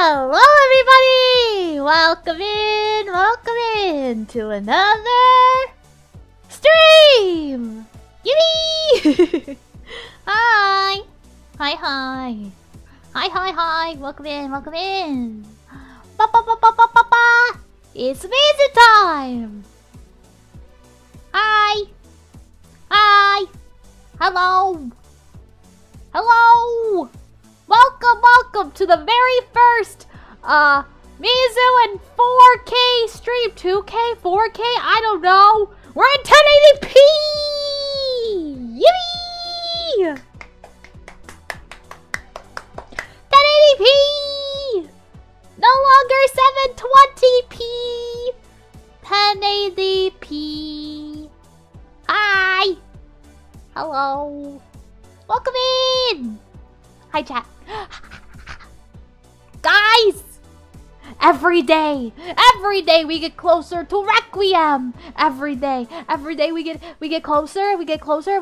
Hello everybody! Welcome in to another stream! Yippee! Hi! Hi! Welcome in! Ba. It's Mizu time! Hi! Hello! Welcome to the very first Mizu and 4K stream. 2K, 4K, I don't know. We're in 1080p! Yippee! 1080p! No longer 720p! 1080p! Hi! Hello! Welcome in! Hi, chat. Guys! Every day we get closer to Requiem. Every day we get closer. We're getting closer.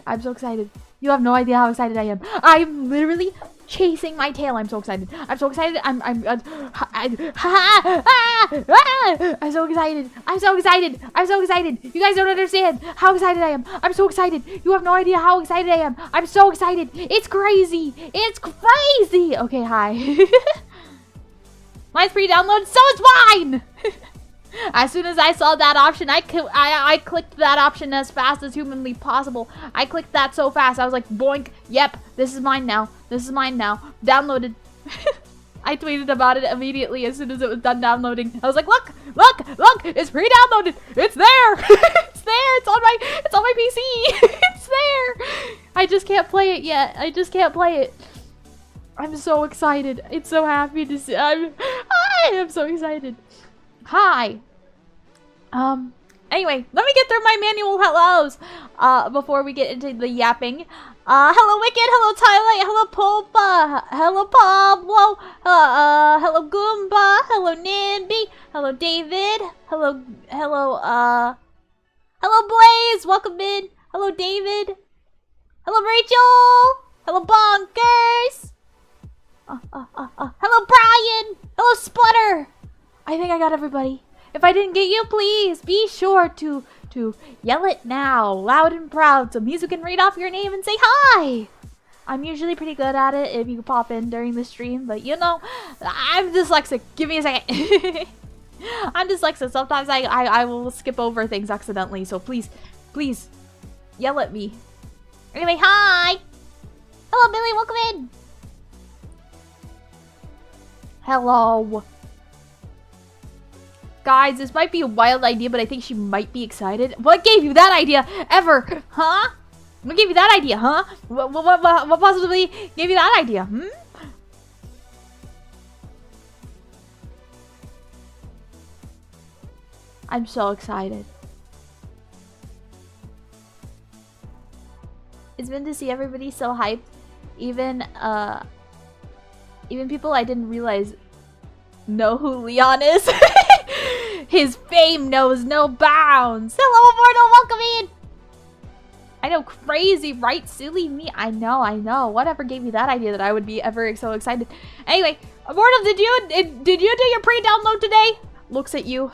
I'm so excited. You have no idea how excited I am. I'm literally chasing my tail. I'm so excited. I'm so excited. I'm so excited. You guys don't understand how excited I am. I'm so excited. You have no idea how excited I am. I'm so excited. It's crazy. Okay, hi. Mine's pre-downloaded, so is mine. As soon as I saw that option, I clicked that option as fast as humanly possible. I clicked that so fast. I was like, boink. Yep, this is mine now. Downloaded. I tweeted about it immediately as soon as it was done downloading. I was like, look, it's pre-downloaded. It's there. It's there. It's on my PC. It's there. I just can't play it yet. I'm so excited. It's so happy to see. I am so excited. Hi. Anyway, let me get through my manual hellos before we get into the yapping. Hello Wicked, hello Twilight, hello Pulpa, hello Pablo, hello Goomba, hello Nimby, hello David, hello Blaze, welcome in, hello David, hello Rachel, hello Bonkers, hello Brian, hello Sputter. I think I got everybody. If I didn't get you, please be sure to yell it now, loud and proud, so Mizu can read off your name and say hi. I'm usually pretty good at it if you pop in during the stream, but you know, I'm dyslexic. Give me a second. I'm dyslexic. Sometimes I will skip over things accidentally, so please yell at me. Anyway, hi. Hello, Billy. Welcome in. Hello. Guys, this might be a wild idea, but I think she might be excited. What gave you that idea ever? Huh? What gave you that idea, huh? What possibly gave you that idea? I'm so excited. It's been to see everybody so hyped. Even people I didn't realize know who Leon is. His fame knows no bounds. Hello, Immortal, welcome in. I know, crazy, right? Silly me. I know. Whatever gave you that idea that I would be ever so excited. Anyway, Immortal, did you do your pre-download today? Looks at you.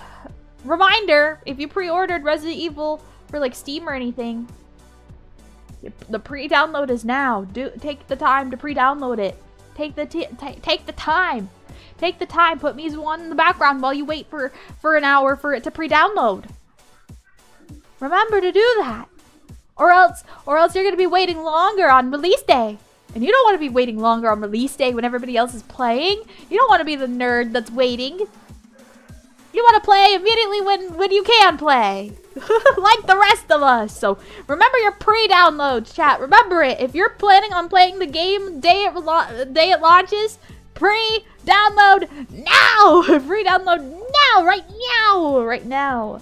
Reminder: if you pre-ordered Resident Evil for like Steam or anything, the pre-download is now. Take the time to pre-download it. Take the time. Take the time, put Mizu on in the background while you wait for an hour for it to pre-download. Remember to do that. Or else you're gonna be waiting longer on release day. And you don't want to be waiting longer on release day when everybody else is playing. You don't want to be the nerd that's waiting. You want to play immediately when you can play. Like the rest of us. So remember your pre-downloads, chat. Remember it. If you're planning on playing the game day it launches, pre-download now! Pre-download now! Right now!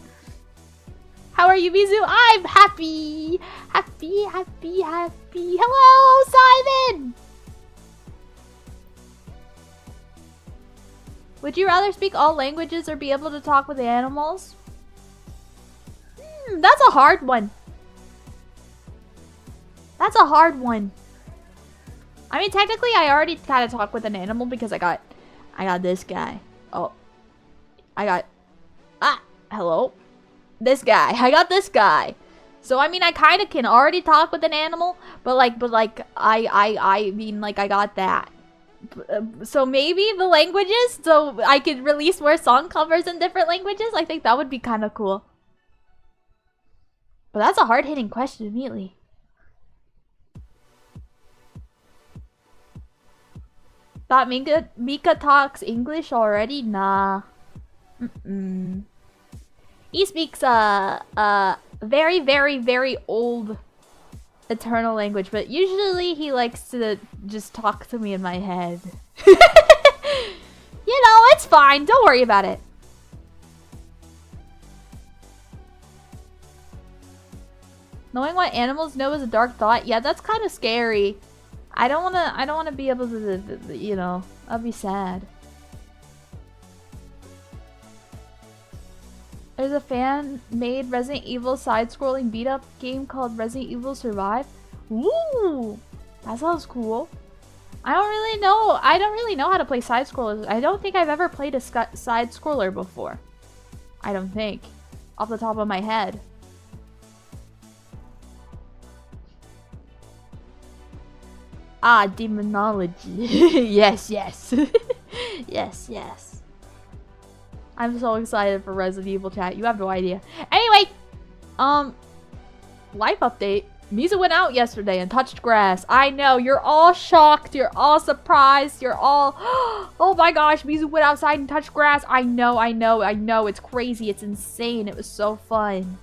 How are you, Mizu? I'm happy! Happy! Hello, Simon! Would you rather speak all languages or be able to talk with animals? That's a hard one. I mean, technically, I already kind of talk with an animal because I got this guy. Oh, hello, this guy. I got this guy. So I mean, I kind of can already talk with an animal, but I mean, like, I got that. So maybe the languages, so I could release more song covers in different languages. I think that would be kind of cool. But that's a hard-hitting question immediately. Thought Mika talks English already? Nah. He speaks very, very, very old Eternal language, but usually he likes to just talk to me in my head. You know, it's fine. Don't worry about it. Knowing what animals know is a dark thought. Yeah, that's kind of scary. I don't wanna be able to, you know, I'll be sad. There's a fan-made Resident Evil side-scrolling beat-up game called Resident Evil Survive. Ooh, that sounds cool. I don't really know how to play side-scrollers. I don't think I've ever played a side-scroller before. I don't think, off the top of my head. Ah, demonology. Yes, yes. Yes, yes. I'm so excited for Resident Evil chat. You have no idea. Anyway, life update. Mizu went out yesterday and touched grass. I know, you're all shocked. You're all surprised. You're all, oh my gosh, Mizu went outside and touched grass. I know. It's crazy. It's insane. It was so fun.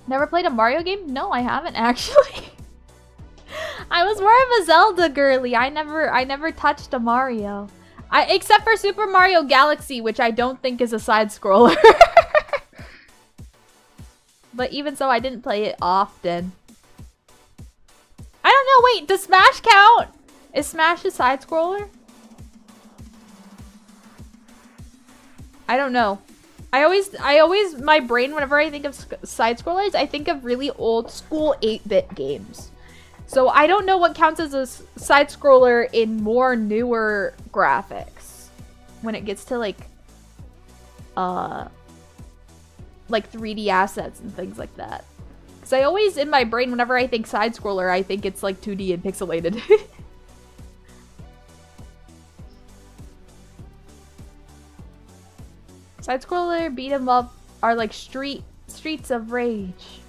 Never played a Mario game? No, I haven't actually. I was more of a Zelda girly. I never touched a Mario. Except for Super Mario Galaxy, which I don't think is a side-scroller. But even so, I didn't play it often. I don't know, wait, does Smash count? Is Smash a side-scroller? I don't know. I always, my brain, whenever I think of side-scrollers, I think of really old-school 8-bit games. So I don't know what counts as a side-scroller in more newer graphics. When it gets to like 3D assets and things like that. Because I always, in my brain, whenever I think side-scroller, I think it's like 2D and pixelated. Side-scroller beat 'em up are like Streets of Rage.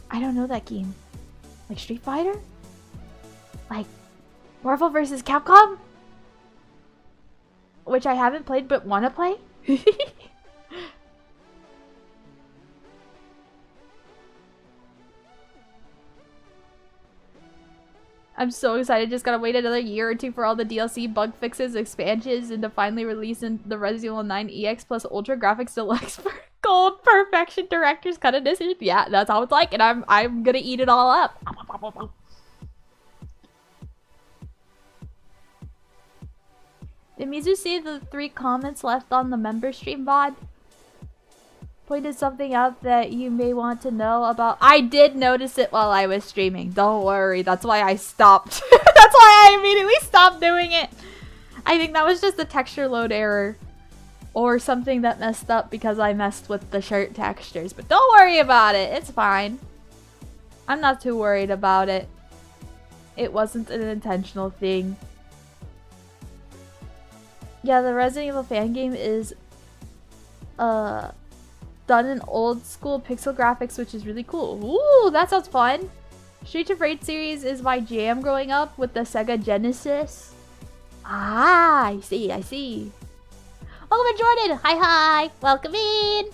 I don't know that game. Like Street Fighter? Like Marvel vs. Capcom? Which I haven't played but want to play? I'm so excited. Just gotta wait another year or two for all the DLC, bug fixes, expansions, and to finally release in the Resident Evil 9 EX plus Ultra Graphics Deluxe for Gold Perfection Director's Cut Edition. Yeah, that's how it's like, and I'm gonna eat it all up. Did Mizu see the 3 comments left on the member stream VOD? Pointed something out that you may want to know about. I did notice it while I was streaming. Don't worry. That's why I stopped. That's why I immediately stopped doing it. I think that was just a texture load error. Or something that messed up because I messed with the shirt textures. But don't worry about it. It's fine. I'm not too worried about it. It wasn't an intentional thing. Yeah, the Resident Evil fan game is done in old school pixel graphics, which is really cool. Ooh, that sounds fun. Streets of Rage series is my jam growing up with the Sega Genesis. Ah, I see. Welcome in, Jordan. Hi. Welcome in.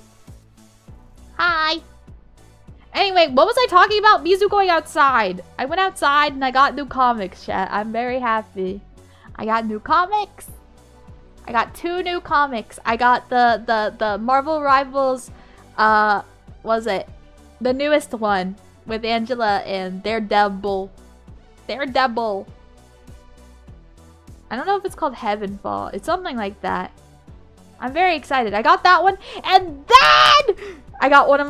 Hi. Anyway, what was I talking about? Mizu going outside. I went outside and I got new comics, chat. I'm very happy. I got new comics. I got 2 new comics. I got the Marvel Rivals, was it? The newest one with Angela and Daredevil. Daredevil. I don't know if it's called Heavenfall. It's something like that. I'm very excited. I got that one. And then I got one of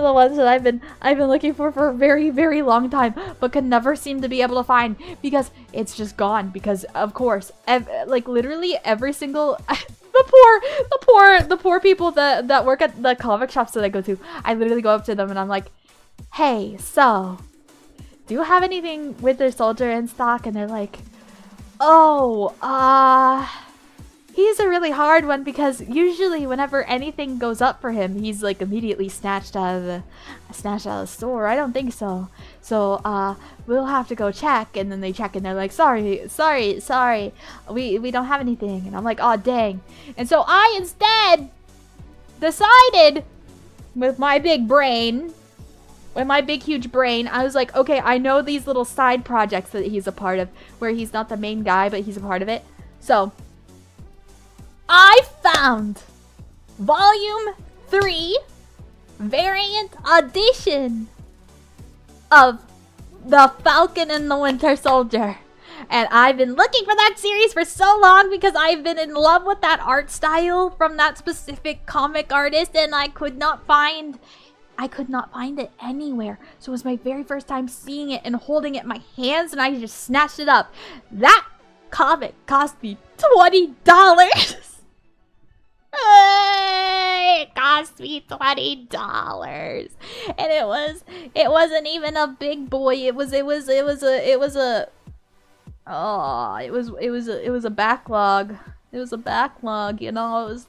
the ones that I've been looking for a very, very long time, but could never seem to be able to find because it's just gone. Because of course, like literally every single the poor people that work at the comic shops that I go to, I literally go up to them and I'm like, hey, so do you have anything Winter Soldier in stock? And they're like, oh, he's a really hard one because usually whenever anything goes up for him, he's like immediately snatched out of the store. I don't think so. So we'll have to go check. And then they check and they're like, sorry, we don't have anything. And I'm like, oh dang. And so I instead decided with my big brain, with my big huge brain, I was like, okay, I know these little side projects that he's a part of where he's not the main guy but he's a part of it. So I found Volume 3 Variant Edition of The Falcon and the Winter Soldier. And I've been looking for that series for so long because I've been in love with that art style from that specific comic artist, and I could not find it anywhere. So it was my very first time seeing it and holding it in my hands, and I just snatched it up. That comic cost me $20. It cost me $20, and it wasn't even a big boy. It was a backlog. It was a backlog, you know. It was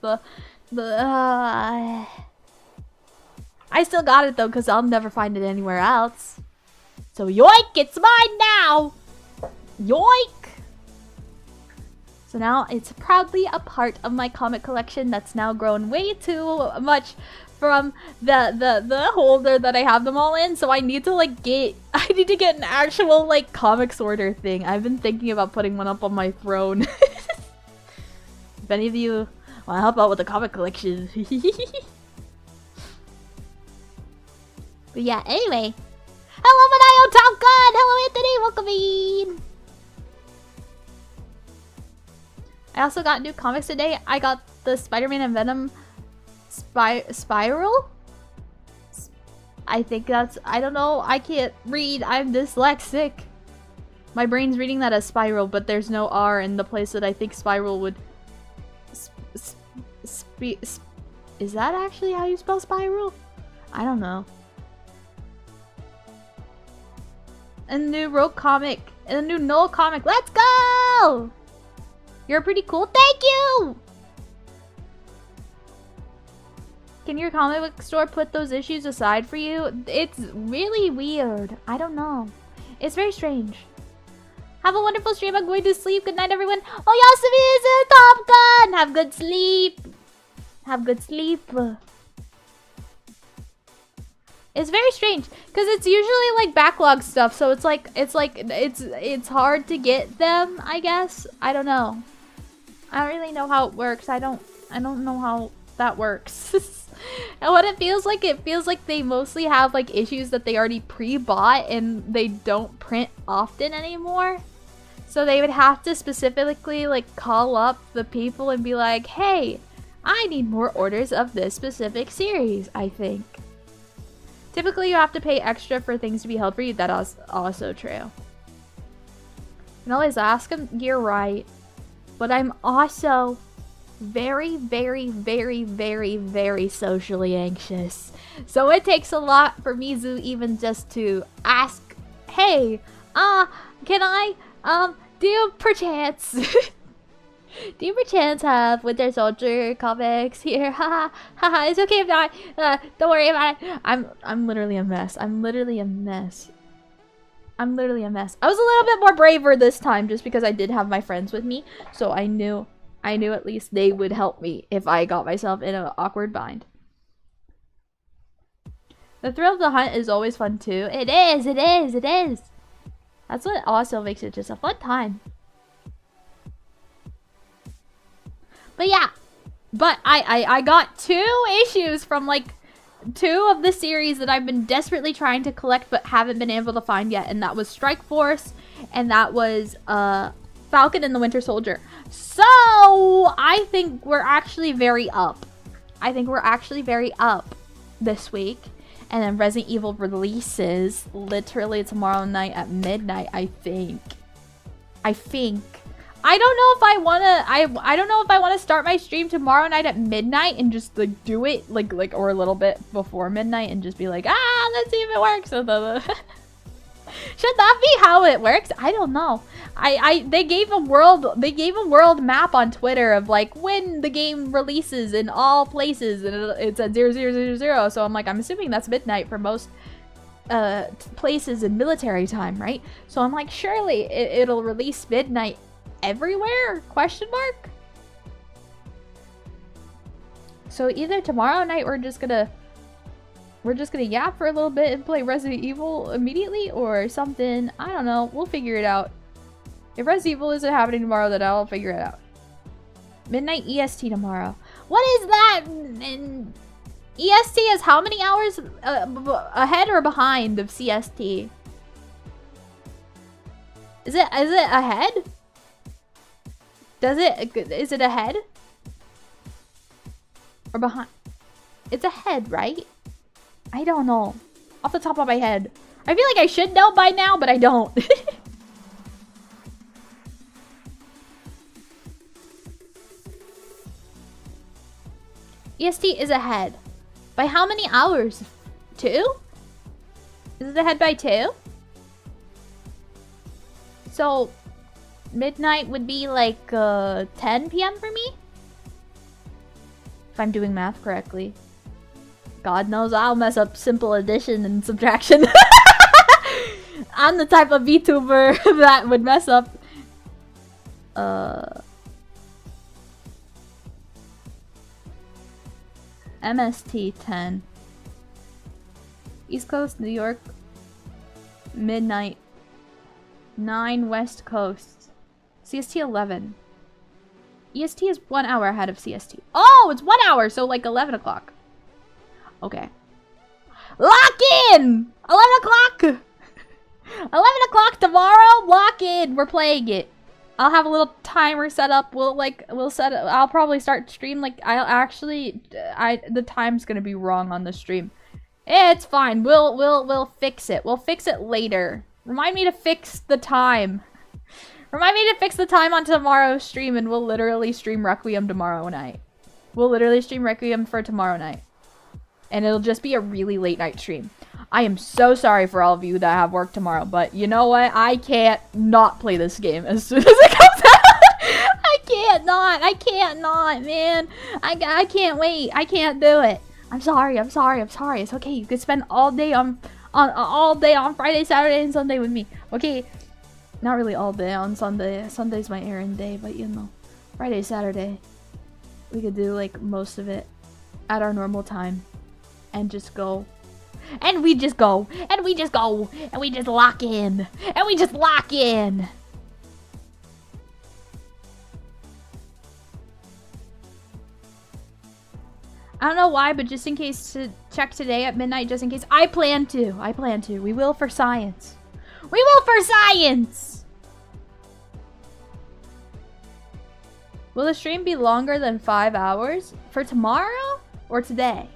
I still got it though because I'll never find it anywhere else. So yoink, it's mine now. Yoink. So now it's proudly a part of my comic collection that's now grown way too much from the holder that I have them all in. So I need to get an actual like comic sorter thing. I've been thinking about putting one up on my throne. If any of you want to help out with the comic collection. But yeah, anyway. Hello Manayo Top Gun! Hello Anthony! Welcome in! I also got new comics today. I got the Spider-Man and Venom Spiral? I think that's... I don't know. I can't read. I'm dyslexic. My brain's reading that as Spiral, but there's no R in the place that I think Spiral would... Is that actually how you spell Spiral? I don't know. A new Rogue comic. And a new Null comic. Let's go! You're pretty cool. Thank you! Can your comic book store put those issues aside for you? It's really weird. I don't know. It's very strange. Have a wonderful stream. I'm going to sleep. Good night, everyone. Oh, Yasumi is a Top Gun! Have good sleep. Have good sleep. It's very strange because it's usually like backlog stuff, so it's hard to get them, I guess. I don't know. I don't really know how it works. I don't know how that works. And what it feels like they mostly have like issues that they already pre-bought and they don't print often anymore. So they would have to specifically like call up the people and be like, hey, I need more orders of this specific series, I think. Typically you have to pay extra for things to be held for you. That is also true. You can always ask them. You're right. But I'm also very, very, very, very, very socially anxious. So it takes a lot for Mizu even just to ask, hey, can I, do you perchance have Winter Soldier comics here? Haha, haha, it's okay if not. Don't worry about it. I'm literally a mess. I'm literally a mess. I was a little bit more braver this time just because I did have my friends with me. So I knew at least they would help me if I got myself in an awkward bind. The thrill of the hunt is always fun too. It is. That's what also makes it just a fun time. But yeah, I got 2 issues from like 2 of the series that I've been desperately trying to collect but haven't been able to find yet, and that was Strike Force and that was Falcon and the Winter Soldier. So I think we're actually very up. this week. And then Resident Evil releases literally tomorrow night at midnight, I think. I don't know if I wanna I don't know if I wanna start my stream tomorrow night at midnight and just like do it like or a little bit before midnight and just be like, let's see if it works. Should that be how it works? I don't know. They gave a world map on Twitter of like when the game releases in all places, and it's at 0000. So I'm like, I'm assuming that's midnight for most places in military time, right? So I'm like, surely it'll release midnight everywhere? Question mark. So either tomorrow night we're just gonna yap for a little bit and play Resident Evil immediately, or something. I don't know. We'll figure it out. If Resident Evil isn't happening tomorrow, then I'll figure it out. Midnight EST tomorrow. What is that? And EST is how many hours ahead or behind of CST? Is it ahead? Is it ahead? Or behind? It's ahead, right? I don't know. Off the top of my head. I feel like I should know by now, but I don't. EST is ahead. By how many hours? 2? Is it ahead by 2? So, midnight would be like 10 p.m. for me? If I'm doing math correctly. God knows I'll mess up simple addition and subtraction. I'm the type of VTuber that would mess up. MST 10. East Coast, New York. Midnight. 9 West Coast. CST 11. EST is 1 hour ahead of CST. Oh, it's 1 hour, so like 11 o'clock. Okay. Lock in! 11 o'clock! 11 o'clock tomorrow, lock in. We're playing it. I'll have a little timer set up. We'll set it. I'll probably start stream like the time's gonna be wrong on the stream. It's fine. We'll fix it. We'll fix it later. Remind me to fix the time. Remind me to fix the time on tomorrow's stream, and we'll literally stream Requiem tomorrow night. We'll literally stream Requiem for tomorrow night. And it'll just be a really late night stream. I am so sorry for all of you that have work tomorrow, but you know what? I can't not play this game as soon as it comes out. I can't not, man. I can't wait. I can't do it. I'm sorry. It's okay. You could spend all day on Friday, Saturday, and Sunday with me. Okay. Not really all day on Sunday. Sunday's my errand day, but you know. Friday, Saturday. We could do like most of it at our normal time. And just go. And we just go. And we just go. And we just lock in. And we just lock in. I don't know why, but just in case to check today at midnight, just in case. I plan to. We will for science. We will for science! Will the stream be longer than 5 hours? For tomorrow? Or today?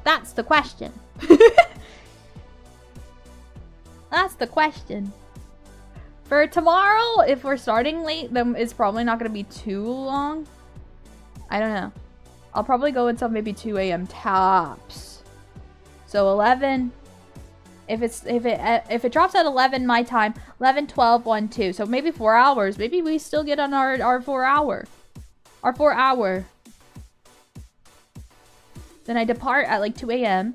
That's the question. That's the question. For tomorrow, if we're starting late, then it's probably not going to be too long. I don't know. I'll probably go until maybe 2 a.m. tops. So 11. If it drops at 11 my time, 11, 12, 1, 2. So maybe 4 hours. Maybe we still get on our 4 hour. Our 4 hour. Then I depart at like 2 a.m.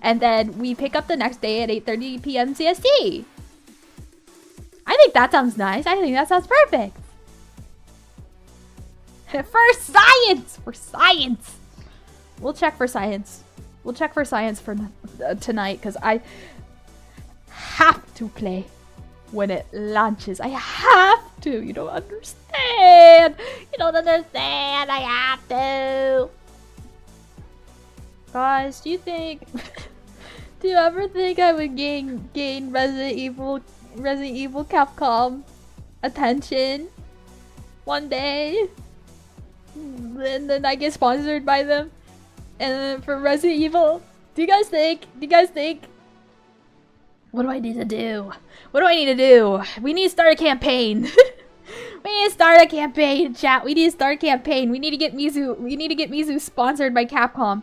And then we pick up the next day at 8:30 p.m. CST. I think that sounds nice. I think that sounds perfect. For science! For science! We'll check for science. We'll check for science for tonight, because I have to play when it launches. I have to. You don't understand. You don't understand. I have to. Guys, do you think... do you ever think I would gain Resident Evil Capcom attention one day? and then I get sponsored by them. And then for Resident Evil, do you guys think? What do I need to do? What do I need to do? We need to start a campaign. We need to start a campaign, chat. We need to start a campaign. We need to get Mizu sponsored by Capcom.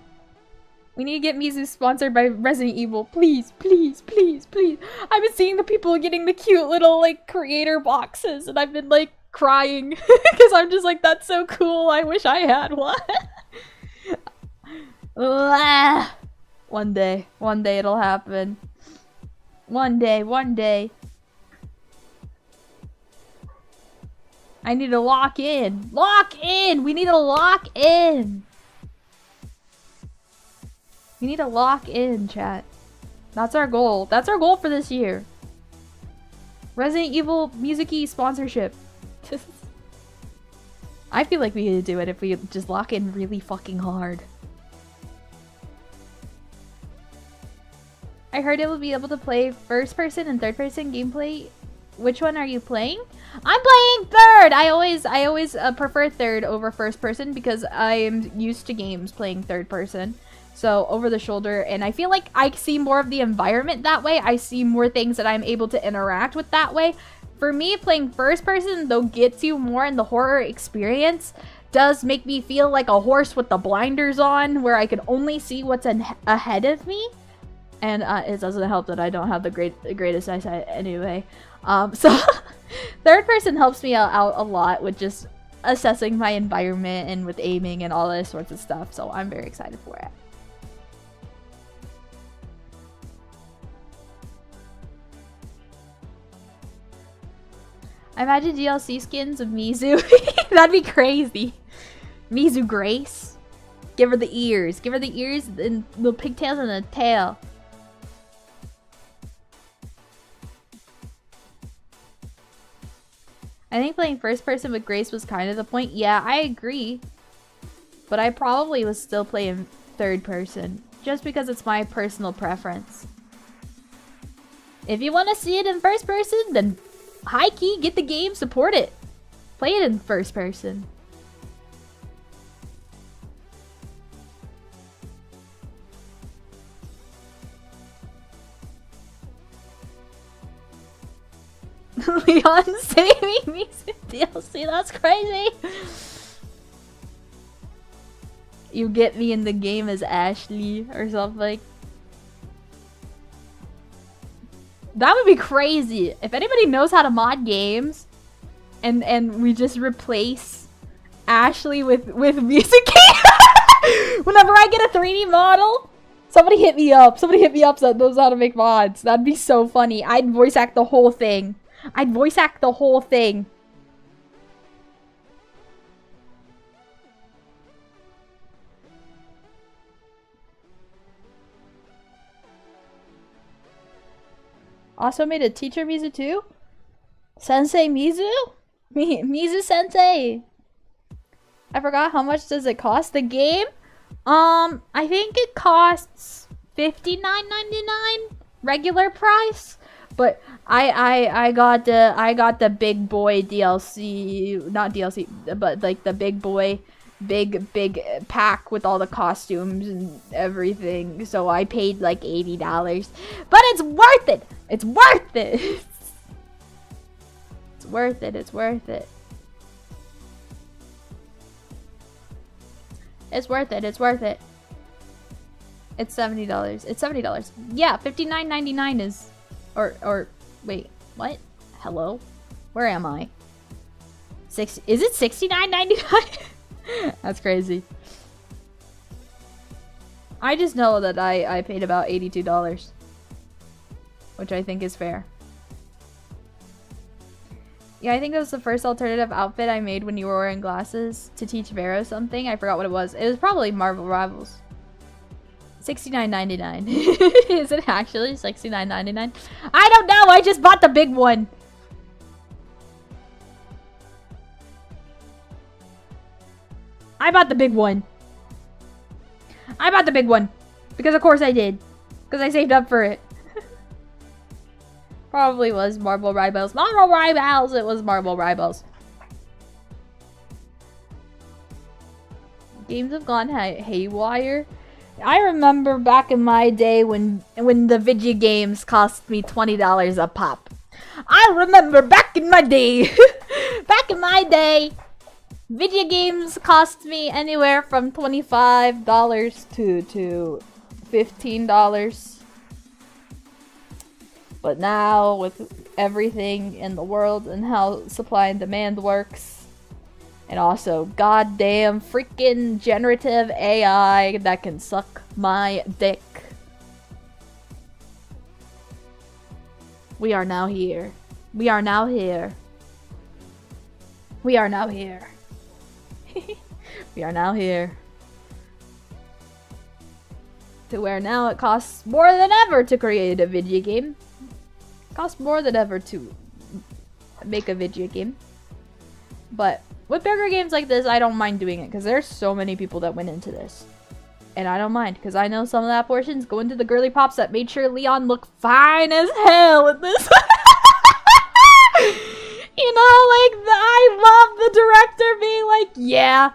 We need to get Mizu sponsored by Resident Evil. Please, please, please, please. I've been seeing the people getting the cute little, like, creator boxes, and I've been, like, crying. Because I'm just like, that's so cool. I wish I had one. One day it'll happen. One day. I need to lock in. We need to lock in. We need to lock in, chat. That's our goal. That's our goal for this year. Resident Evil Mizuki sponsorship. I feel like we could do it if we just lock in really fucking hard. I heard it will be able to play first person and third person gameplay. Which one are you playing? I'm playing third! I always prefer third over first person because I am used to games playing third person. So over the shoulder, and I feel like I see more of the environment that way. I see more things that I'm able to interact with that way. For me, playing first person, though, gets you more in the horror experience, does make me feel like a horse with the blinders on, where I can only see what's ahead of me. And it doesn't help that I don't have the greatest eyesight anyway. So third person helps me out a lot with just assessing my environment and with aiming and all this sorts of stuff. So I'm very excited for it. I imagine DLC skins of Mizu. That'd be crazy. Mizu Grace. Give her the ears. Give her the ears and the pigtails and the tail. I think playing first person with Grace was kind of the point. Yeah, I agree. But I probably was still playing third person. Just because it's my personal preference. If you want to see it in first person, then high key, get the game, support it. Play it in first person. Leon saving me DLC, that's crazy. You get me in the game as Ashley or something. That would be crazy. If anybody knows how to mod games and we just replace Ashley with Mizuki. Whenever I get a 3D model, somebody hit me up. Somebody hit me up that knows how to make mods. That'd be so funny. I'd voice act the whole thing. I'd voice act the whole thing. Also made a teacher Mizu too? Sensei Mizu? Mizu Sensei. I forgot how much does it cost the game? I think it costs $59.99 regular price. But I got the big boy DLC, not DLC, but like the big boy big pack with all the costumes and everything. So I paid like $80. But it's worth it. It's worth it. It's worth it. It's worth it. It's worth it. It's worth it. It's $70. It's $70. Yeah, $59.99 is or wait, what? Hello? Where am I? Is it $69.99? That's crazy. I just know that I paid about $82, which I think is fair. Yeah, I think it was the first alternative outfit I made when you were wearing glasses to teach Vero something. I forgot what it was. It was probably Marvel Rivals. $69.99. Is it actually $69.99? I don't know. I just bought the big one. I bought the big one. I bought the big one. Because of course I did. Because I saved up for it. Probably was Marble Rivals. Marble Rivals! It was Marble Rivals. Games have gone haywire. I remember back in my day when the video games cost me $20 a pop. I remember back in my day. Back in my day, video games cost me anywhere from $25 to $15. But now, with everything in the world and how supply and demand works, and also goddamn freaking generative AI that can suck my dick, we are now here. We are now here. We are now here. We are now here. To where now it costs more than ever to create a video game. It costs more than ever to make a video game. But with bigger games like this, I don't mind doing it because there's so many people that went into this. And I don't mind because I know some of that portions go into the girly pops that made sure Leon looked fine as hell in this. You know, like, I love the director being like, yeah,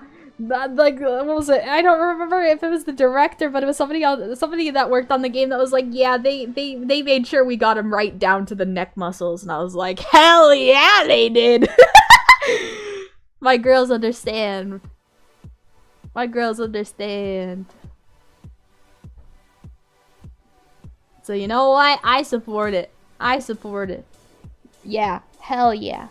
like, what was it? I don't remember if it was the director, but it was somebody else, somebody that worked on the game that was like, yeah, they made sure we got him right down to the neck muscles, and I was like, hell yeah, they did. My girls understand. My girls understand. So you know what? I support it. I support it. Yeah. Hell yeah.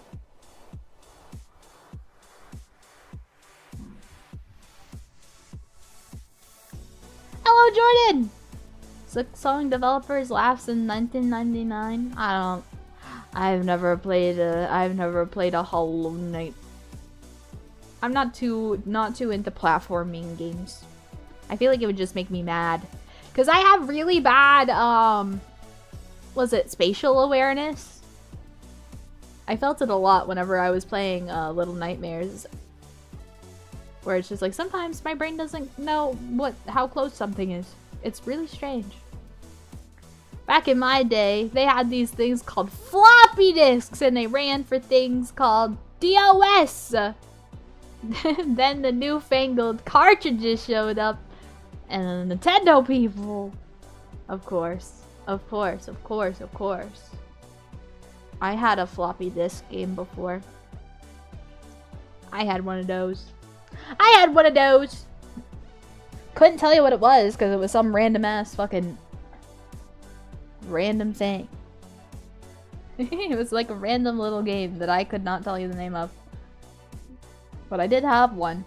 Hello, Jordan! Song developers laughs in 1999. I've never played a Hollow Knight. I'm not too into platforming games. I feel like it would just make me mad. Cause I have really bad was it spatial awareness? I felt it a lot whenever I was playing Little Nightmares. Where it's just like, sometimes my brain doesn't know how close something is. It's really strange. Back in my day, they had these things called floppy disks, and they ran for things called DOS. Then the newfangled cartridges showed up, and the Nintendo people. Of course. Of course, of course, of course. I had a floppy disk game before. I had one of those. I had one of those! Couldn't tell you what it was, because it was some random ass fucking random thing. It was like a random little game that I could not tell you the name of. But I did have one.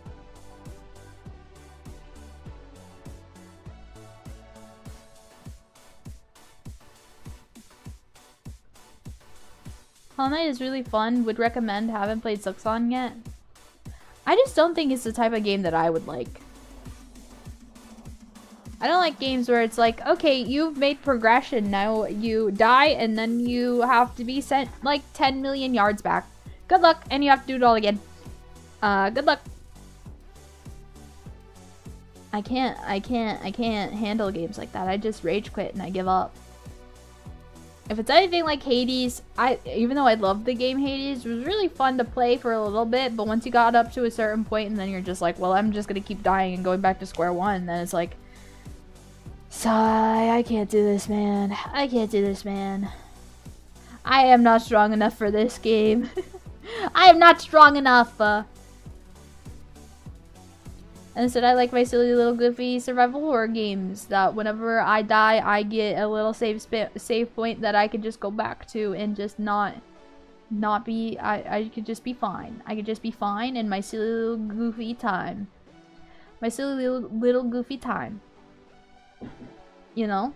Hollow Knight is really fun. Would recommend. Haven't played Suxon yet. I just don't think it's the type of game that I would like. I don't like games where it's like, okay, you've made progression. Now you die and then you have to be sent like 10 million yards back. Good luck, and you have to do it all again. Good luck. I can't handle games like that. I just rage quit and I give up. If it's anything like Hades, even though I loved the game Hades, it was really fun to play for a little bit, but once you got up to a certain point and then you're just like, well, I'm just gonna keep dying and going back to square one, then it's like, sigh, I can't do this, man. I can't do this, man. I am not strong enough for this game. I am not strong enough. And instead, I like my silly little goofy survival horror games that whenever I die, I get a little save point that I can just go back to and just not be. I could just be fine. I could just be fine in my silly little goofy time. My silly little goofy time. You know?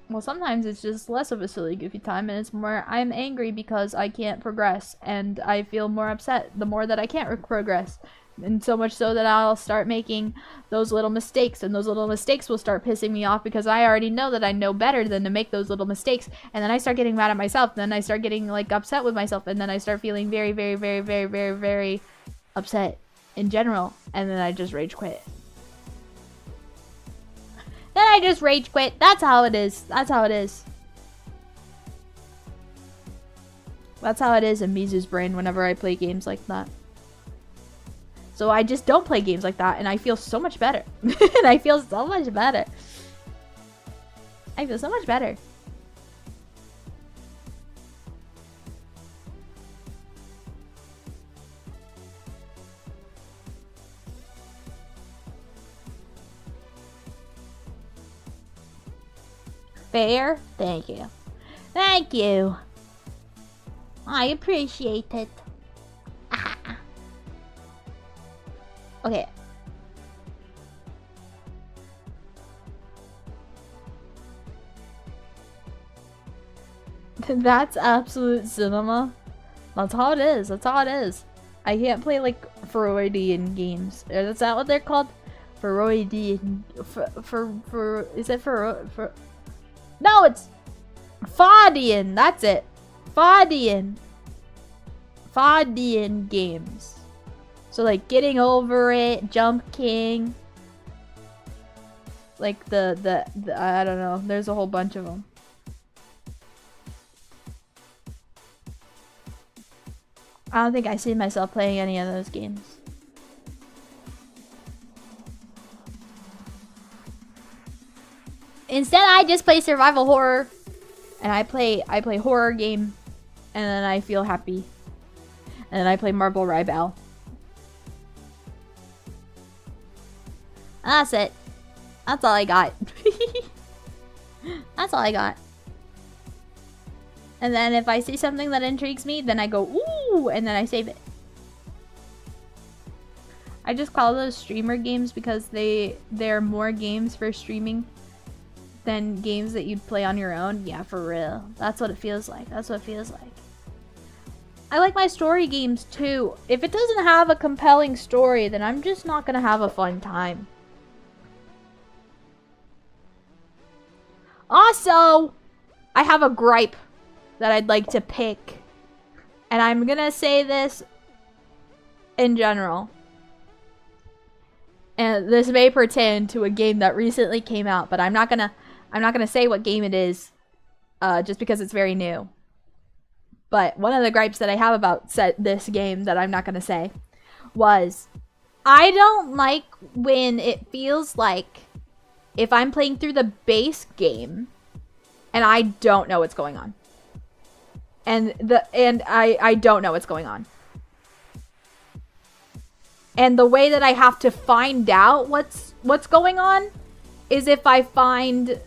Well, sometimes it's just less of a silly goofy time, and it's more I'm angry because I can't progress, and I feel more upset the more that I can't progress. And so much so that I'll start making those little mistakes, and those little mistakes will start pissing me off because I already know that I know better than to make those little mistakes. And then I start getting mad at myself, and then I start getting like upset with myself, and then I start feeling very, very, very, very, very, very upset in general, and then I just rage quit. Then I just rage quit. That's how it is. That's how it is. That's how it is in Mizu's brain whenever I play games like that. So I just don't play games like that, and I feel so much better. And I feel so much better. I feel so much better. Fair? Thank you. Thank you. I appreciate it. Okay. That's absolute cinema. That's how it is. That's how it is. I can't play like Freudian games. Is that what they're called? Freudian. Is it for? No, it's Faudian. That's it. Faudian. Faudian games. So like Getting Over It, Jump King. Like the I don't know. There's a whole bunch of them. I don't think I see myself playing any of those games. Instead, I just play survival horror, and I play horror game, and then I feel happy. And then I play Marble Ribelle. That's it. That's all I got. That's all I got. And then if I see something that intrigues me, then I go, ooh, and then I save it. I just call those streamer games because they're more games for streaming than games that you'd play on your own. Yeah, for real. That's what it feels like. That's what it feels like. I like my story games too. If it doesn't have a compelling story, then I'm just not gonna have a fun time. Also, I have a gripe that I'd like to pick. And I'm gonna say this in general. And this may pertain to a game that recently came out, but I'm not gonna say what game it is, just because it's very new. But one of the gripes that I have about this game that I'm not gonna say was, I don't like when it feels like if I'm playing through the base game and I don't know what's going on. And I don't know what's going on. And the way that I have to find out what's going on is if I find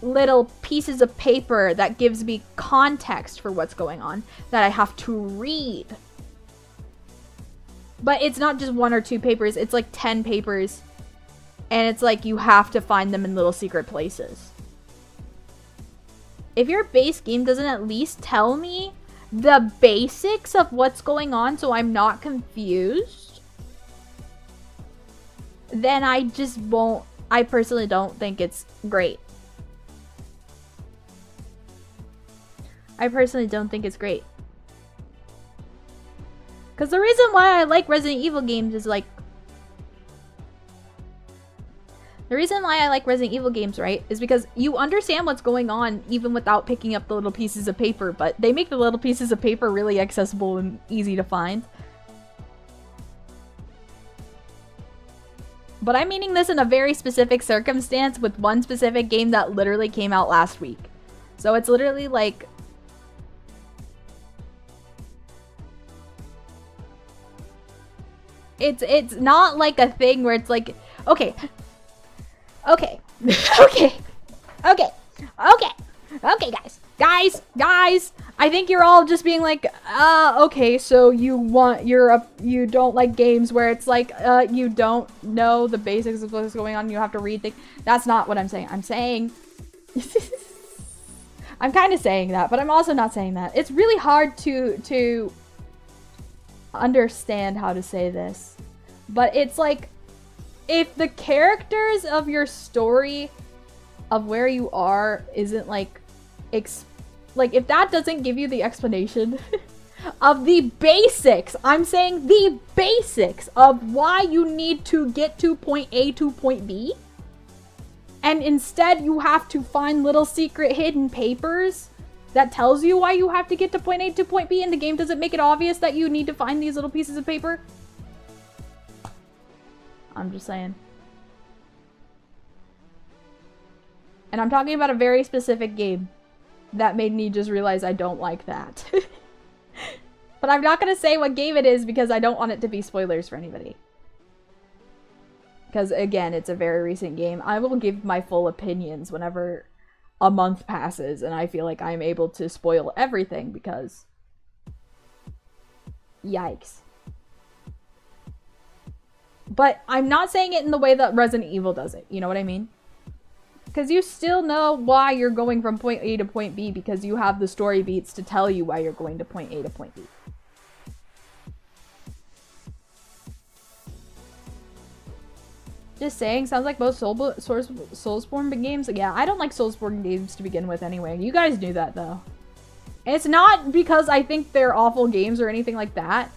little pieces of paper that gives me context for what's going on that I have to read. But it's not just 1 or 2 papers, it's like 10 papers. And it's like you have to find them in little secret places. If your base game doesn't at least tell me the basics of what's going on so I'm not confused, then I just won't. I personally don't think it's great. I personally don't think it's great. Because the reason why I like Resident Evil games is like, the reason why I like Resident Evil games, right, is because you understand what's going on even without picking up the little pieces of paper, but they make the little pieces of paper really accessible and easy to find. But I'm meaning this in a very specific circumstance with one specific game that literally came out last week. So it's literally like, it's not like a thing where it's like, okay, okay, okay, okay, okay, okay, guys, I think you're all just being like, okay, so you don't like games where it's like, you don't know the basics of what's going on, you have to read things. That's not what I'm saying. I'm saying, I'm kind of saying that, but I'm also not saying that. It's really hard to understand how to say this, but it's like, if the characters of your story of where you are isn't like if that doesn't give you the explanation of the basics, I'm saying the basics of why you need to get to point A to point B, and instead you have to find little secret hidden papers that tells you why you have to get to point A to point B, and the game doesn't make it obvious that you need to find these little pieces of paper, I'm just saying. And I'm talking about a very specific game that made me just realize I don't like that. But I'm not gonna say what game it is because I don't want it to be spoilers for anybody. Because again, it's a very recent game. I will give my full opinions whenever a month passes and I feel like I'm able to spoil everything because... Yikes. But I'm not saying it in the way that Resident Evil does it. You know what I mean? Because you still know why you're going from point A to point B because you have the story beats to tell you why you're going to point A to point B. Just saying, sounds like both Soulsborne games. Yeah, I don't like Soulsborne games to begin with anyway. You guys knew that though. It's not because I think they're awful games or anything like that.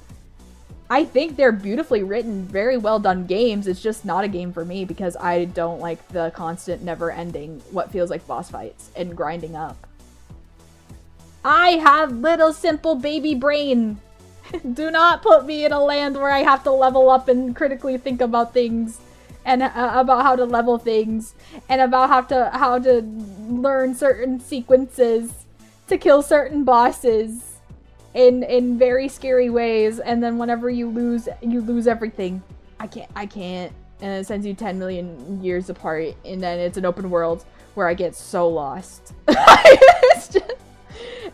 I think they're beautifully written, very well done games. It's just not a game for me because I don't like the constant, never-ending, what feels like boss fights and grinding up. I have little simple baby brain. Do not put me in a land where I have to level up and critically think about things and about how to level things and about how to learn certain sequences to kill certain bosses. In very scary ways, and then whenever you lose everything. I can't. And it sends you 10 million years apart, and then it's an open world where I get so lost. It's just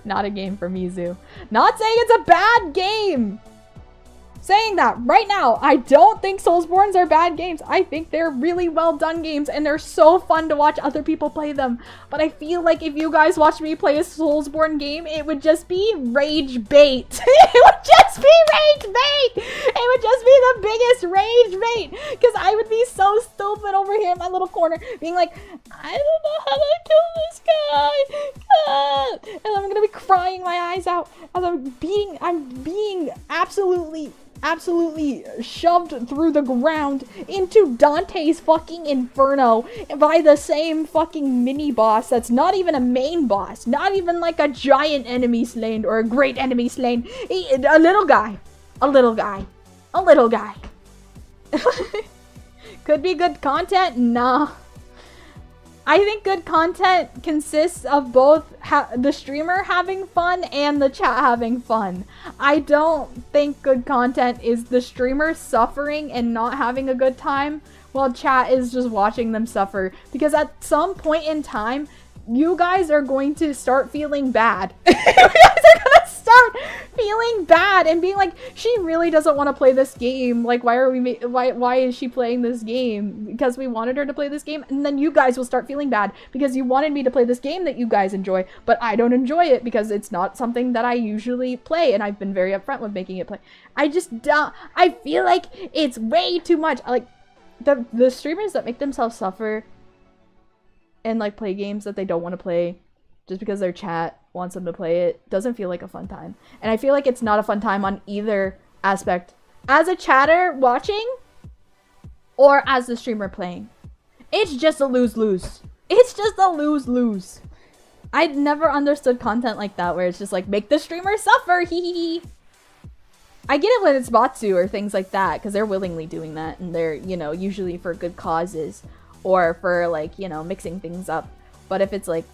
not a game for Mizu. Not saying it's a bad game! Saying that right now, I don't think Soulsbornes are bad games. I think they're really well done games and they're so fun to watch other people play them. But I feel like if you guys watched me play a Soulsborne game, it would just be rage bait. It would just be rage bait! It would just be the biggest rage bait! Because I would be so stupid over here in my little corner being like, I don't know how to kill this guy! And I'm gonna be crying my eyes out as I'm being absolutely shoved through the ground into Dante's fucking Inferno by the same fucking mini boss that's not even a main boss, not even like a giant enemy slain or a great enemy slain, a little guy. Could be good content? Nah. I think good content consists of both the streamer having fun and the chat having fun. I don't think good content is the streamer suffering and not having a good time while chat is just watching them suffer. Because at some point in time, you guys are going to start feeling bad. You guys are gonna start feeling bad and being like, she really doesn't want to play this game. Like, why is she playing this game? Because we wanted her to play this game. And then you guys will start feeling bad because you wanted me to play this game that you guys enjoy, but I don't enjoy it because it's not something that I usually play. And I've been very upfront with making it play. I just don't, I feel like it's way too much. Like, the streamers that make themselves suffer and like play games that they don't want to play just because their chat wants them to play it doesn't feel like a fun time. And I feel like it's not a fun time on either aspect. As a chatter watching or as the streamer playing. It's just a lose-lose. It's just a lose-lose. I'd never understood content like that where it's just like, make the streamer suffer, hee hee hee. I get it when it's Batsu or things like that because they're willingly doing that and they're, you know, usually for good causes. Or for like, you know, mixing things up. But if it's like,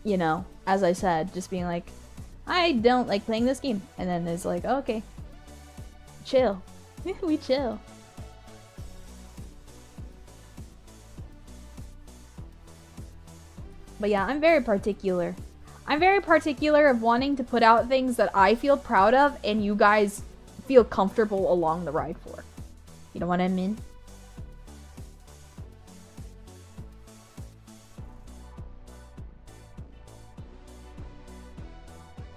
you know, as I said, just being like, I don't like playing this game. And then it's like, oh, okay, chill. We chill. But yeah, I'm very particular. I'm very particular of wanting to put out things that I feel proud of and you guys feel comfortable along the ride for. You know what I mean?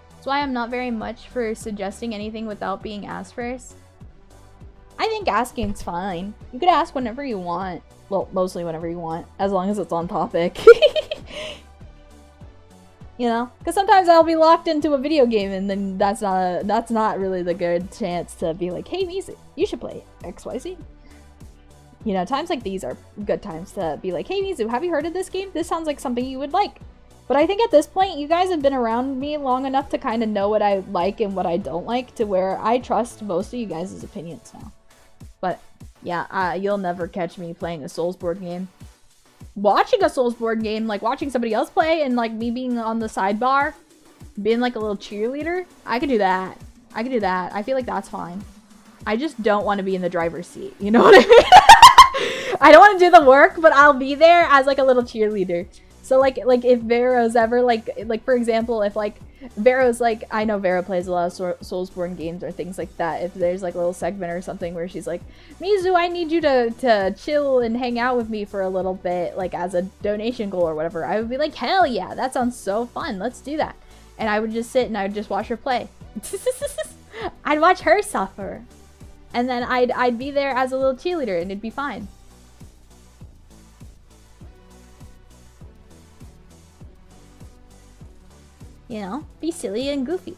That's why I'm not very much for suggesting anything without being asked first. I think asking's fine. You could ask whenever you want. Well, mostly whenever you want, as long as it's on topic. You know? Because sometimes I'll be locked into a video game and then that's not really the good chance to be like, hey, Mizu, you should play XYZ. You know, times like these are good times to be like, hey, Mizu, have you heard of this game? This sounds like something you would like. But I think at this point, you guys have been around me long enough to kind of know what I like and what I don't like, to where I trust most of you guys' opinions now. But yeah, you'll never catch me playing a Soulsborne game. Watching a Soulsborne game, like watching somebody else play and like me being on the sidebar, being like a little cheerleader, I could do that. I could do that. I feel like that's fine. I just don't want to be in the driver's seat. You know what I mean? I don't want to do the work, but I'll be there as like a little cheerleader. So like if Vero's ever like for example, if like Vero's like, I know Vero plays a lot of Soulsborne games or things like that. If there's like a little segment or something where she's like, Mizu, I need you to chill and hang out with me for a little bit, like as a donation goal or whatever, I would be like, hell yeah, that sounds so fun. Let's do that. And I would just sit and I would just watch her play. I'd watch her suffer. And then I'd be there as a little cheerleader and it'd be fine. You know, be silly and goofy.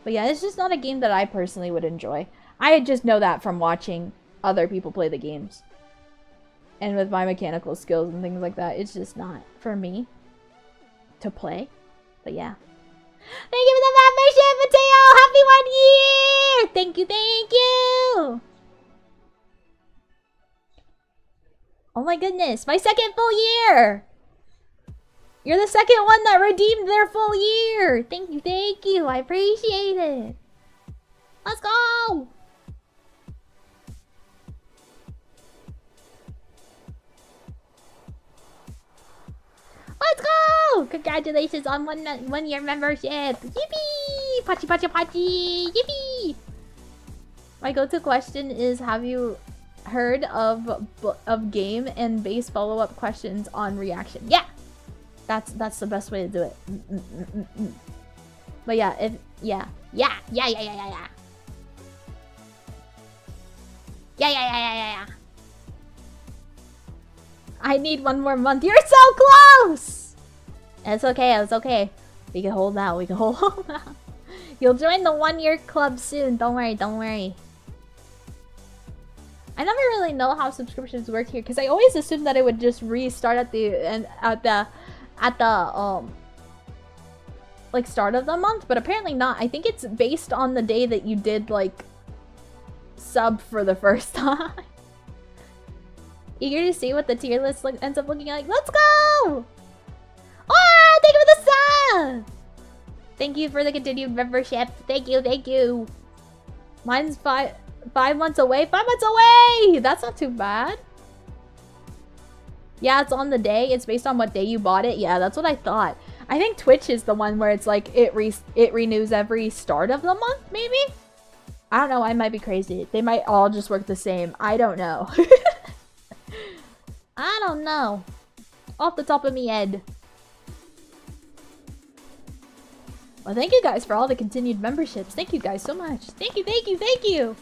But yeah, it's just not a game that I personally would enjoy. I just know that from watching other people play the games. And with my mechanical skills and things like that, it's just not for me to play. But yeah. Thank you for the membership, Mateo! Happy 1 year! Thank you, thank you! Oh my goodness, my second full year! You're the second one that redeemed their full year! Thank you, I appreciate it! Let's go! Let's go! Congratulations on 1 year membership! Yippee! Pachi pachi pachi! Yippee! My go-to question is, have you heard of game and base follow-up questions on reaction? Yeah! That's the best way to do it. But yeah, yeah. I need 1 more month. You're so close! It's okay, it's okay. We can hold out, we can hold out. You'll join the 1 year club soon. Don't worry, don't worry. I never really know how subscriptions work here, because I always assumed that it would just restart at the like start of the month, but apparently not. I think it's based on the day that you did like sub for the first time. Eager to see what the tier list ends up looking like. Let's go! Oh, thank you for the sub! Thank you for the continued membership. Thank you, thank you. Mine's 5 months away. 5 months away! That's not too bad. Yeah, it's on the day. It's based on what day you bought it. Yeah, that's what I thought. I think Twitch is the one where it's like it renews every start of the month, maybe? I don't know. I might be crazy. They might all just work the same. I don't know. I don't know. Off the top of me head. Well, thank you guys for all the continued memberships. Thank you guys so much. Thank you, thank you, thank you.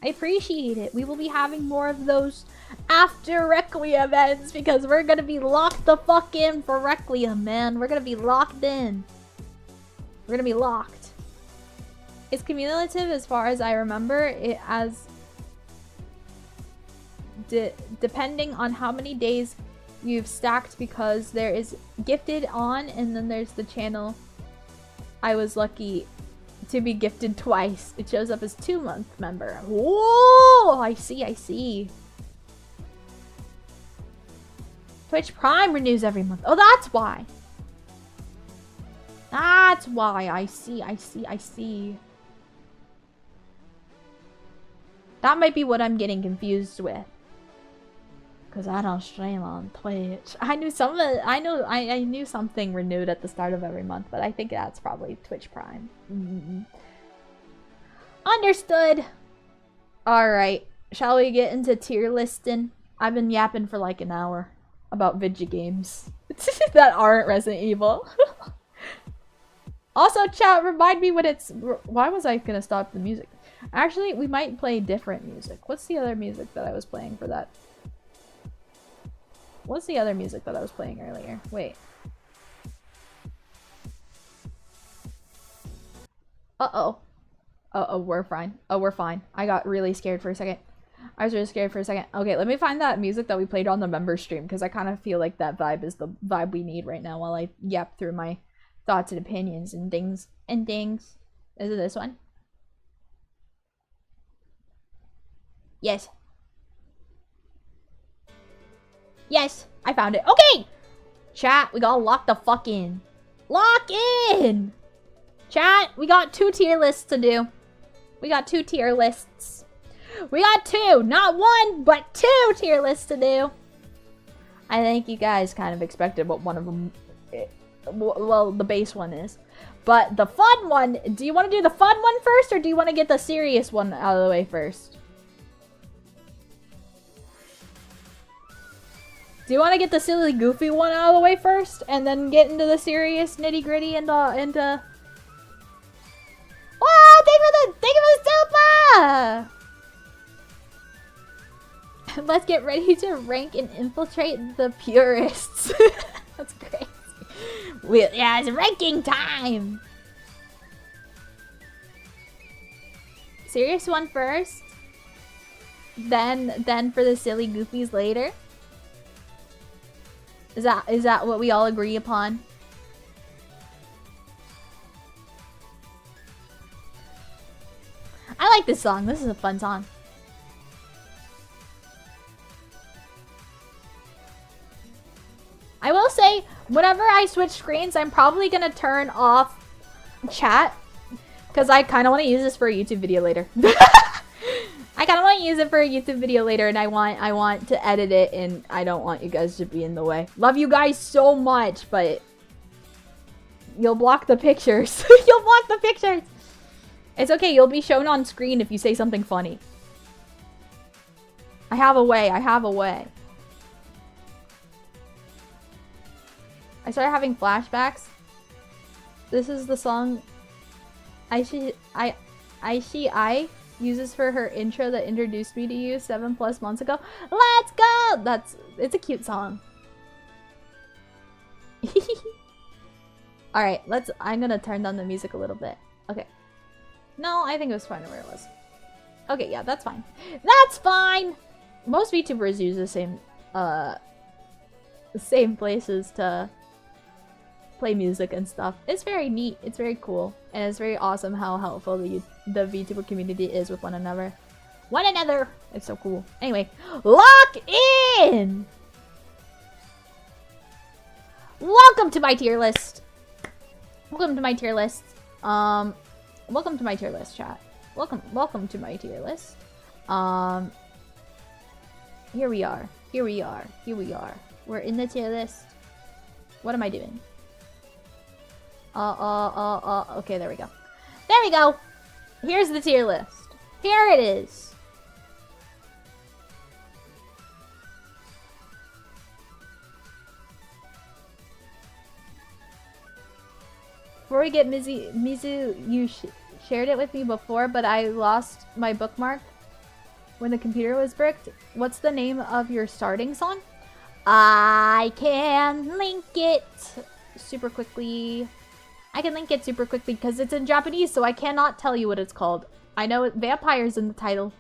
I appreciate it. We will be having more of those after Requiem ends, because we're gonna be locked the fuck in for Requiem, man. We're gonna be locked in. We're gonna be locked. It's cumulative as far as I remember. It as depending on how many days you've stacked, because there is gifted on and then there's the channel. I was lucky to be gifted twice. It shows up as 2-month member. Whoa! I see, I see. Twitch Prime renews every month. Oh, that's why. That's why. I see, I see, I see. That might be what I'm getting confused with. Because I don't stream on Twitch. I knew some of it. I knew something renewed at the start of every month, but I think that's probably Twitch Prime. Understood. Alright. Shall we get into tier listing? I've been yapping for like an hour about video games that aren't Resident Evil. Also, chat, remind me when it's... Why was I gonna stop the music? Actually, we might play different music. What's the other music that I was playing for that? What's the other music that I was playing earlier? Wait. Uh-oh. Uh-oh, we're fine. Oh, we're fine. I got really scared for a second. I was really scared for a second. Okay, let me find that music that we played on the member stream, because I kind of feel like that vibe is the vibe we need right now while I yap through my thoughts and opinions and things. Is it this one? Yes. Yes, I found it. Okay! Chat, we gotta lock the fuck in. Lock in! Chat, we got 2 tier lists to do. We got 2 tier lists. We got 2, not 1, but 2 tier lists to do. I think you guys kind of expected what one of them, well, the base one is. But the fun one, do you want to do the fun one first, or do you want to get the serious one out of the way first? Do you want to get the silly, goofy one out of the way first, and then get into the serious, nitty-gritty and into... Whoa! Thank you for the super! Let's get ready to rank and infiltrate the purists. That's crazy. Yeah, it's ranking time! Serious one first. Then for the silly goofies later. Is that what we all agree upon? I like this song. This is a fun song. I will say, whenever I switch screens, I'm probably gonna turn off chat, because I kind of want to use this for a YouTube video later. I kind of want to use it for a YouTube video later, and I want to edit it, and I don't want you guys to be in the way. Love you guys so much, but you'll block the pictures. You'll block the pictures. It's okay. You'll be shown on screen if you say something funny. I have a way. I have a way. I started having flashbacks. This is the song Aishi uses for her intro that introduced me to you 7+ months ago. Let's go! It's a cute song. Alright, I'm gonna turn down the music a little bit. Okay. No, I think it was fine where it was. Okay, yeah, that's fine. That's fine! Most VTubers use the same places to play music and stuff. It's very neat. It's very cool. And it's very awesome how helpful the VTuber community is with one another. It's so cool. Anyway, lock in! Welcome to my tier list. Welcome to my tier list. Welcome to my tier list, chat. Welcome to my tier list. Here we are. We're in the tier list. What am I doing? Okay, there we go. There we go! Here's the tier list. Here it is. Before we get Mizu, you shared it with me before, but I lost my bookmark when the computer was bricked. What's the name of your starting song? I can link it super quickly. I can link it super quickly because it's in Japanese, so I cannot tell you what it's called. I know vampire's in the title.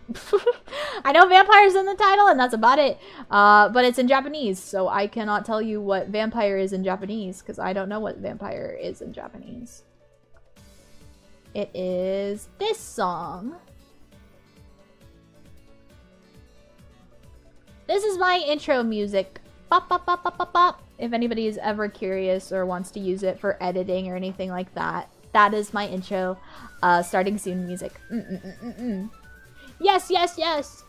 I know vampire's in the title, and that's about it. But it's in Japanese, so I cannot tell you what vampire is in Japanese because I don't know what vampire is in Japanese. It is this song. This is my intro music. Bop, bop, bop, bop, bop, bop. If anybody is ever curious or wants to use it for editing or anything like that, that is my intro. Starting soon music. Yes, yes, yes.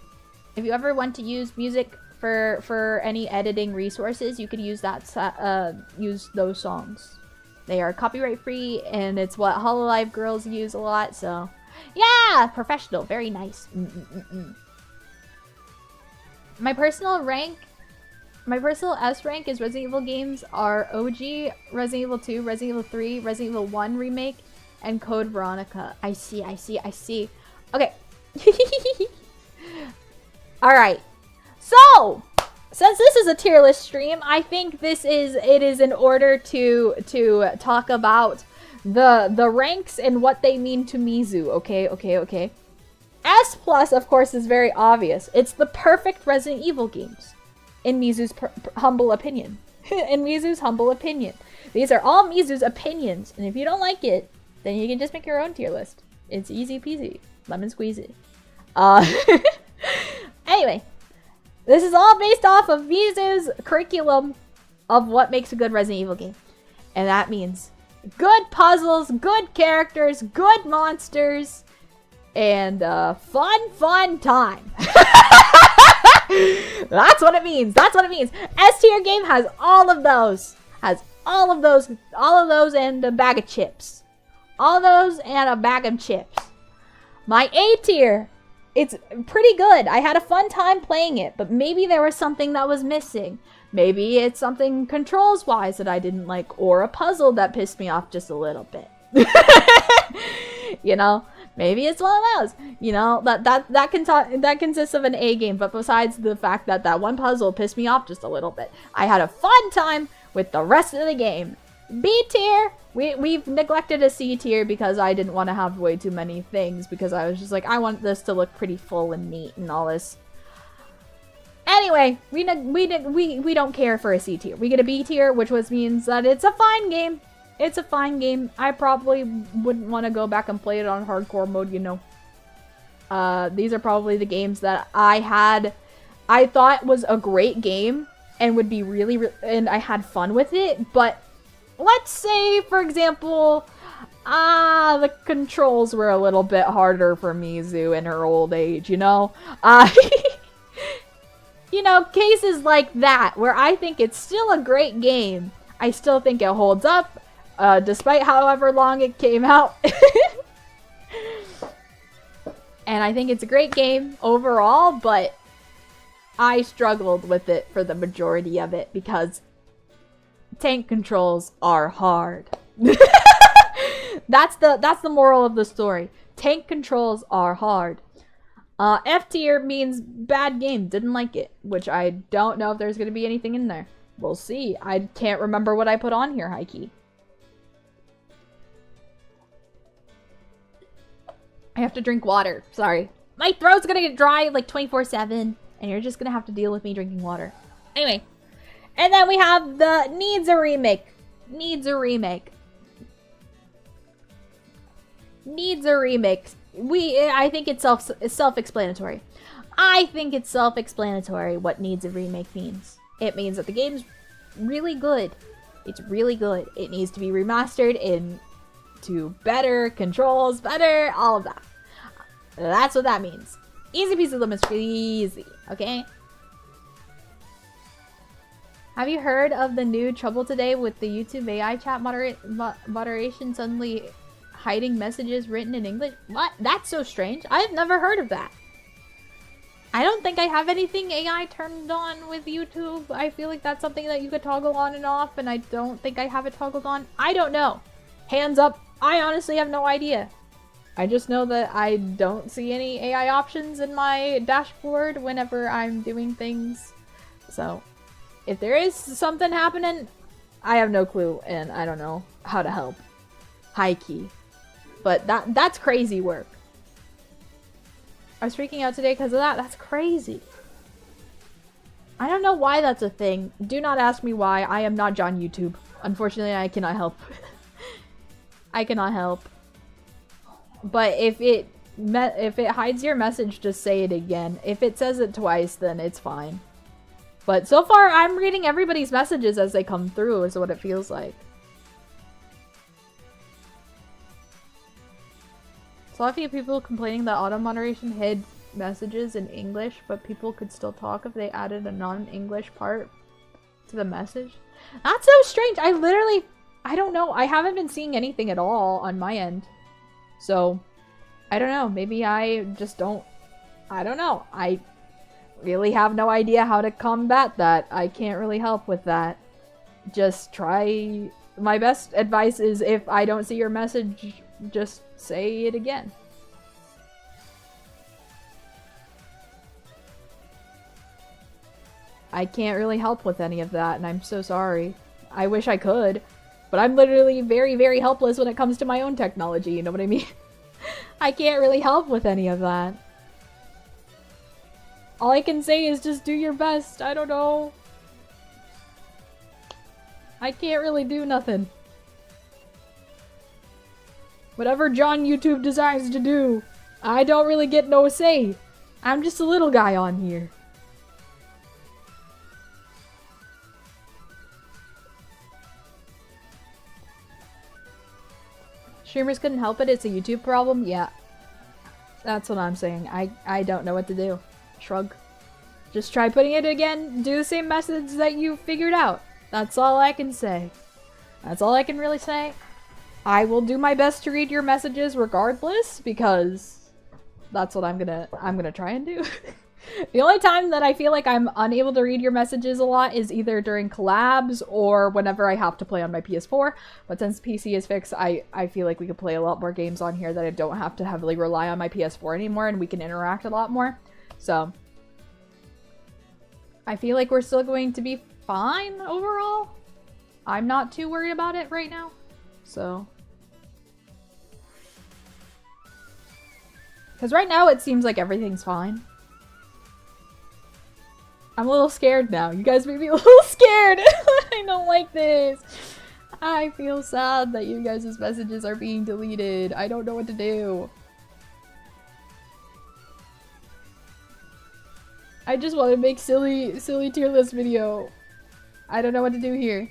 If you ever want to use music for any editing resources, you could use that. Use those songs. They are copyright free, and it's what Hololive girls use a lot. So, yeah, professional, very nice. My personal rank. My personal S rank is Resident Evil games are OG, Resident Evil 2, Resident Evil 3, Resident Evil 1 Remake, and Code Veronica. I see. Okay. Alright. So, since this is a tier list stream, I think it is in order to talk about the ranks and what they mean to Mizu. Okay. S plus, of course, is very obvious. It's the perfect Resident Evil games, in Mizu's humble opinion. In Mizu's humble opinion. These are all Mizu's opinions, and if you don't like it, then you can just make your own tier list. It's easy peasy. Lemon squeezy. Anyway, this is all based off of Mizu's curriculum of what makes a good Resident Evil game. And that means good puzzles, good characters, good monsters, and fun time. That's what it means. That's what it means. S tier game has all of those. Has all of those and a bag of chips. All those and a bag of chips. My A tier, it's pretty good. I had a fun time playing it, but maybe there was something that was missing. Maybe it's something controls-wise that I didn't like, or a puzzle that pissed me off just a little bit. You know? Maybe it's one of those. You know, that consists of an A game, but besides the fact that that one puzzle pissed me off just a little bit, I had a fun time with the rest of the game. B tier, we've neglected a C tier because I didn't want to have way too many things, because I was just like, I want this to look pretty full and neat and all this. Anyway, we don't care for a C tier. We get a B tier, which means that it's a fine game. It's a fine game. I probably wouldn't want to go back and play it on hardcore mode, you know. These are probably the games that I thought was a great game and would be and I had fun with it, but let's say, for example, the controls were a little bit harder for Mizu in her old age, you know? You know, cases like that, where I think it's still a great game. I still think it holds up, despite however long it came out. And I think it's a great game overall, but I struggled with it for the majority of it because tank controls are hard. That's the moral of the story. Tank controls are hard. F tier means bad game, didn't like it, which I don't know if there's going to be anything in there. We'll see. I can't remember what I put on here, high-key. I have to drink water. Sorry. My throat's going to get dry like 24/7, and you're just going to have to deal with me drinking water. Anyway. And then we have the needs a remake. Needs a remake. Needs a remake. I think it's self-explanatory. I think it's self-explanatory what needs a remake means. It means that the game's really good. It's really good. It needs to be remastered into better controls, better, all of that. That's what that means. Easy peasy lemon squeezy, okay? Have you heard of the new trouble today with the YouTube AI chat moderation suddenly hiding messages written in English? What? That's so strange. I've never heard of that. I don't think I have anything AI turned on with YouTube. I feel like that's something that you could toggle on and off, and I don't think I have it toggled on. I don't know. Hands up. I honestly have no idea. I just know that I don't see any AI options in my dashboard whenever I'm doing things. So, if there is something happening, I have no clue, and I don't know how to help. High key. But that's crazy work. I was freaking out today because of that. That's crazy. I don't know why that's a thing. Do not ask me why. I am not John YouTube. Unfortunately, I cannot help. I cannot help. But if it hides your message, just say it again. If it says it twice, then it's fine. But so far, I'm reading everybody's messages as they come through, is what it feels like. Saw a few people complaining that auto moderation hid messages in English, but people could still talk if they added a non-English part to the message. That's so strange. I don't know. I haven't been seeing anything at all on my end. So, I don't know. Maybe I just don't... I don't know. I really have no idea how to combat that. I can't really help with that. Just try... My best advice is if I don't see your message, just say it again. I can't really help with any of that, and I'm so sorry. I wish I could, but I'm literally very, very helpless when it comes to my own technology, you know what I mean? I can't really help with any of that. All I can say is just do your best. I don't know. I can't really do nothing. Whatever John YouTube decides to do, I don't really get no say. I'm just a little guy on here. Streamers couldn't help it, it's a YouTube problem? Yeah. That's what I'm saying. I don't know what to do. Shrug. Just try putting it again, do the same message that you figured out. That's all I can say. That's all I can really say. I will do my best to read your messages regardless, because that's what I'm gonna try and do. The only time that I feel like I'm unable to read your messages a lot is either during collabs or whenever I have to play on my PS4. But since PC is fixed, I feel like we could play a lot more games on here that I don't have to heavily rely on my PS4 anymore, and we can interact a lot more. So I feel like we're still going to be fine overall. I'm not too worried about it right now. So, because right now it seems like everything's fine. I'm a little scared now. You guys made me a little scared. I don't like this. I feel sad that you guys' messages are being deleted. I don't know what to do. I just want to make silly tier list video. I don't know what to do here.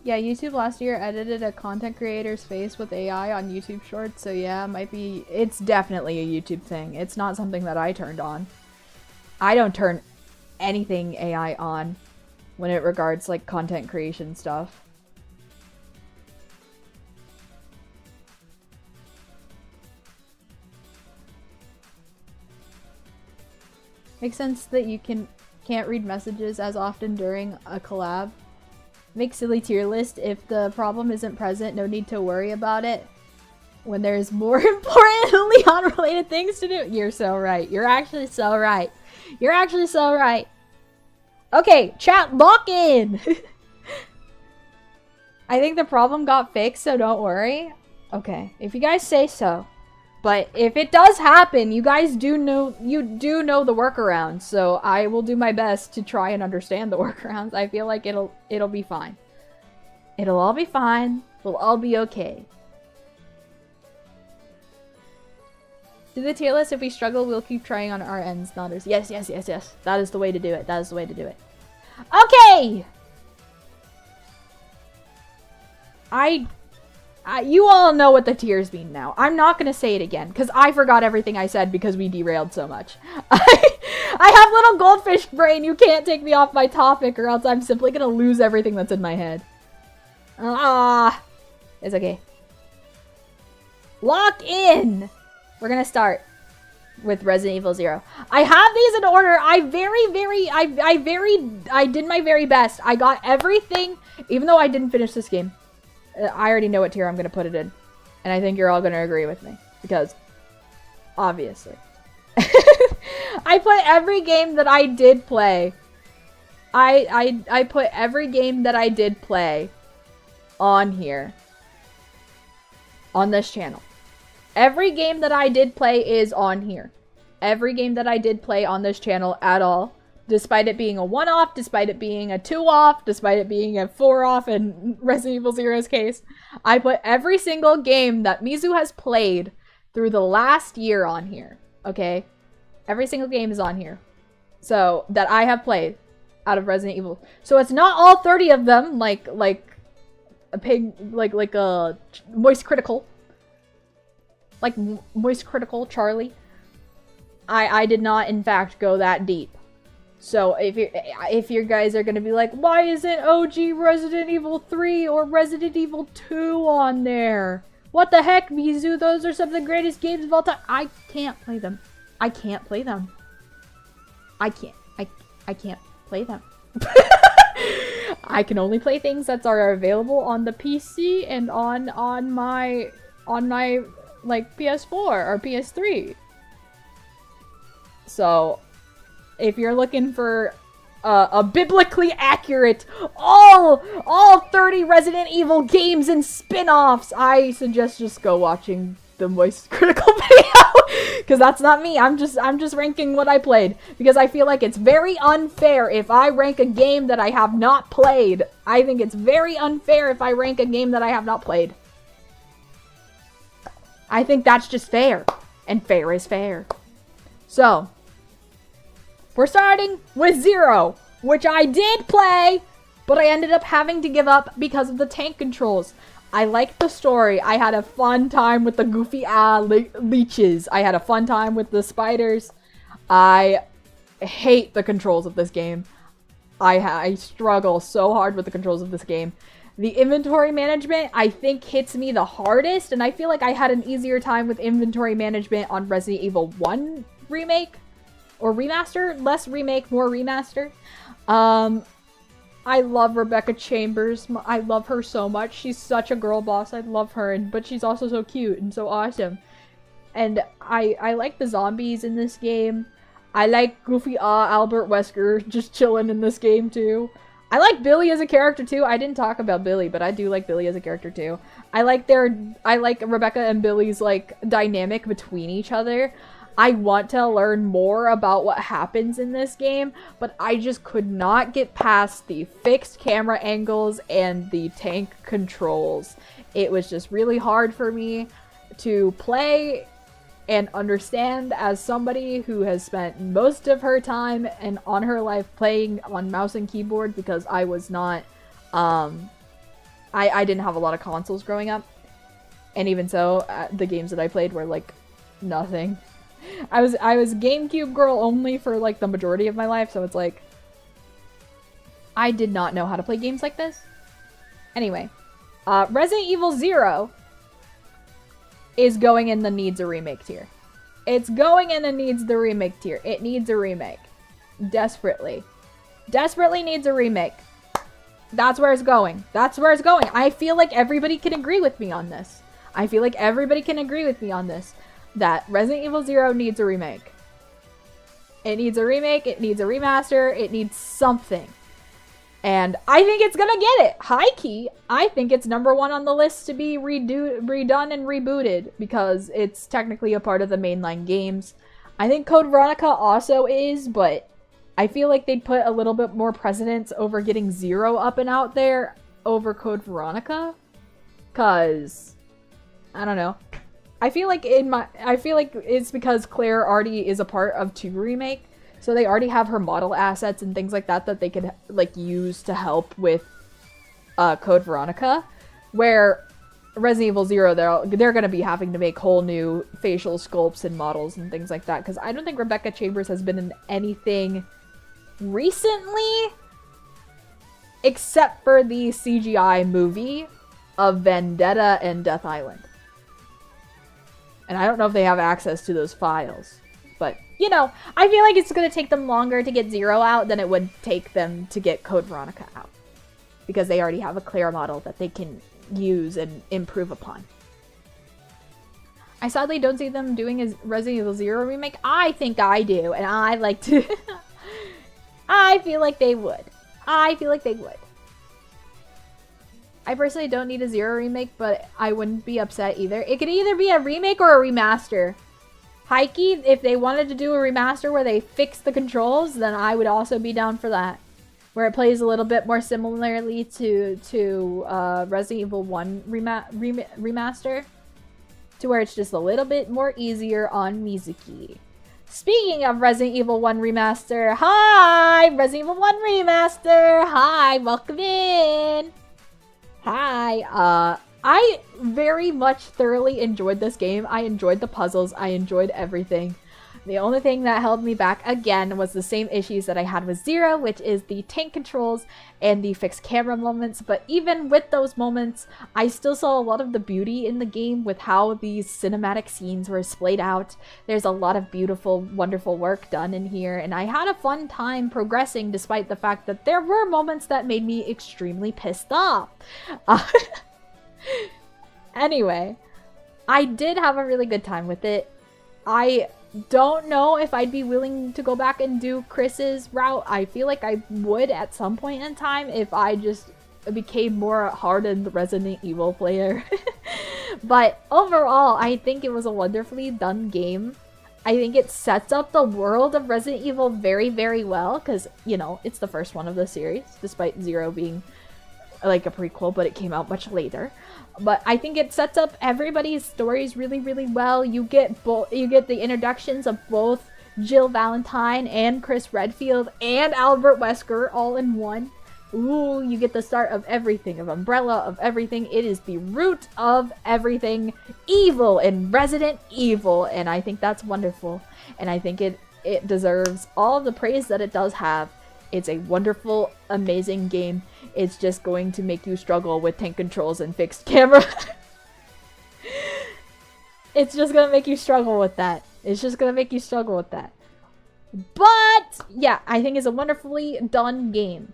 Yeah, YouTube last year edited a content creator's face with AI on YouTube Shorts, so yeah, it's definitely a YouTube thing. It's not something that I turned on. I don't turn anything AI on when it regards, like, content creation stuff. Makes sense that you can't read messages as often during a collab. Make silly tier list. If the problem isn't present, no need to worry about it. When there's more important Leon-related things to do. You're so right. You're actually so right. You're actually so right. Okay, chat, lock in! I think the problem got fixed, so don't worry. Okay, if you guys say so. But if it does happen, you guys do know the workarounds, so I will do my best to try and understand the workarounds. I feel like it'll be fine. It'll all be fine. We'll all be okay. Do the tier list. If we struggle, we'll keep trying on our ends, not ours. Yes, yes, yes, yes. That is the way to do it. That is the way to do it. Okay! You all know what the tiers mean now. I'm not gonna say it again, because I forgot everything I said because we derailed so much. I have little goldfish brain. You can't take me off my topic, or else I'm simply gonna lose everything that's in my head. It's okay. Lock in! We're gonna start with Resident Evil 0. I have these in order. I did my very best. I got everything, even though I didn't finish this game. I already know what tier I'm going to put it in. And I think you're all going to agree with me. Because, obviously. I put every game that I did play. I put every game that I did play on here. On this channel. Every game that I did play is on here. Every game that I did play on this channel at all. Despite it being a 1-off, despite it being a 2-off, despite it being a 4-off in Resident Evil 0's case, I put every single game that Mizu has played through the last year on here, okay? Every single game is on here. So, that I have played out of Resident Evil. So it's not all 30 of them, like a pig, like a Moist Critical. Like Moist Critical Charlie. I did not, in fact, go that deep. So if you guys are gonna be like, why isn't OG Resident Evil 3 or Resident Evil 2 on there? What the heck, Mizu? Those are some of the greatest games of all time. I can't play them. I can't play them. I can't play them. I can only play things that are available on the PC and on my like PS4 or PS3. So, if you're looking for a biblically accurate all 30 Resident Evil games and spin-offs, I suggest just go watching the Moist Critical video, because that's not me. I'm just ranking what I played, because I feel like it's very unfair if I rank a game that I have not played. I think it's very unfair if I rank a game that I have not played. I think that's just fair, and fair is fair. So, we're starting with 0, which I did play, but I ended up having to give up because of the tank controls. I liked the story. I had a fun time with the goofy leeches. I had a fun time with the spiders. I hate the controls of this game. I struggle so hard with the controls of this game. The inventory management, I think, hits me the hardest, and I feel like I had an easier time with inventory management on Resident Evil 1 remake or remaster. Less remake, more remaster. I love Rebecca Chambers. I love her so much. She's such a girl boss. I love her, but she's also so cute and so awesome. And I like the zombies in this game. I like goofy Albert Wesker just chilling in this game too. I like Billy as a character too. I didn't talk about Billy, but I do like Billy as a character too. I like Rebecca and Billy's like dynamic between each other. I want to learn more about what happens in this game, but I just could not get past the fixed camera angles and the tank controls. It was just really hard for me to play and understand as somebody who has spent most of her time and on her life playing on mouse and keyboard, because I was not, I didn't have a lot of consoles growing up. And even so, the games that I played were like nothing. I was GameCube girl only for like the majority of my life, so it's like I did not know how to play games like this. Anyway, Resident Evil 0 is going in the needs a remake tier. It's going in the needs the remake tier. It needs a remake. Desperately. Desperately needs a remake. That's where it's going. That's where it's going. I feel like everybody can agree with me on this. I feel like everybody can agree with me on this. That Resident Evil 0 needs a remake. It needs a remake, it needs a remaster, it needs something. And I think it's gonna get it. High key, I think it's #1 on the list to be redone and rebooted, because it's technically a part of the mainline games. I think Code Veronica also is, but I feel like they'd put a little bit more precedence over getting 0 up and out there over Code Veronica. Cause, I don't know. I feel like it's because Claire already is a part of 2 remake, so they already have her model assets and things like that that they could like use to help with Code Veronica, where Resident Evil 0 they're gonna be having to make whole new facial sculpts and models and things like that, because I don't think Rebecca Chambers has been in anything recently except for the CGI movie of Vendetta and Death Island. And I don't know if they have access to those files. But, you know, I feel like it's going to take them longer to get 0 out than it would take them to get Code Veronica out. Because they already have a Claire model that they can use and improve upon. I sadly don't see them doing a Resident Evil 0 remake. I think I do, and I like to... I feel like they would. I feel like they would. I personally don't need a 0 remake, but I wouldn't be upset either. It could either be a remake or a remaster. Heike, if they wanted to do a remaster where they fix the controls, then I would also be down for that. Where it plays a little bit more similarly to Resident Evil 1 remaster. To where it's just a little bit more easier on Mizuki. Speaking of Resident Evil 1 remaster, hi! Resident Evil 1 remaster! Hi, welcome in! Hi, I very much thoroughly enjoyed this game. I enjoyed the puzzles. I enjoyed everything. The only thing that held me back again was the same issues that I had with Zero, which is the tank controls and the fixed camera moments. But even with those moments, I still saw a lot of the beauty in the game with how these cinematic scenes were splayed out. There's a lot of beautiful, wonderful work done in here, and I had a fun time progressing despite the fact that there were moments that made me extremely pissed off. Anyway, I did have a really good time with it. I don't know if I'd be willing to go back and do Chris's route. I feel like I would at some point in time if I just became more hardened Resident Evil player. But overall, I think it was a wonderfully done game. I think it sets up the world of Resident Evil very, very well because, you know, it's the first one of the series, despite Zero being like a prequel, but it came out much later. But I think it sets up everybody's stories really, really well. You get the introductions of both Jill Valentine and Chris Redfield and Albert Wesker all in one. Ooh, you get the start of everything, of Umbrella, of everything. It is the root of everything evil in Resident Evil, and I think that's wonderful. And I think it deserves all of the praise that it does have. It's a wonderful, amazing game. It's just going to make you struggle with tank controls and fixed camera. It's just gonna make you struggle with that. It's just gonna make you struggle with that. But, yeah, I think it's a wonderfully done game.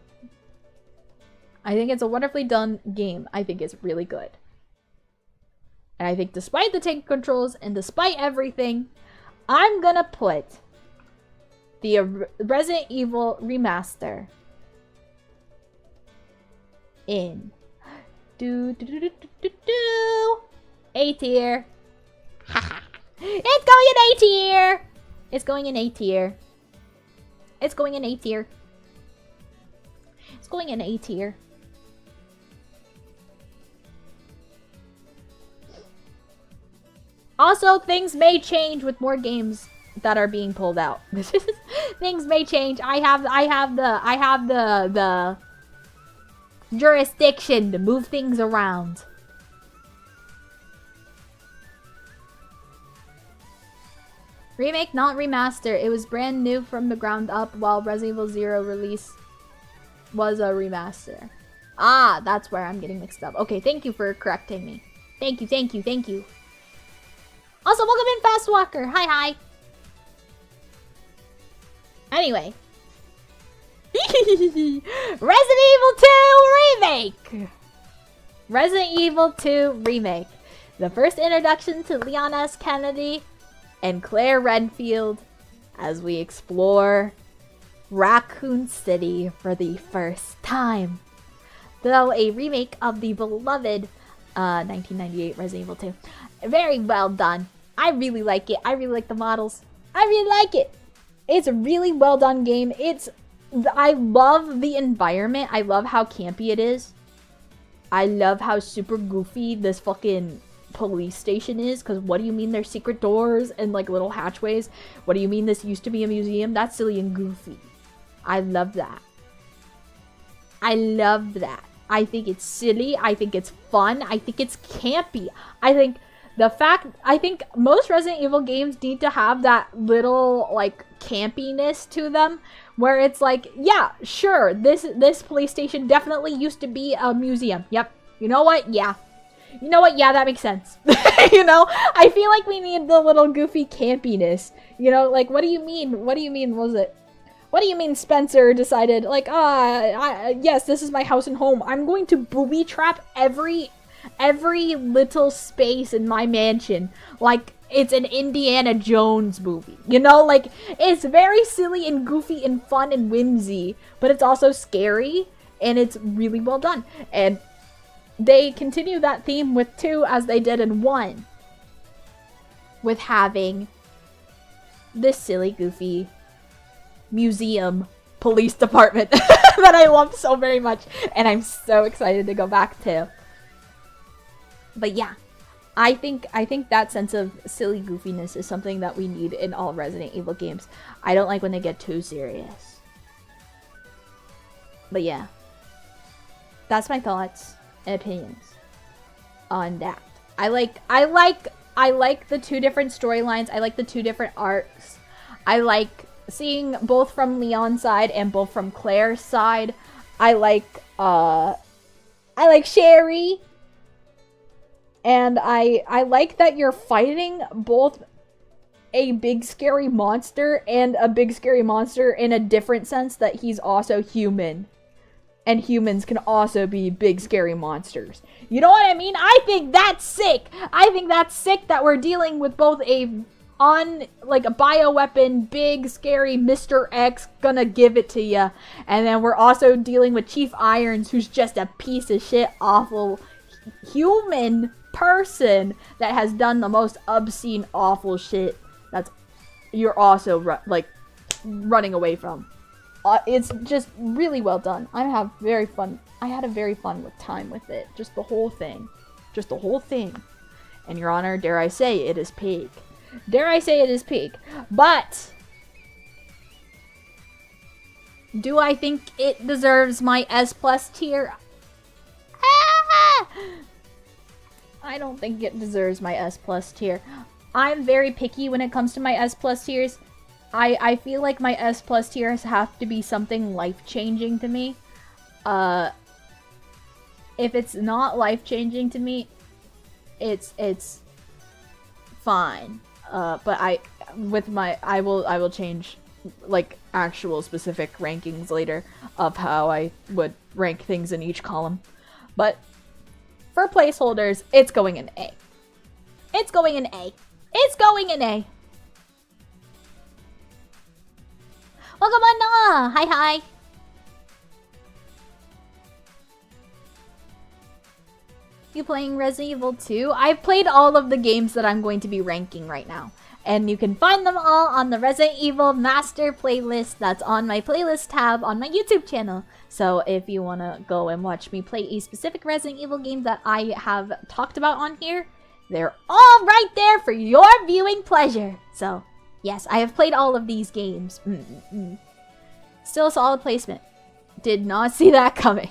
I think it's a wonderfully done game. I think it's really good. And I think despite the tank controls and despite everything, I'm gonna put the Resident Evil Remaster in A tier. It's going in A tier. It's going in A tier. It's going in A tier. It's going in A tier. Also, things may change with more games that are being pulled out. Things may change. I have the jurisdiction to move things around. Remake, not remaster. It was brand new from the ground up, while Resident Evil 0 release was a remaster. Ah, that's where I'm getting mixed up. Okay, thank you for correcting me. Thank you, thank you, thank you. Also, welcome in, Fast Walker. Hi, hi. Anyway. Resident Evil 2 Remake! Resident Evil 2 Remake. The first introduction to Leon S. Kennedy and Claire Redfield as we explore Raccoon City for the first time. Though a remake of the beloved 1998 Resident Evil 2. Very well done. I really like it. I really like the models. I really like it. It's a really well done game. I love the environment. I love how campy it is. I love how super goofy this fucking police station is. Because what do you mean there's secret doors and like little hatchways? What do you mean this used to be a museum? That's silly and goofy. I love that. I love that. I think it's silly. I think it's fun. I think it's campy. I think most Resident Evil games need to have that little like campiness to them where it's like, yeah, sure, this police station definitely used to be a museum. Yep. You know what? Yeah. You know what? Yeah, that makes sense. You know, I feel like we need the little goofy campiness. You know, like, what do you mean? What do you mean? Was it? What do you mean Spencer decided, like, yes, this is my house and home. I'm going to booby trap every little space in my mansion. Like, it's an Indiana Jones movie. You know, like, it's very silly and goofy and fun and whimsy, but it's also scary, and it's really well done. And they continue that theme with 2 as they did in 1. With having this silly, goofy museum police department that I love so very much, and I'm so excited to go back to. But yeah, I think that sense of silly goofiness is something that we need in all Resident Evil games. I don't like when they get too serious. But yeah, that's my thoughts and opinions on that. I like the 2 different storylines. I like the 2 different arcs. I like seeing both from Leon's side and both from Claire's side. I like Sherry. And I like that you're fighting both a big scary monster and a big scary monster in a different sense, that he's also human. And humans can also be big scary monsters. You know what I mean? I think that's sick. I think that's sick that we're dealing with both a bioweapon, big scary Mr. X gonna give it to ya, and then we're also dealing with Chief Irons, who's just a piece of shit, awful human person that has done the most obscene, awful shit that's you're also running away from. It's just really well done. I had a very fun time with it. Just the whole thing. And Your Honor, dare I say it is peak. But do I think it deserves my S+ tier? I don't think it deserves my S+ tier. I'm very picky when it comes to my S+ tiers. I feel like my S+ tiers have to be something life-changing to me. If it's not life-changing to me, it's fine. But I will change like actual specific rankings later of how I would rank things in each column. But for placeholders, it's going in A. It's going in A. Welcome on, Noah! Hi. You playing Resident Evil 2? I've played all of the games that I'm going to be ranking right now. And you can find them all on the Resident Evil Master playlist that's on my playlist tab on my YouTube channel. So if you want to go and watch me play a specific Resident Evil game that I have talked about on here, they're all right there for your viewing pleasure. So, yes, I have played all of these games. Still a solid placement. Did not see that coming.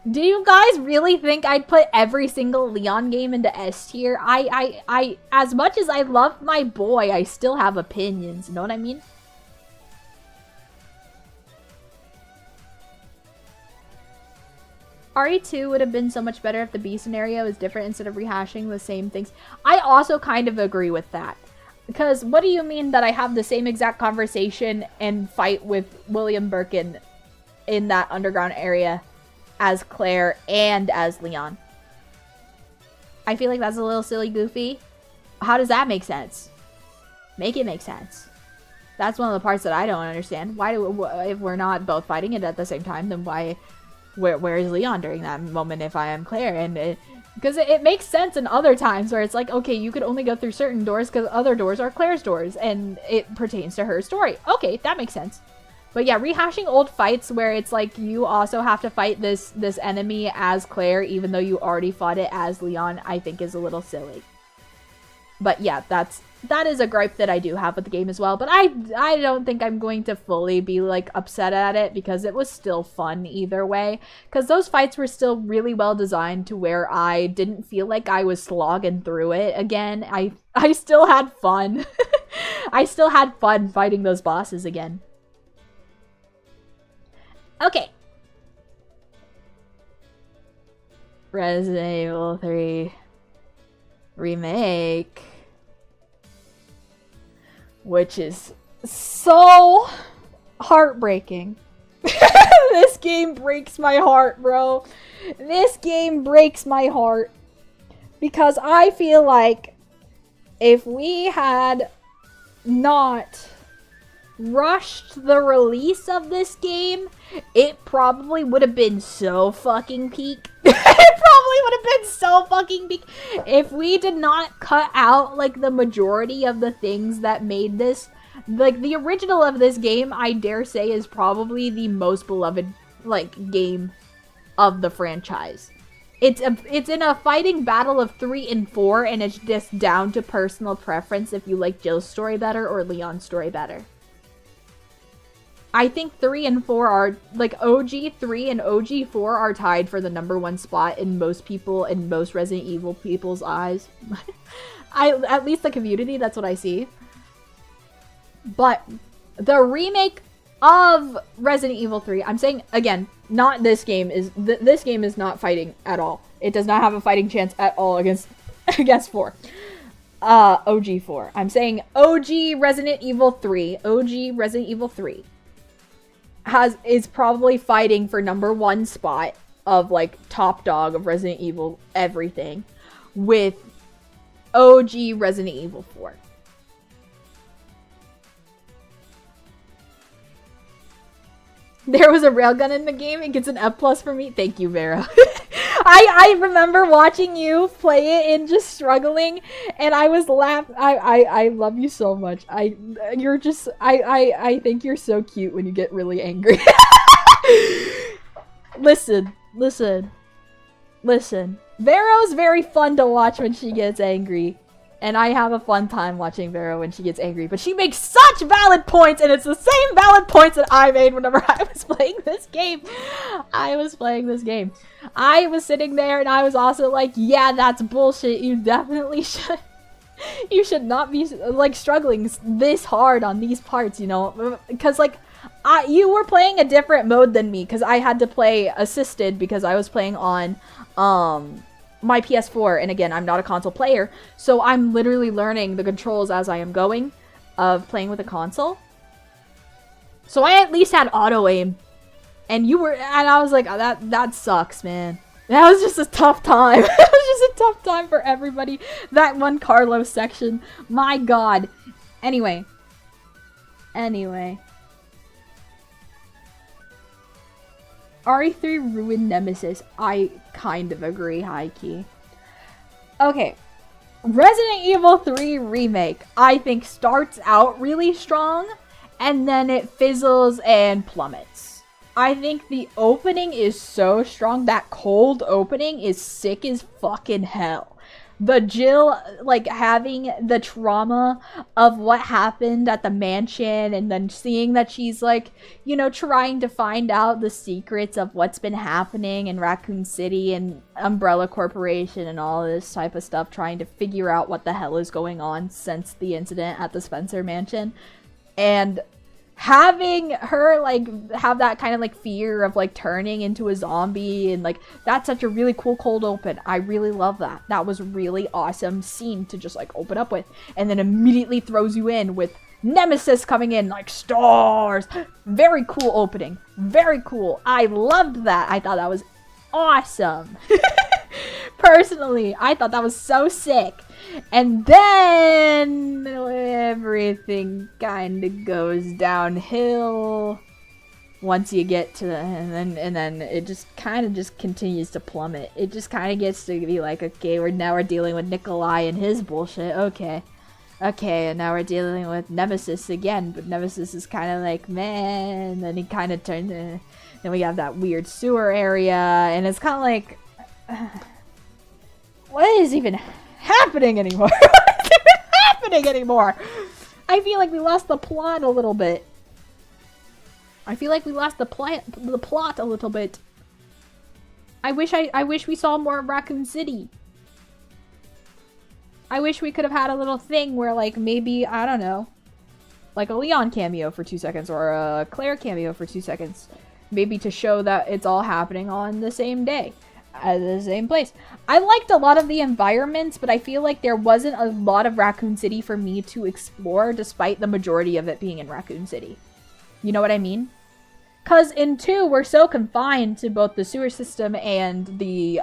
Do you guys really think I'd put every single Leon game into S tier? I as much as I love my boy, I still have opinions. You know what I mean? RE2 would have been so much better if the B scenario is different instead of rehashing the same things. I also kind of agree with that. Because what do you mean that I have the same exact conversation and fight with William Birkin in that underground area as Claire and as Leon? I feel like that's a little silly goofy. How does that make sense? Make it make sense. That's one of the parts that I don't understand. Why do if we're not both fighting it at the same time, then why... Where is Leon during that moment if I am Claire? And because it makes sense in other times where it's like, okay, you could only go through certain doors because other doors are Claire's doors and it pertains to her story. Okay, that makes sense. But yeah, rehashing old fights where it's like you also have to fight this enemy as Claire even though you already fought it as Leon, I think is a little silly. But yeah, that is a gripe that I do have with the game as well. But I don't think I'm going to fully be like upset at it because it was still fun either way. Because those fights were still really well designed to where I didn't feel like I was slogging through it again. I still had fun. I still had fun fighting those bosses again. Okay. Resident Evil 3 Remake, which is so heartbreaking. This game breaks my heart, bro. This game breaks my heart because I feel like if we had not rushed the release of this game, it probably would have been so fucking peak. It probably would have been so fucking peak if we did not cut out like the majority of the things that made this. Like the original of this game, I dare say, is probably the most beloved like game of the franchise. It's in a fighting battle of 3 and 4, and it's just down to personal preference if you like Jill's story better or Leon's story better. I think 3 and 4 are, like, OG 3 and OG 4 are tied for the #1 spot in most people, in most Resident Evil people's eyes. At least the community, that's what I see. But the remake of Resident Evil 3, I'm saying, again, not this game, this game is not fighting at all. It does not have a fighting chance at all against 4. OG 4. I'm saying OG Resident Evil 3, is probably fighting for #1 spot of, like, top dog of Resident Evil everything with OG Resident Evil 4. There was a railgun in the game. It gets an F+ for me. Thank you, Vera. I remember watching you play it and just struggling, and I was laughing. I love you so much. I think you're so cute when you get really angry. Listen. Vero's very fun to watch when she gets angry. And I have a fun time watching Vero when she gets angry. But she makes such valid points, and it's the same valid points that I made whenever I was playing this game. I was sitting there, and I was also like, yeah, that's bullshit. You definitely should. You should not be, like, struggling this hard on these parts, you know? Because, like, you were playing a different mode than me, because I had to play assisted because I was playing on, my PS4, and again, I'm not a console player, so I'm literally learning the controls as I am going of playing with a console. So I at least had auto aim, and I was like, oh, that sucks, man. That was just a tough time. It was just a tough time for everybody. That one Carlos section, my god. Anyway. RE3 ruined Nemesis. I kind of agree, high-key. Okay. Resident Evil 3 Remake, I think, starts out really strong, and then it fizzles and plummets. I think the opening is so strong. That cold opening is sick as fucking hell. The Jill, like, having the trauma of what happened at the mansion, and then seeing that she's, like, you know, trying to find out the secrets of what's been happening in Raccoon City and Umbrella Corporation and all this type of stuff, trying to figure out what the hell is going on since the incident at the Spencer mansion. And having her, like, have that kind of, like, fear of, like, turning into a zombie, and, like, that's such a really cool cold open. I really love that. That was a really awesome scene to just, like, open up with. And then immediately throws you in with Nemesis coming in, like, stars. Very cool opening. Very cool. I loved that. I thought that was awesome. Personally, I thought that was so sick. And then everything kind of goes downhill once you get to and then it just kind of just continues to plummet. It just kind of gets to be like, okay, we're dealing with Nikolai and his bullshit. Okay, and now we're dealing with Nemesis again, but Nemesis is kind of like, man, and then he kind of turns, then we have that weird sewer area, and it's kind of like, what is even happening anymore? What is even happening anymore? I feel like we lost the plot a little bit. I wish we saw more of Raccoon City. I wish we could have had a little thing where, like, maybe, I don't know, like a Leon cameo for 2 seconds or a Claire cameo for 2 seconds. Maybe to show that it's all happening on the same day. At the same place. I liked a lot of the environments, but I feel like there wasn't a lot of Raccoon City for me to explore, despite the majority of it being in Raccoon City. You know what I mean? Because in 2, we're so confined to both the sewer system and the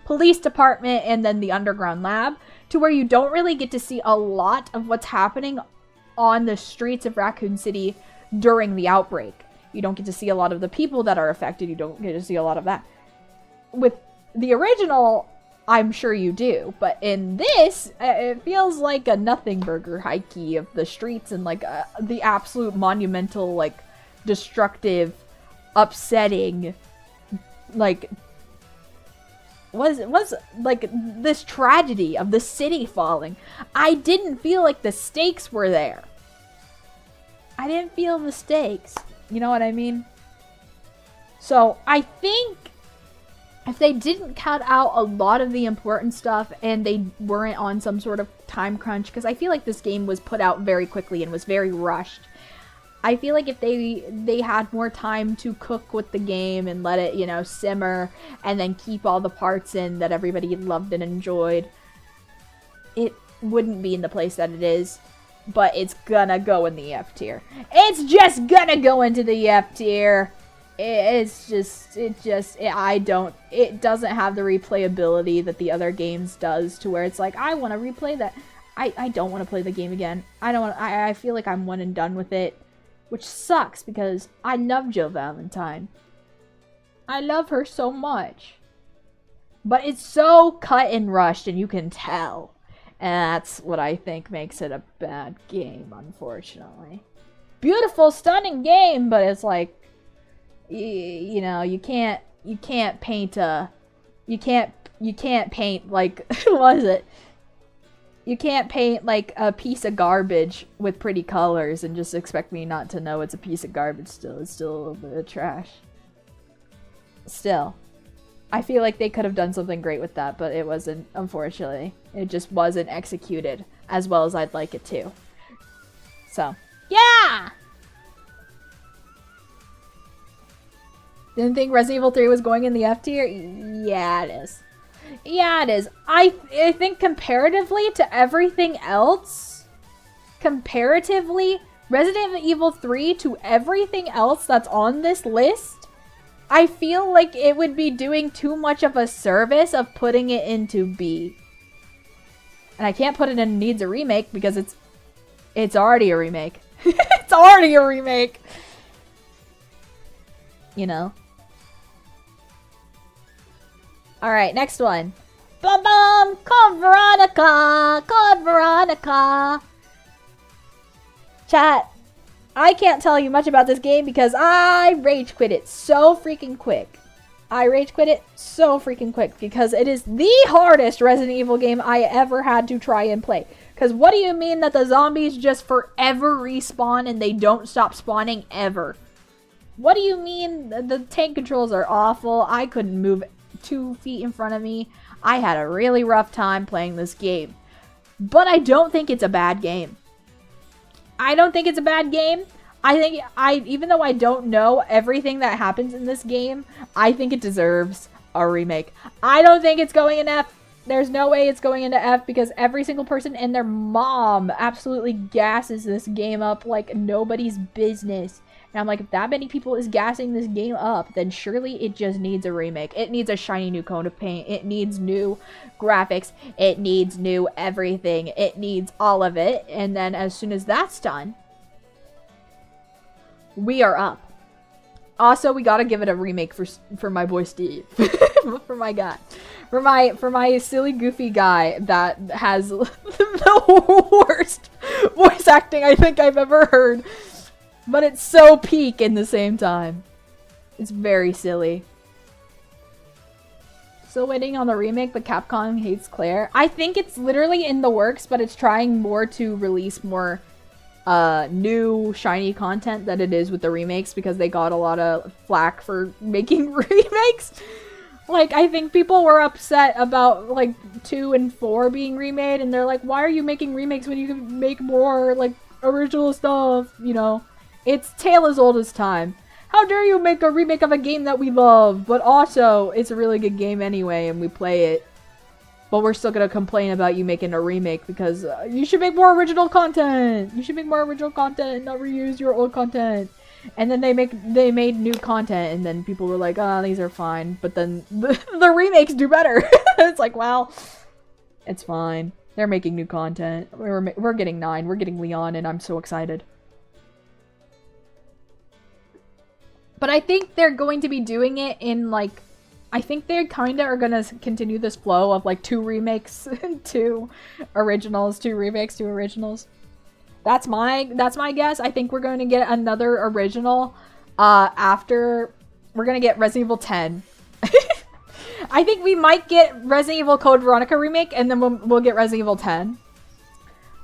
police department and then the underground lab, to where you don't really get to see a lot of what's happening on the streets of Raccoon City during the outbreak. You don't get to see a lot of the people that are affected. You don't get to see a lot of that. With the original, I'm sure you do, but in this, it feels like a nothing burger high-key of the streets and, like, the absolute monumental, like, destructive, upsetting, like, was like, this tragedy of the city falling. I didn't feel like the stakes were there. I didn't feel the stakes. You know what I mean? So, I think if they didn't cut out a lot of the important stuff and they weren't on some sort of time crunch, because I feel like this game was put out very quickly and was very rushed. I feel like if they had more time to cook with the game and let it, you know, simmer and then keep all the parts in that everybody loved and enjoyed, it wouldn't be in the place that it is. But it's gonna go in the F tier. It's just gonna go into the F tier. It doesn't have the replayability that the other games does, to where it's like, I want to replay that. I don't want to play the game again. I feel like I'm one and done with it, which sucks because I love Jill Valentine. I love her so much. But it's so cut and rushed, and you can tell. And that's what I think makes it a bad game, unfortunately. Beautiful, stunning game, but it's like, you know, you can't paint like what is it? You can't paint like a piece of garbage with pretty colors and just expect me not to know it's a piece of garbage still. It's still a little bit of trash. Still. I feel like they could have done something great with that, but it wasn't, unfortunately. It just wasn't executed as well as I'd like it to. So, yeah! Didn't think Resident Evil 3 was going in the F tier? Yeah, it is. Yeah, it is. I think comparatively to everything else, comparatively, Resident Evil 3 to everything else that's on this list, I feel like it would be doing too much of a service of putting it into B. And I can't put it in needs a remake because it's already a remake. It's already a remake. You know? Alright, next one. Bum bum! Code Veronica! Code Veronica! Chat, I can't tell you much about this game because I rage quit it so freaking quick. I rage quit it so freaking quick because it is the hardest Resident Evil game I ever had to try and play. Because what do you mean that the zombies just forever respawn and they don't stop spawning ever? What do you mean the tank controls are awful? I couldn't move 2 feet in front of me. I had a really rough time playing this game. But I don't think it's a bad game. I don't think it's a bad game. I think even though I don't know everything that happens in this game, I think it deserves a remake. I don't think it's going in F. There's no way it's going into F because every single person and their mom absolutely gasses this game up like nobody's business. And I'm like, if that many people is gassing this game up, then surely it just needs a remake. It needs a shiny new coat of paint. It needs new graphics. It needs new everything. It needs all of it. And then as soon as that's done, we are up. Also, we gotta give it a remake for my boy Steve. For my guy. For my silly goofy guy that has the worst voice acting I think I've ever heard. But it's so peak in the same time. It's very silly. Still waiting on the remake, but Capcom hates Claire. I think it's literally in the works, but it's trying more to release more new shiny content than it is with the remakes because they got a lot of flack for making remakes. Like, I think people were upset about, like, 2 and 4 being remade, and they're like, why are you making remakes when you can make more, like, original stuff, you know? It's tale as old as time. How dare you make a remake of a game that we love, but also, it's a really good game anyway, and we play it. But we're still gonna complain about you making a remake because you should make more original content! You should make more original content and not reuse your old content. And then they made new content, and then people were like, oh, these are fine. But then the remakes do better. It's like, well, it's fine. They're making new content. We're getting 9. We're getting Leon, and I'm so excited. But I think they're going to be doing it in, like, I think they kind of are going to continue this flow of, like, 2 remakes, 2 originals, 2 remakes, 2 originals. That's my guess. I think we're going to get another original after we're going to get Resident Evil 10. I think we might get Resident Evil Code Veronica remake, and then we'll get Resident Evil 10.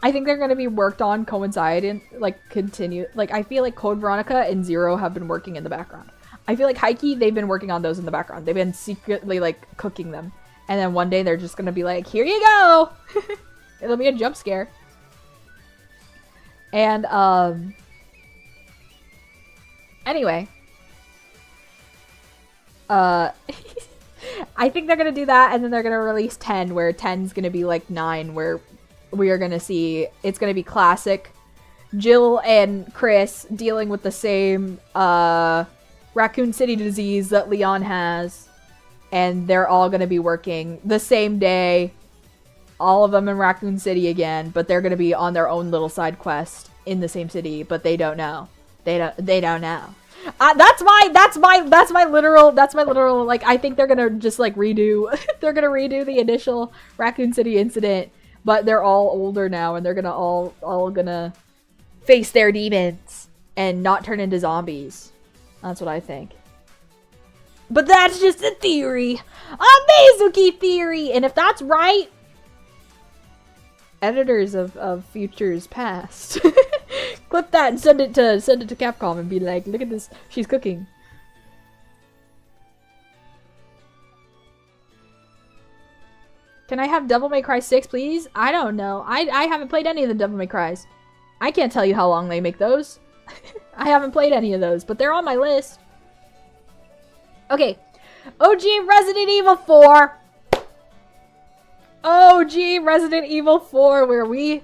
I think they're going to be worked on, coincide, and, like, continue. Like, I feel like Code Veronica and Zero have been working in the background. I feel like Heike, they've been working on those in the background. They've been secretly, like, cooking them. And then one day they're just gonna be like, here you go! It'll be a jump scare. And, anyway. I think they're gonna do that, and then they're gonna release 10, where 10's gonna be like 9, where we are gonna see, it's gonna be classic Jill and Chris dealing with the same, Raccoon City disease that Leon has, and they're all gonna be working the same day, all of them in Raccoon City again, but they're gonna be on their own little side quest in the same city, but they don't know. They don't know. That's my literal, like, I think they're gonna just, like, they're gonna redo the initial Raccoon City incident, but they're all older now, and they're gonna all gonna face their demons and not turn into zombies. That's what I think. But that's just a theory. A Mizuki theory! And if that's right, editors of futures past, clip that and send it to Capcom and be like, look at this, she's cooking. Can I have Devil May Cry 6, please? I don't know. I haven't played any of the Devil May Crys. I can't tell you how long they make those. I haven't played any of those, but they're on my list. Okay. OG Resident Evil 4. OG Resident Evil 4, where we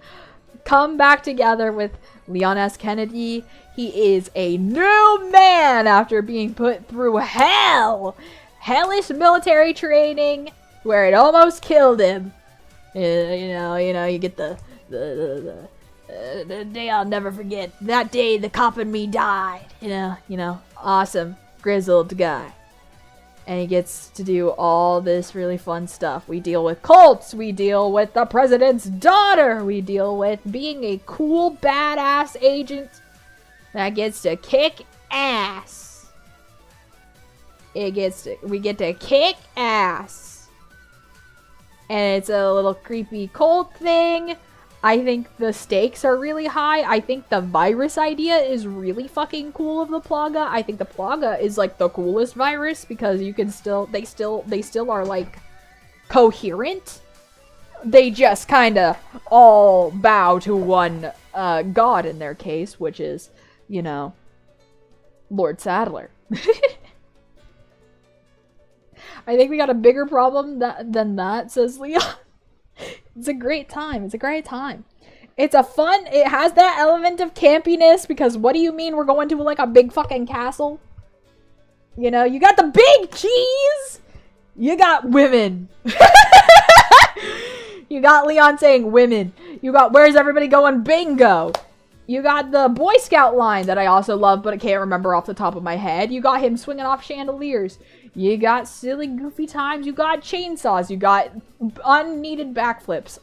come back together with Leon S. Kennedy. He is a new man after being put through hell. Hellish military training where it almost killed him. You know, you get the day I'll never forget. That day the cop and me died. You know, awesome, grizzled guy. And he gets to do all this really fun stuff. We deal with cults. We deal with the president's daughter. We deal with being a cool, badass agent that gets to kick ass. We get to kick ass. And it's a little creepy cult thing. I think the stakes are really high. I think the virus idea is really fucking cool of the Plaga. I think the Plaga is like the coolest virus because you can they still are like coherent. They just kind of all bow to one god in their case, which is, you know, Lord Sadler. I think we got a bigger problem than that, says Leon. It's a great time. It's a great time. It's a fun, it has that element of campiness because what do you mean we're going to like a big fucking castle? You know, you got the big cheese. You got women. You got Leon saying women. You got where's everybody going bingo. You got the Boy Scout line that I also love, but I can't remember off the top of my head. You got him swinging off chandeliers. You got silly, goofy times. You got chainsaws. You got unneeded backflips.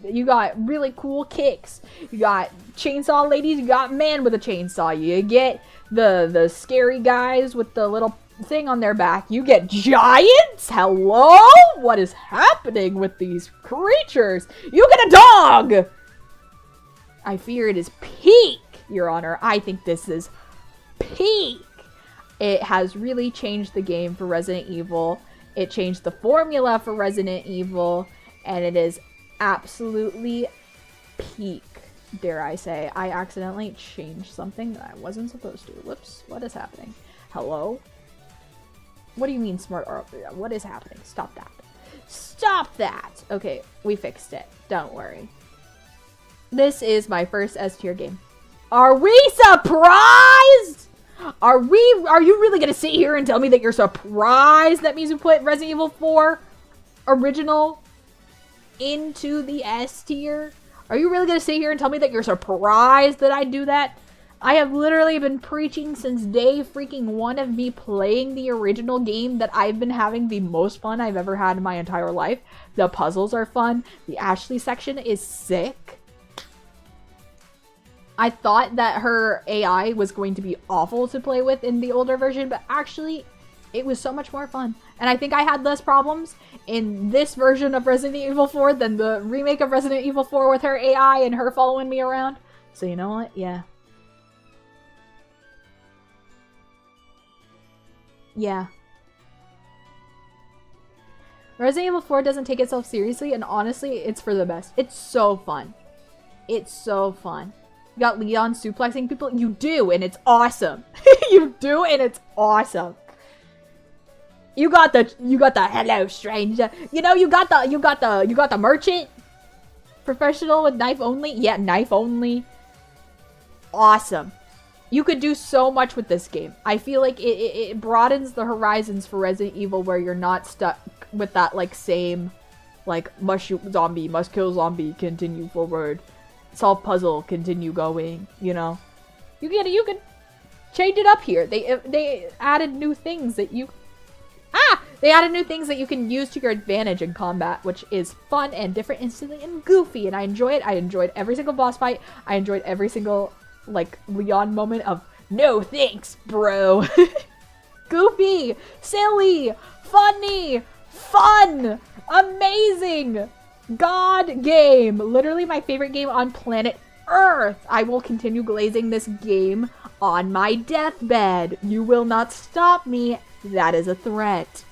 You got really cool kicks. You got chainsaw ladies. You got man with a chainsaw. You get the scary guys with the little thing on their back. You get giants. Hello? What is happening with these creatures? You get a dog. I fear it is peak, Your Honor. I think this is peak. It has really changed the game for Resident Evil. It changed the formula for Resident Evil, and it is absolutely peak, dare I say. I accidentally changed something that I wasn't supposed to. Whoops, what is happening? Hello? What do you mean smart? What is happening? Stop that. Stop that! Okay, we fixed it. Don't worry. This is my first S-tier game. Are we surprised? Are you really gonna sit here and tell me that you're surprised that Mizu put Resident Evil 4 original into the S tier? Are you really gonna sit here and tell me that you're surprised that I do that? I have literally been preaching since day freaking one of me playing the original game that I've been having the most fun I've ever had in my entire life. The puzzles are fun. The Ashley section is sick. I thought that her AI was going to be awful to play with in the older version, but actually, it was so much more fun. And I think I had less problems in this version of Resident Evil 4 than the remake of Resident Evil 4 with her AI and her following me around. So you know what? Yeah. Yeah. Resident Evil 4 doesn't take itself seriously, and honestly, it's for the best. It's so fun. It's so fun. You got Leon suplexing people? You do, and it's awesome. You do, and it's awesome. You got the hello stranger. You know, you got the merchant. Professional with knife only? Yeah, knife only. Awesome. You could do so much with this game. I feel like it broadens the horizons for Resident Evil, where you're not stuck with that, like, same, like, must shoot zombie, must kill zombie, continue forward, solve puzzle, continue going, you know? You can change it up here. They added new things that you... They added new things that you can use to your advantage in combat, which is fun and different instantly and goofy, and I enjoy it. I enjoyed every single boss fight. I enjoyed every single, like, Leon moment of, no thanks, bro. Goofy, silly, funny, fun, amazing, God game. Literally my favorite game on planet Earth. I will continue glazing this game on my deathbed. You will not stop me. That is a threat.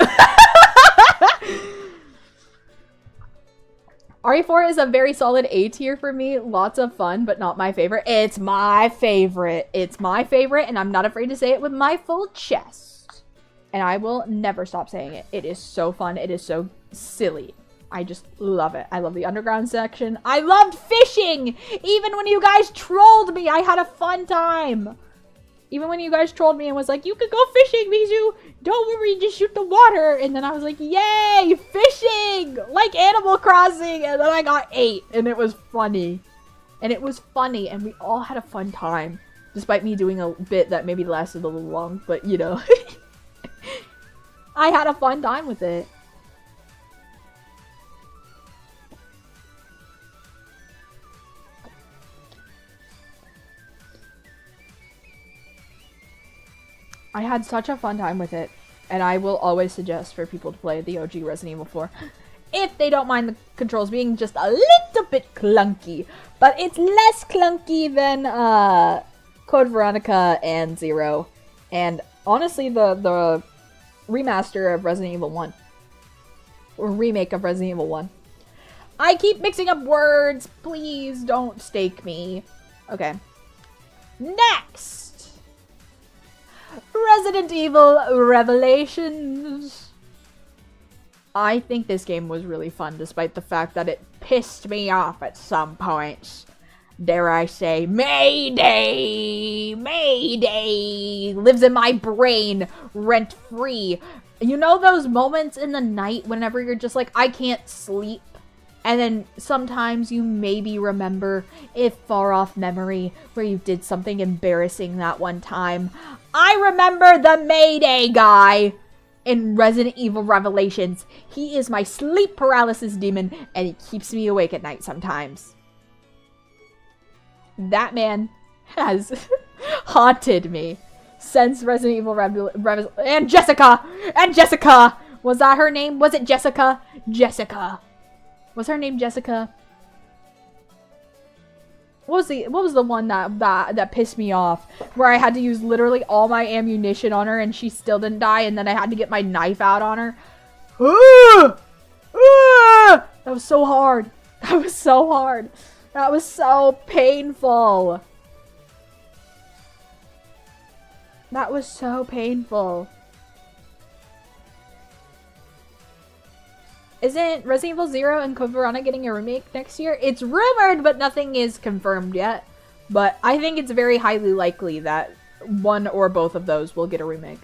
RE4 is a very solid A tier for me. Lots of fun, but not my favorite. It's my favorite. It's my favorite, and I'm not afraid to say it with my full chest. And I will never stop saying it. It is so fun. It is so silly. I just love it. I love the underground section. I loved fishing! Even when you guys trolled me, I had a fun time. Even when you guys trolled me and was like, you could go fishing, Mizu! Don't worry, just shoot the water! And then I was like, yay! Fishing! Like Animal Crossing! And then I got 8, and it was funny. And it was funny, and we all had a fun time. Despite me doing a bit that maybe lasted a little long, but you know. I had a fun time with it. I had such a fun time with it, and I will always suggest for people to play the OG Resident Evil 4 if they don't mind the controls being just a little bit clunky. But it's less clunky than Code Veronica and Zero, and honestly the remaster of Resident Evil 1, or remake of Resident Evil 1. I keep mixing up words, please don't stake me. Okay. Next! Resident Evil Revelations. I think this game was really fun, despite the fact that it pissed me off at some points. Dare I say, Mayday! Mayday! Lives in my brain, rent-free. You know those moments in the night whenever you're just like, I can't sleep? And then sometimes you maybe remember a far-off memory where you did something embarrassing that one time. I remember the Mayday guy in Resident Evil Revelations. He is my sleep paralysis demon, and he keeps me awake at night sometimes. That man has haunted me since Resident Evil and Jessica! And Jessica! Was that her name? Was it Jessica? Jessica. Was her name Jessica? What was the one that pissed me off? Where I had to use literally all my ammunition on her and she still didn't die, and then I had to get my knife out on her. That was so hard. That was so hard. That was so painful. That was so painful. Isn't Resident Evil 0 and Code Veronica getting a remake next year? It's rumored, but nothing is confirmed yet. But I think it's very highly likely that one or both of those will get a remake.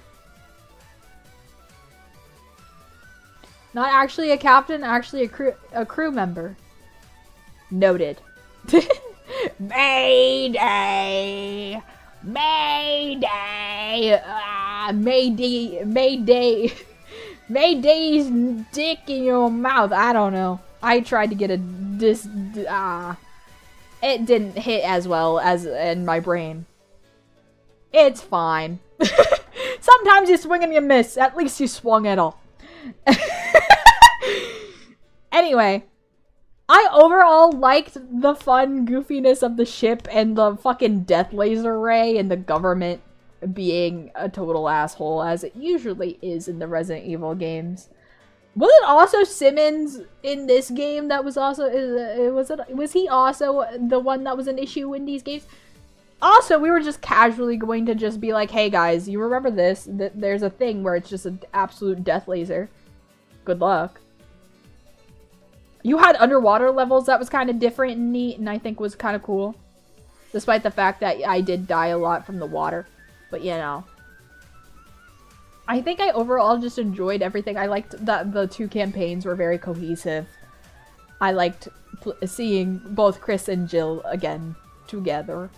Not actually a captain, actually a crew member. Noted. Mayday! Mayday! Mayday! Mayday's dick in your mouth. I don't know. I tried to get a it didn't hit as well as in my brain. It's fine. Sometimes you swing and you miss. At least you swung at all. Anyway, I overall liked the fun goofiness of the ship and the fucking death laser ray and the government being a total asshole, as it usually is in the Resident Evil games. Wasn't also Simmons in this game that was also, was he also the one that was an issue in these games? Also, we were just casually going to just be like, hey guys, you remember this? There's a thing where it's just an absolute death laser. Good luck. You had underwater levels that was kind of different and neat, and I think was kind of cool. Despite the fact that I did die a lot from the water. But you know. I think I overall just enjoyed everything. I liked that the two campaigns were very cohesive. I liked seeing both Chris and Jill again together.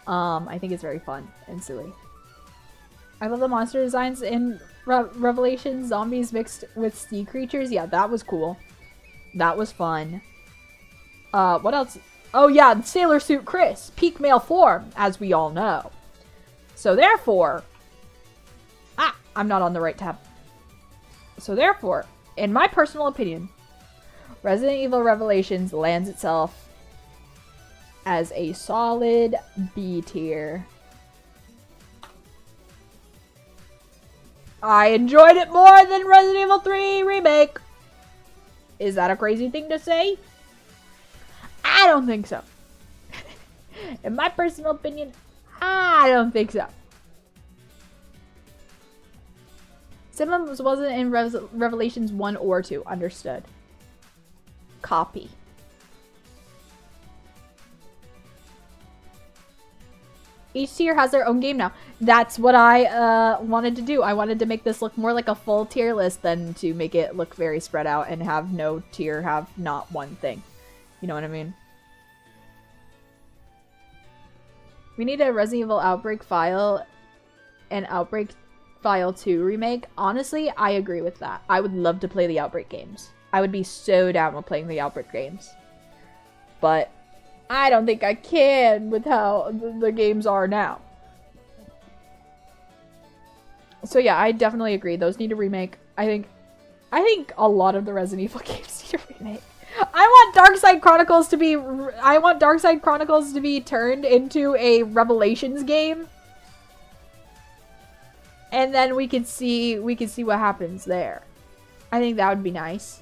I think it's very fun and silly. I love the monster designs in Revelations. Zombies mixed with sea creatures. Yeah, that was cool. That was fun. What else? Oh yeah, Sailor Suit Chris. Peak male form, as we all know. So therefore... I'm not on the right tab. So therefore, in my personal opinion, Resident Evil Revelations lands itself as a solid B tier. I enjoyed it more than Resident Evil 3 Remake. Is that a crazy thing to say? I don't think so. In my personal opinion, I don't think so. Simmons wasn't in Revelations 1 or 2. Understood. Copy. Each tier has their own game now. That's what I wanted to do. I wanted to make this look more like a full tier list than to make it look very spread out and have no tier have not one thing. You know what I mean? We need a Resident Evil Outbreak file and Outbreak File 2 remake. Honestly, I agree with that. I would love to play the Outbreak games. I would be so down with playing the Outbreak games. But I don't think I can with how the games are now. So yeah, I definitely agree. Those need a remake. I think a lot of the Resident Evil games need a remake. I want Darkside Chronicles to be turned into a Revelations game. And then we could see what happens there. I think that would be nice.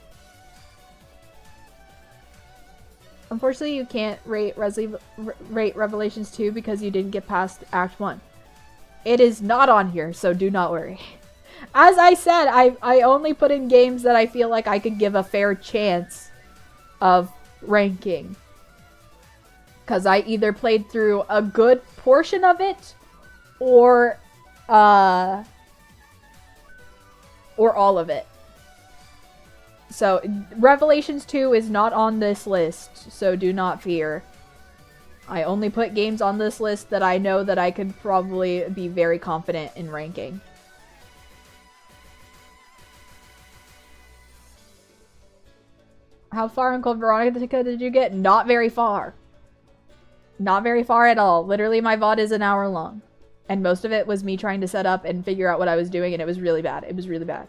Unfortunately, you can't rate Revelations 2 because you didn't get past Act 1. It is not on here, so do not worry. As I said, I only put in games that I feel like I could give a fair chance of ranking. Because I either played through a good portion of it, or all of it. So, Revelations 2 is not on this list, so do not fear. I only put games on this list that I know that I could probably be very confident in ranking. How far in Code Veronica did you get? Not very far. Not very far at all. Literally, my VOD is an hour long. And most of it was me trying to set up and figure out what I was doing, and it was really bad. It was really bad.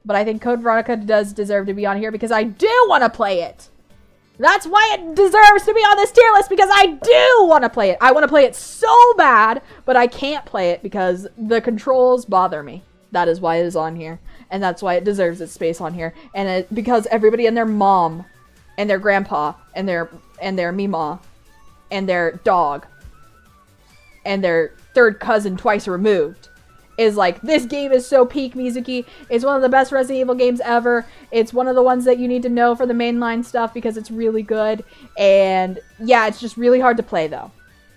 But I think Code Veronica does deserve to be on here because I do want to play it. That's why it deserves to be on this tier list, because I do want to play it. I want to play it so bad, but I can't play it because the controls bother me. That is why it is on here. And that's why it deserves its space on here. And because everybody and their mom and their grandpa and their Mima and their dog and their third cousin twice removed is like, this game is so peak Mizuki. It's one of the best Resident Evil games ever. It's one of the ones that you need to know for the mainline stuff because it's really good. And yeah, it's just really hard to play though.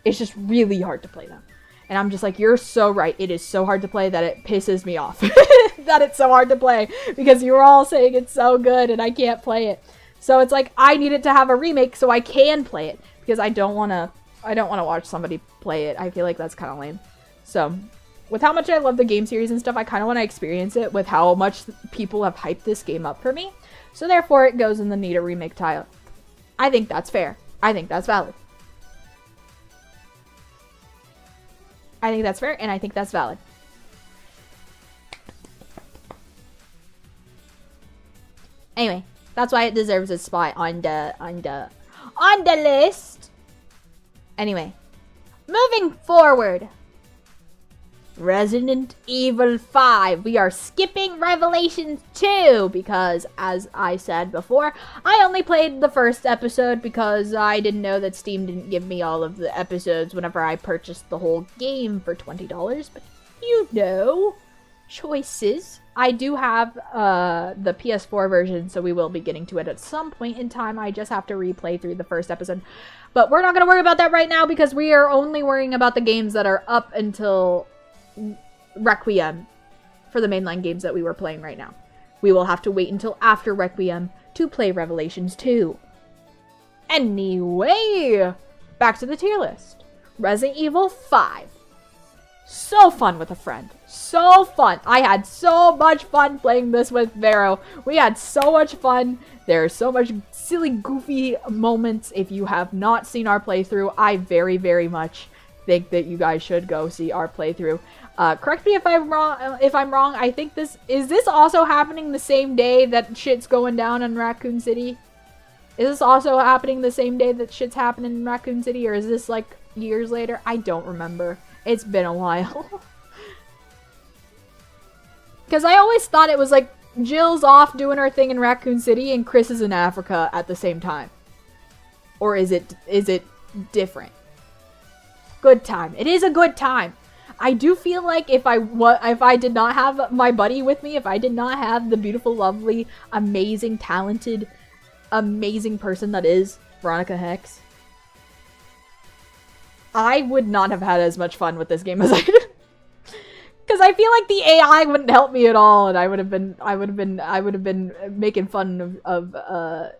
It's just really hard to play though. And I'm just like, you're so right. It is so hard to play that it pisses me off. That it's so hard to play because you're all saying it's so good and I can't play it. So it's like, I need it to have a remake so I can play it because I don't want to watch somebody play it. I feel like that's kind of lame. So with how much I love the game series and stuff, I kind of want to experience it with how much people have hyped this game up for me. So therefore, it goes in the need a remake tile. I think that's fair. I think that's valid. I think that's fair, and I think that's valid. Anyway, that's why it deserves a spot on the list. Anyway, moving forward. Resident Evil 5. We are skipping Revelations 2 because, as I said before, I only played the first episode because I didn't know that Steam didn't give me all of the episodes whenever I purchased the whole game for $20. But you know, choices. I do have the PS4 version, so we will be getting to it at some point in time. I just have to replay through the first episode. But we're not going to worry about that right now because we are only worrying about the games that are up until Requiem for the mainline games that we were playing right now. We will have to wait until after Requiem to play Revelations 2. Anyway, back to the tier list. Resident Evil 5. So fun with a friend. So fun. I had so much fun playing this with Vero. We had so much fun. There's so much silly, goofy moments. If you have not seen our playthrough, I very, very much think that you guys should go see our playthrough. Correct me if I'm wrong. I think is this also happening the same day that shit's going down in Raccoon City? Is this also happening the same day that shit's happening in Raccoon City, or is this like years later? I don't remember. It's been a while. Because I always thought it was like Jill's off doing her thing in Raccoon City and Chris is in Africa at the same time. Or is it different? Good time. It is a good time. I do feel like if I did not have my buddy with me, if I did not have the beautiful, lovely, amazing, talented, amazing person that is Veronica Hex, I would not have had as much fun with this game as I did. Because I feel like the AI wouldn't help me at all, and I would have been making fun of the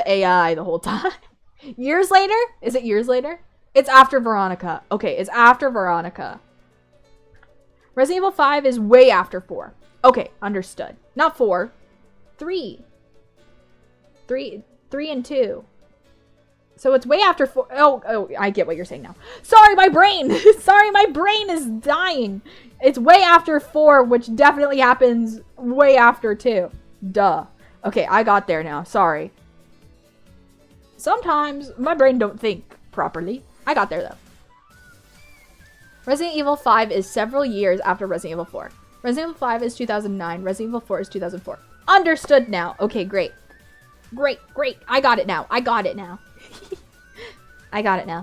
AI the whole time. Years later? Is it years later? It's after Veronica. Okay, it's after Veronica. Resident Evil 5 is way after 4. Okay, understood. Not 4. 3. 3 and 2. So it's way after 4. Oh, I get what you're saying now. Sorry, my brain! Sorry, my brain is dying. It's way after 4, which definitely happens way after 2. Duh. Okay, I got there now. Sorry. Sometimes my brain don't think properly. I got there, though. Resident Evil 5 is several years after Resident Evil 4. Resident Evil 5 is 2009. Resident Evil 4 is 2004. Understood now. Okay, great. Great. I got it now. I got it now.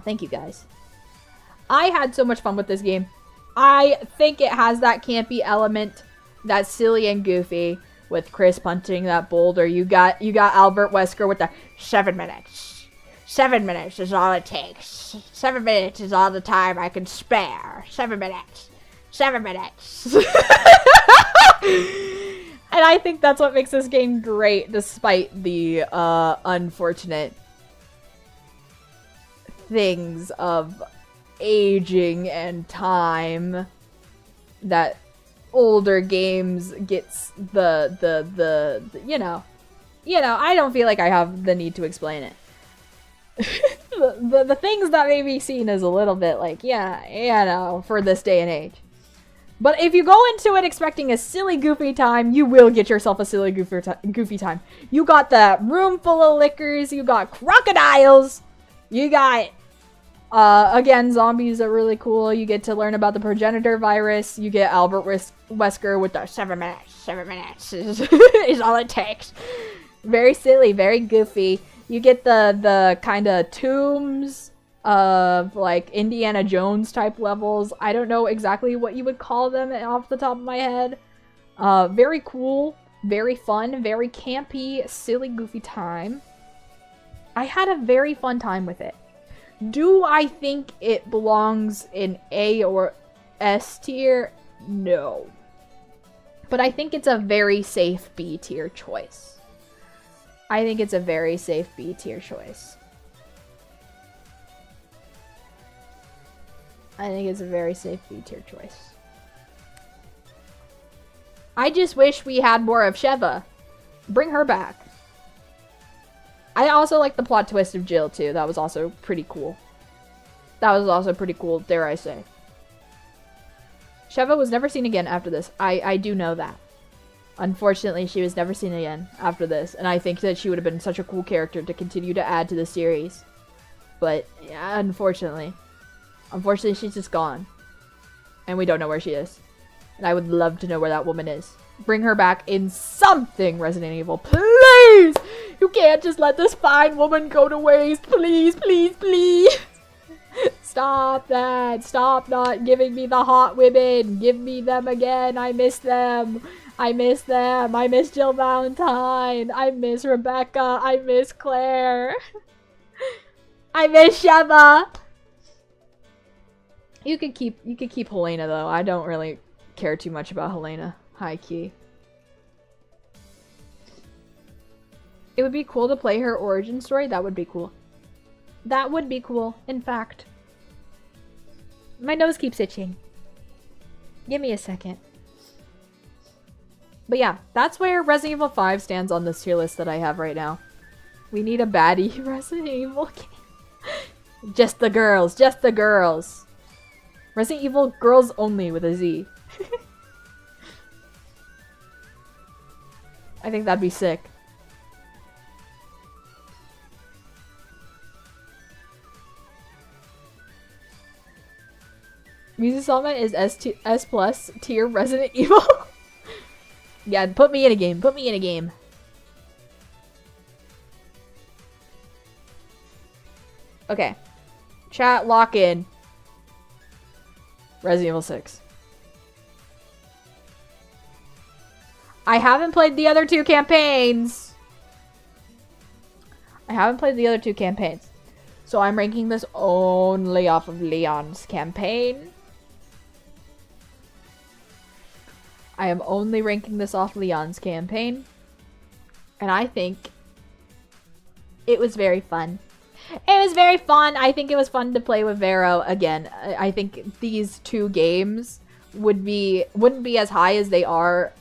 Thank you, guys. I had so much fun with this game. I think it has that campy element that's silly and goofy with Chris punching that boulder. You got Albert Wesker with the 7 minutes. 7 minutes is all it takes. 7 minutes is all the time I can spare. 7 minutes. 7 minutes. And I think that's what makes this game great, despite the unfortunate things of aging and time that older games gets the you know, I don't feel like I have the need to explain it. the things that may be seen as a little bit like, yeah, for this day and age. But if you go into it expecting a silly, goofy time, you will get yourself a silly, goofy time. You got the room full of liquors, you got crocodiles, you got, again, zombies are really cool. You get to learn about the progenitor virus, you get Albert Wesker with the 7 minutes is all it takes. Very silly, very goofy. You get the kind of tombs of like Indiana Jones type levels. I don't know exactly what you would call them off the top of my head. Very cool, very fun, very campy, silly, goofy time. I had a very fun time with it. Do I think it belongs in A or S tier? No. But I think it's a very safe B tier choice. I think it's a very safe B tier choice. I think it's a very safe B tier choice. I just wish we had more of Sheva. Bring her back. I also like the plot twist of Jill too. That was also pretty cool. Dare I say. Sheva was never seen again after this. I do know that. Unfortunately, she was never seen again after this, and I think that she would have been such a cool character to continue to add to the series. But, yeah, unfortunately, she's just gone. And we don't know where she is. And I would love to know where that woman is. Bring her back in something, Resident Evil. Please! You can't just let this fine woman go to waste. Please, please, please. Stop that. Stop not giving me the hot women. Give me them again. I miss them. I miss them. I miss Jill Valentine. I miss Rebecca. I miss Claire. I miss Sheva. You could keep Helena though. I don't really care too much about Helena. High key. It would be cool to play her origin story. That would be cool. That would be cool, in fact. My nose keeps itching. Give me a second. But yeah, that's where Resident Evil 5 stands on this tier list that I have right now. We need a baddie Resident Evil game. Just the girls. Just the girls. Resident Evil girls only with a Z. I think that'd be sick. Mizu-sama is S plus tier Resident Evil. Yeah, put me in a game. Put me in a game. Okay. Chat, lock in. Resident Evil 6. I haven't played the other two campaigns. So I'm ranking this only off of Leon's campaign. I am only ranking this off Leon's campaign. And I think it was very fun. It was very fun. I think it was fun to play with Vero again. I think these two games wouldn't be as high as they are.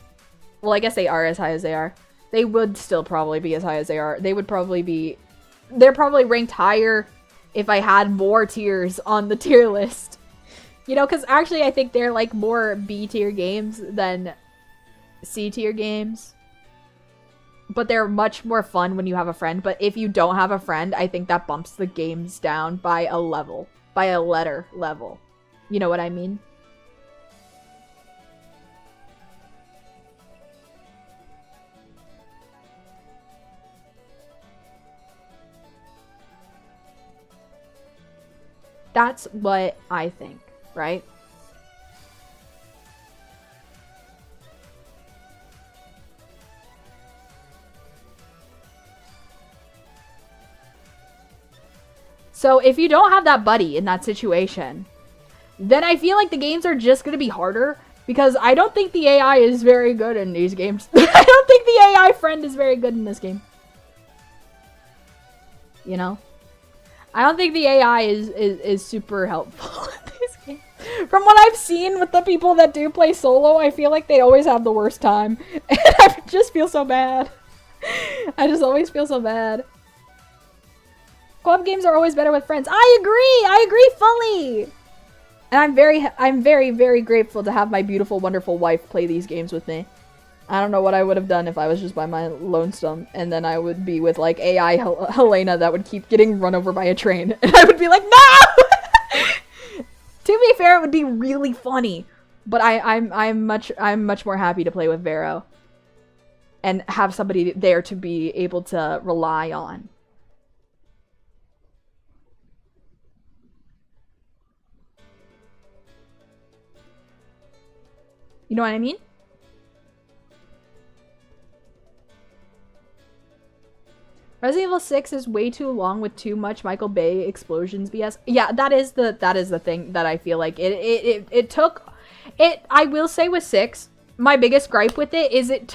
Well, I guess they are as high as they are. They would still probably be as high as they are. They're probably ranked higher if I had more tiers on the tier list. You know, because actually I think they're like more B tier games than C tier games. But they're much more fun when you have a friend. But if you don't have a friend, I think that bumps the games down by a level. By a letter level. You know what I mean? That's what I think, right? So if you don't have that buddy in that situation, then I feel like the games are just going to be harder because I don't think the AI is very good in these games. I don't think the AI friend is very good in this game. You know? I don't think the AI is super helpful in this game. From what I've seen with the people that do play solo, I feel like they always have the worst time. And I just feel so bad. I just always feel so bad. Co-op games are always better with friends. I agree fully! And I'm very, very grateful to have my beautiful, wonderful wife play these games with me. I don't know what I would have done if I was just by my lonesome, and then I would be with, like, AI Helena that would keep getting run over by a train, and I would be like, no! To be fair, it would be really funny, but I'm much more happy to play with Vero, and have somebody there to be able to rely on. You know what I mean? Resident Evil 6 is way too long with too much Michael Bay explosions BS. Yeah, that is the thing that I feel like it took. I will say with 6, my biggest gripe with it is it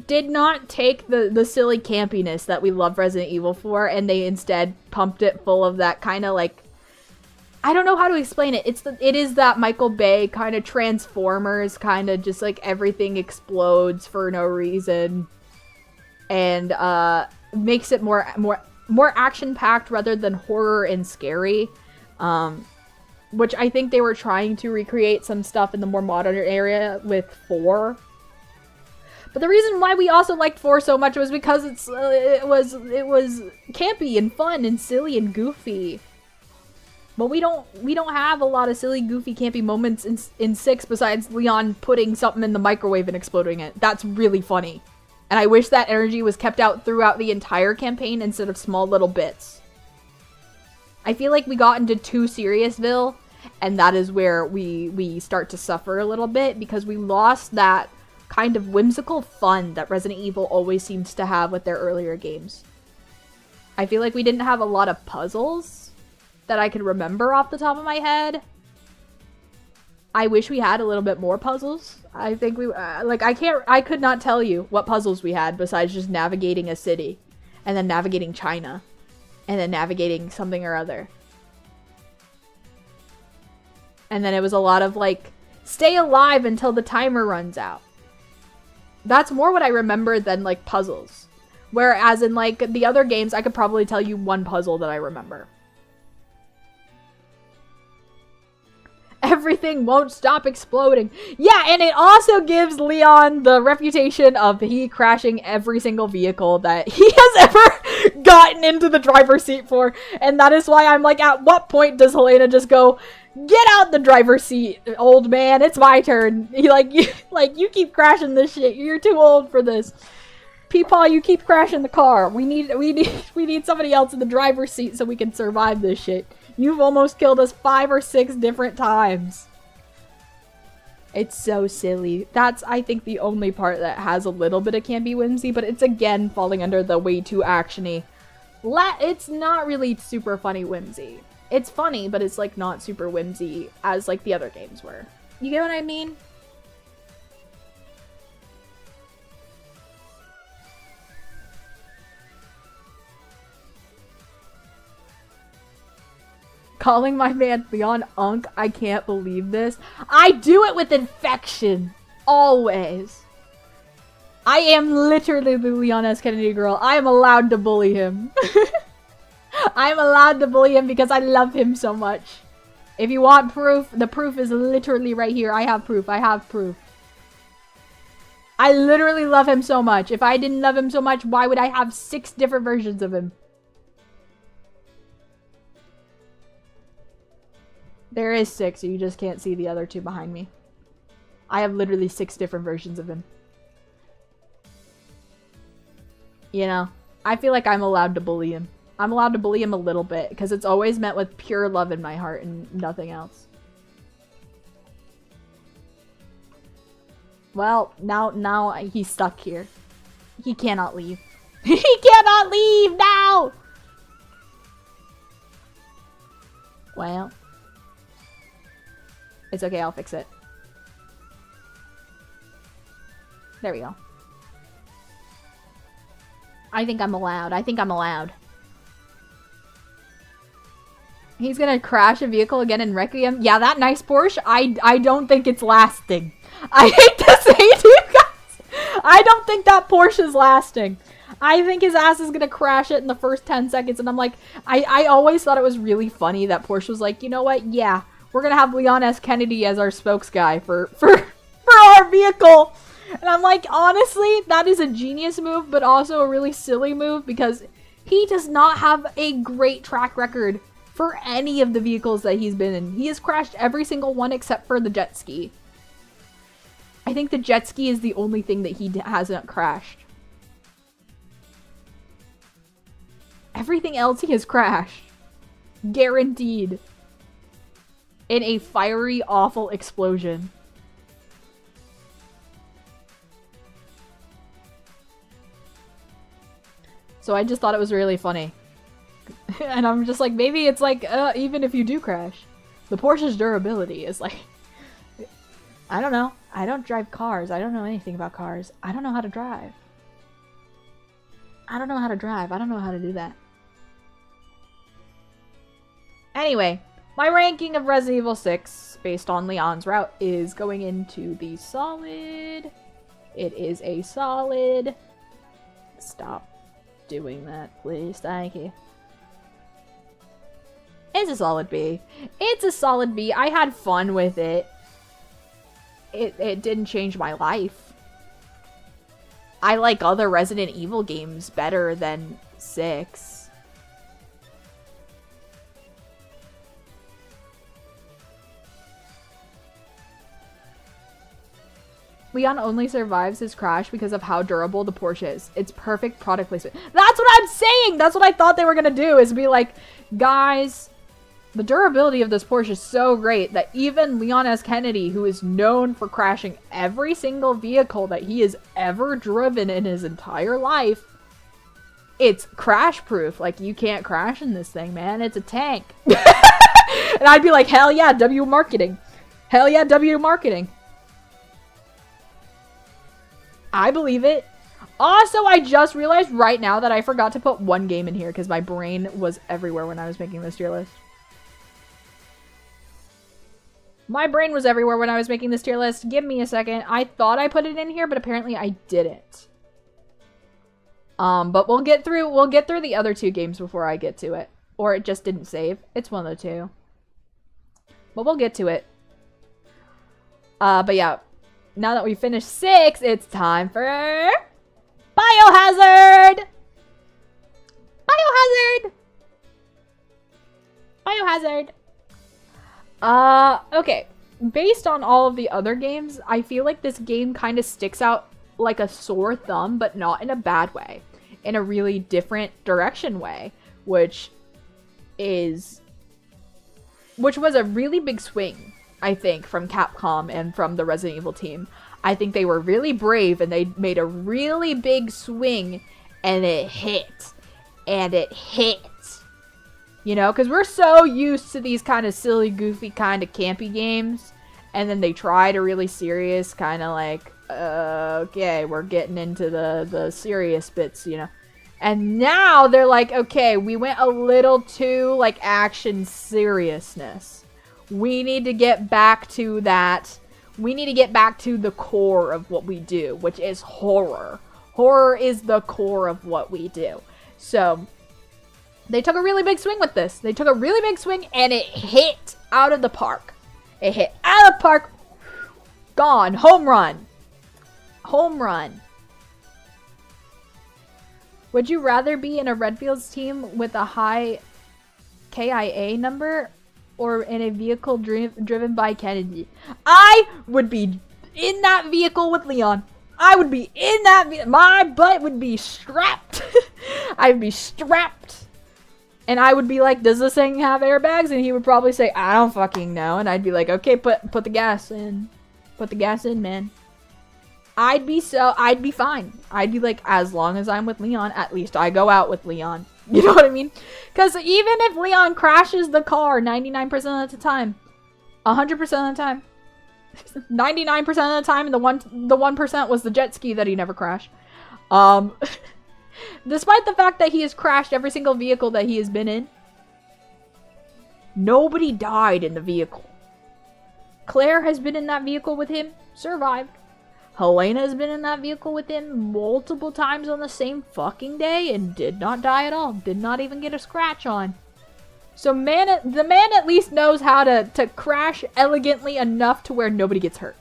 did not take the silly campiness that we love Resident Evil for, and they instead pumped it full of that kind of like, I don't know how to explain it. It is that Michael Bay kind of Transformers, kind of just like everything explodes for no reason. And makes it more action-packed rather than horror and scary. Which I think they were trying to recreate some stuff in the more modern area with 4. But the reason why we also liked 4 so much was because it was campy and fun and silly and goofy. But we don't have a lot of silly, goofy, campy moments in 6 besides Leon putting something in the microwave and exploding it. That's really funny. And I wish that energy was kept out throughout the entire campaign instead of small little bits. I feel like we got into too Seriousville, and that is where we start to suffer a little bit because we lost that kind of whimsical fun that Resident Evil always seems to have with their earlier games. I feel like we didn't have a lot of puzzles that I could remember off the top of my head. I wish we had a little bit more puzzles. I think we, I could not tell you what puzzles we had besides just navigating a city, and then navigating China, and then navigating something or other. And then it was a lot of, like, stay alive until the timer runs out. That's more what I remember than, like, puzzles. Whereas in, like, the other games, I could probably tell you one puzzle that I remember. Everything won't stop exploding. Yeah, and it also gives Leon the reputation of he crashing every single vehicle that he has ever gotten into the driver's seat for. And that is why I'm like, at what point does Helena just go, get out the driver's seat, old man, it's my turn. You keep crashing this shit. You're too old for this. Peepaw, you keep crashing the car. We need somebody else in the driver's seat so we can survive this shit. You've almost killed us 5 or 6 different times. It's so silly. That's, I think, the only part that has a little bit of campy whimsy, but it's again falling under the way too actiony. It's not really super funny whimsy. It's funny, but it's like not super whimsy as like the other games were. You get what I mean? Calling my man Leon Unk, I can't believe this. I do it with infection. Always. I am literally the Leon S. Kennedy girl. I am allowed to bully him. I'm allowed to bully him because I love him so much. If you want proof, the proof is literally right here. I have proof. I have proof. I literally love him so much. If I didn't love him so much, why would I have 6 different versions of him? There is 6, you just can't see the other 2 behind me. I have literally 6 different versions of him. You know, I feel like I'm allowed to bully him. I'm allowed to bully him a little bit, because it's always met with pure love in my heart and nothing else. Well, now he's stuck here. He cannot leave. He cannot leave now! Well. It's okay, I'll fix it. There we go. I think I'm allowed. I think I'm allowed. He's gonna crash a vehicle again in Requiem. Yeah, that nice Porsche, I don't think it's lasting. I hate to say it to you guys. I don't think that Porsche is lasting. I think his ass is gonna crash it in the first 10 seconds. And I'm like, I always thought it was really funny that Porsche was like, you know what? Yeah. We're gonna have Leon S. Kennedy as our spokes guy for our vehicle. And I'm like, honestly, that is a genius move, but also a really silly move because he does not have a great track record for any of the vehicles that he's been in. He has crashed every single one except for the jet ski. I think the jet ski is the only thing that he hasn't crashed. Everything else he has crashed. Guaranteed. In a fiery, awful explosion. So I just thought it was really funny. And I'm just like, maybe it's like, even if you do crash, the Porsche's durability is like... I don't know. I don't drive cars. I don't know anything about cars. I don't know how to drive. I don't know how to drive. I don't know how to do that. Anyway. My ranking of Resident Evil 6, based on Leon's route, is going into the solid. It is a solid. Stop doing that, please. Thank you. It's a solid B. It's a solid B. I had fun with it. It didn't change my life. I like other Resident Evil games better than 6. Leon only survives his crash because of how durable the Porsche is. It's perfect product placement. That's what I'm saying! That's what I thought they were gonna do, is be like, guys, the durability of this Porsche is so great that even Leon S. Kennedy, who is known for crashing every single vehicle that he has ever driven in his entire life, it's crash proof. Like, you can't crash in this thing, man. It's a tank. And I'd be like, hell yeah, W marketing. Hell yeah, W marketing. I believe it. Also, I just realized right now that I forgot to put one game in here because my brain was everywhere when I was making this tier list. My brain was everywhere when I was making this tier list. Give me a second. I thought I put it in here, but apparently I didn't. But we'll get through the other two games before I get to it. Or it just didn't save. It's one of the two. But we'll get to it. But yeah. Now that we finished 6, it's time for Biohazard! Biohazard! Biohazard! Okay. Based on all of the other games, I feel like this game kind of sticks out like a sore thumb, but not in a bad way. In a really different direction way. Which was a really big swing, I think, from Capcom and from the Resident Evil team. I think they were really brave and they made a really big swing and it hit. And it hit. You know, because we're so used to these kind of silly, goofy, kind of campy games. And then they tried a really serious kind of like, okay, we're getting into the serious bits, you know. And now they're like, okay, we went a little too, like, action seriousness. We need to get back to that. We need to get back to the core of what we do, which is horror. Horror is the core of what we do. So, they took a really big swing with this. They took a really big swing, and it hit out of the park. It hit out of the park. Gone. Home run. Home run. Would you rather be in a Redfields team with a high KIA number or in a vehicle driven by Kennedy? I would be in that vehicle with Leon. I would be in that vehicle. My butt would be strapped. I'd be strapped. And I would be like, does this thing have airbags? And he would probably say, I don't fucking know. And I'd be like, okay, put the gas in. Put the gas in, man. I'd be fine. I'd be like, as long as I'm with Leon, at least I go out with Leon. You know what I mean? Because even if Leon crashes the car 99% of the time, 100% of the time, 99% of the time, and the 1% was the jet ski that he never crashed. Despite the fact that he has crashed every single vehicle that he has been in, nobody died in the vehicle. Claire has been in that vehicle with him, survived. Helena has been in that vehicle with him multiple times on the same fucking day and did not die at all. Did not even get a scratch on. So the man at least knows how to crash elegantly enough to where nobody gets hurt.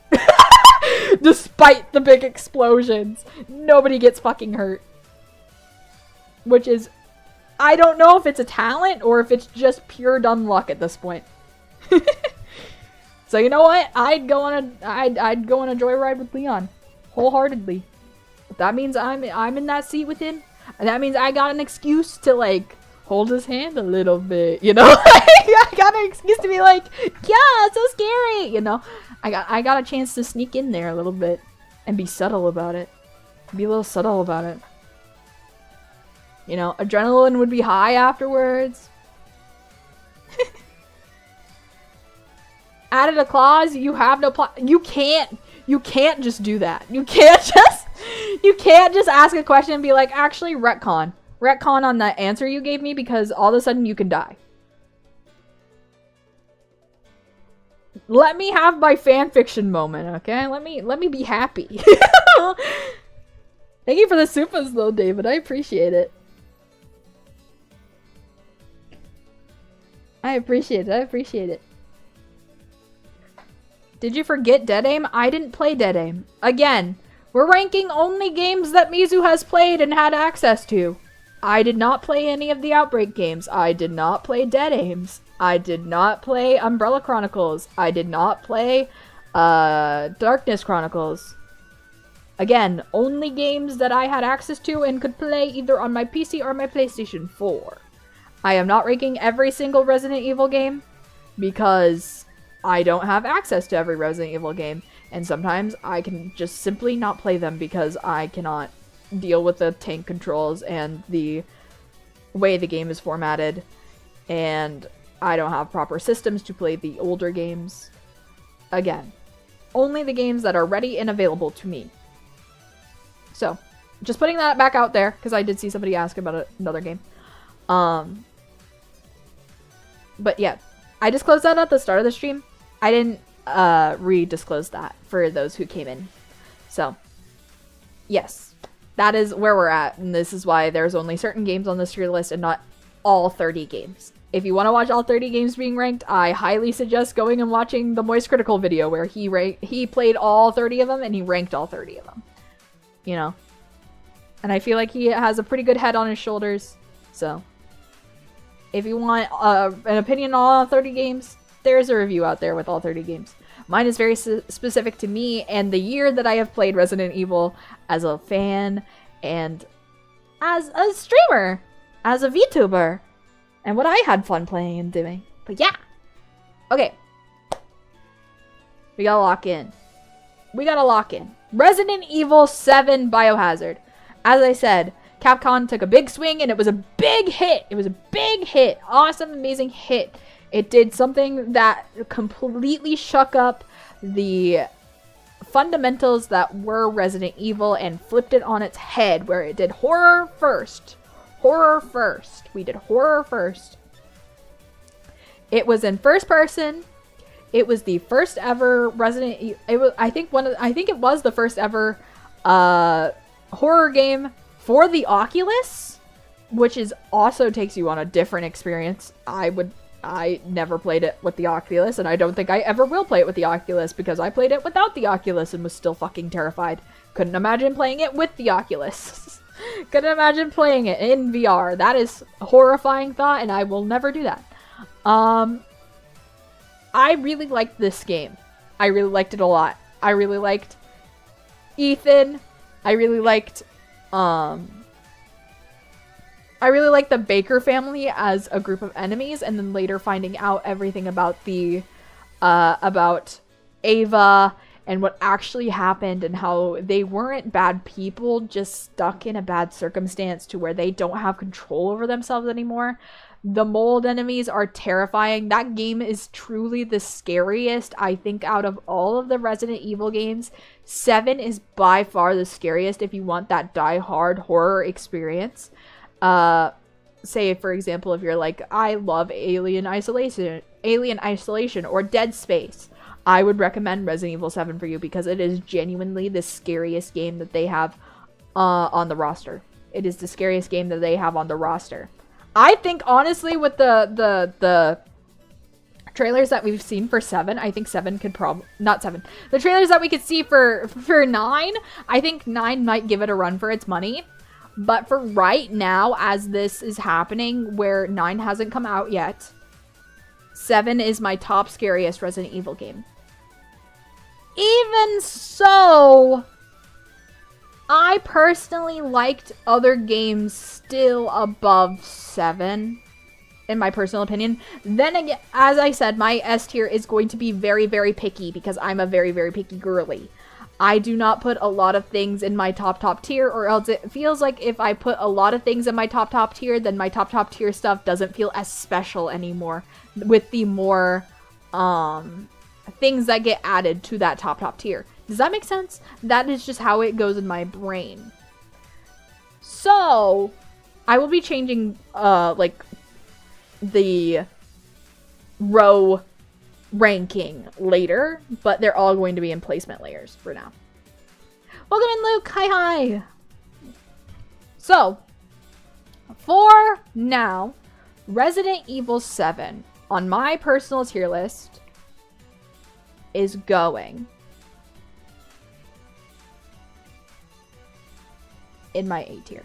Despite the big explosions, nobody gets fucking hurt. Which is, I don't know if it's a talent or if it's just pure dumb luck at this point. So you know what? I'd go on a joyride with Leon, wholeheartedly. If that means I'm in that seat with him, and that means I got an excuse to like hold his hand a little bit, you know. I got an excuse to be like, yeah, it's so scary, you know. I got a chance to sneak in there a little bit and be subtle about it, be a little subtle about it. You know, adrenaline would be high afterwards. Added a clause, you have no you can't just do that. You can't just ask a question and be like, actually, retcon on that answer you gave me because all of a sudden you can die. Let me have my fanfiction moment, okay? Let me be happy. Thank you for the supas though, David. I appreciate it. I appreciate it. Did you forget Dead Aim? I didn't play Dead Aim. Again, we're ranking only games that Mizu has played and had access to. I did not play any of the Outbreak games. I did not play Dead Aims. I did not play Umbrella Chronicles. I did not play Darkness Chronicles. Again, only games that I had access to and could play either on my PC or my PlayStation 4. I am not ranking every single Resident Evil game because I don't have access to every Resident Evil game. And sometimes I can just simply not play them because I cannot deal with the tank controls and the way the game is formatted. And I don't have proper systems to play the older games. Again, only the games that are ready and available to me. So, just putting that back out there, because I did see somebody ask about another game. But yeah, I disclosed that at the start of the stream. I didn't re-disclose that for those who came in. So, yes, that is where we're at, and this is why there's only certain games on this tier list and not all 30 games. If you want to watch all 30 games being ranked, I highly suggest going and watching the Moist Critical video where he played all 30 of them and he ranked all 30 of them. You know? And I feel like he has a pretty good head on his shoulders. So, if you want an opinion on all 30 games, there's a review out there with all 30 games. Mine is very specific to me and the year that I have played Resident Evil as a fan and as a streamer, as a VTuber, and what I had fun playing and doing. But yeah. Okay. We gotta lock in. We gotta lock in. Resident Evil 7 Biohazard. As I said, Capcom took a big swing and it was a big hit. It was a big hit. Awesome, amazing hit. It did something that completely shook up the fundamentals that were Resident Evil and flipped it on its head, where it did horror first. Horror first. We did horror first. It was in first person. It was the first ever Resident Evil. I think it was the first ever horror game for the Oculus, which is also takes you on a different experience. I never played it with the Oculus, and I don't think I ever will play it with the Oculus because I played it without the Oculus and was still fucking terrified. Couldn't imagine playing it with the Oculus. Couldn't imagine playing it in VR. That is a horrifying thought, and I will never do that. I really liked this game. I really liked it a lot. I really liked Ethan. I really liked the Baker family as a group of enemies, and then later finding out everything about the about Ava and what actually happened and how they weren't bad people, just stuck in a bad circumstance to where they don't have control over themselves anymore. The mold enemies are terrifying. That game is truly the scariest, I think, out of all of the Resident Evil games. 7 is by far the scariest if you want that die-hard horror experience. Say, for example, if you're like, I love Alien Isolation or Dead Space, I would recommend Resident Evil 7 for you because it is genuinely the scariest game that they have on the roster. It is the scariest game that they have on the roster. I think, honestly, with the trailers that we've seen for 7, I think 7 could not 7. The trailers that we could see for 9, I think 9 might give it a run for its money. But for right now, as this is happening, where 9 hasn't come out yet, 7 is my top scariest Resident Evil game. Even so, I personally liked other games still above 7, in my personal opinion. Then again, as I said, my S tier is going to be very, very picky because I'm a very, very picky girly. I do not put a lot of things in my top tier, or else it feels like if I put a lot of things in my top tier, then my top tier stuff doesn't feel as special anymore with the more things that get added to that top tier. Does that make sense? That is just how it goes in my brain. So, I will be changing, like, the row ranking later, but they're all going to be in placement layers for now. Welcome in, Luke. Hi. So, for now, Resident Evil 7 on my personal tier list is going in my A tier.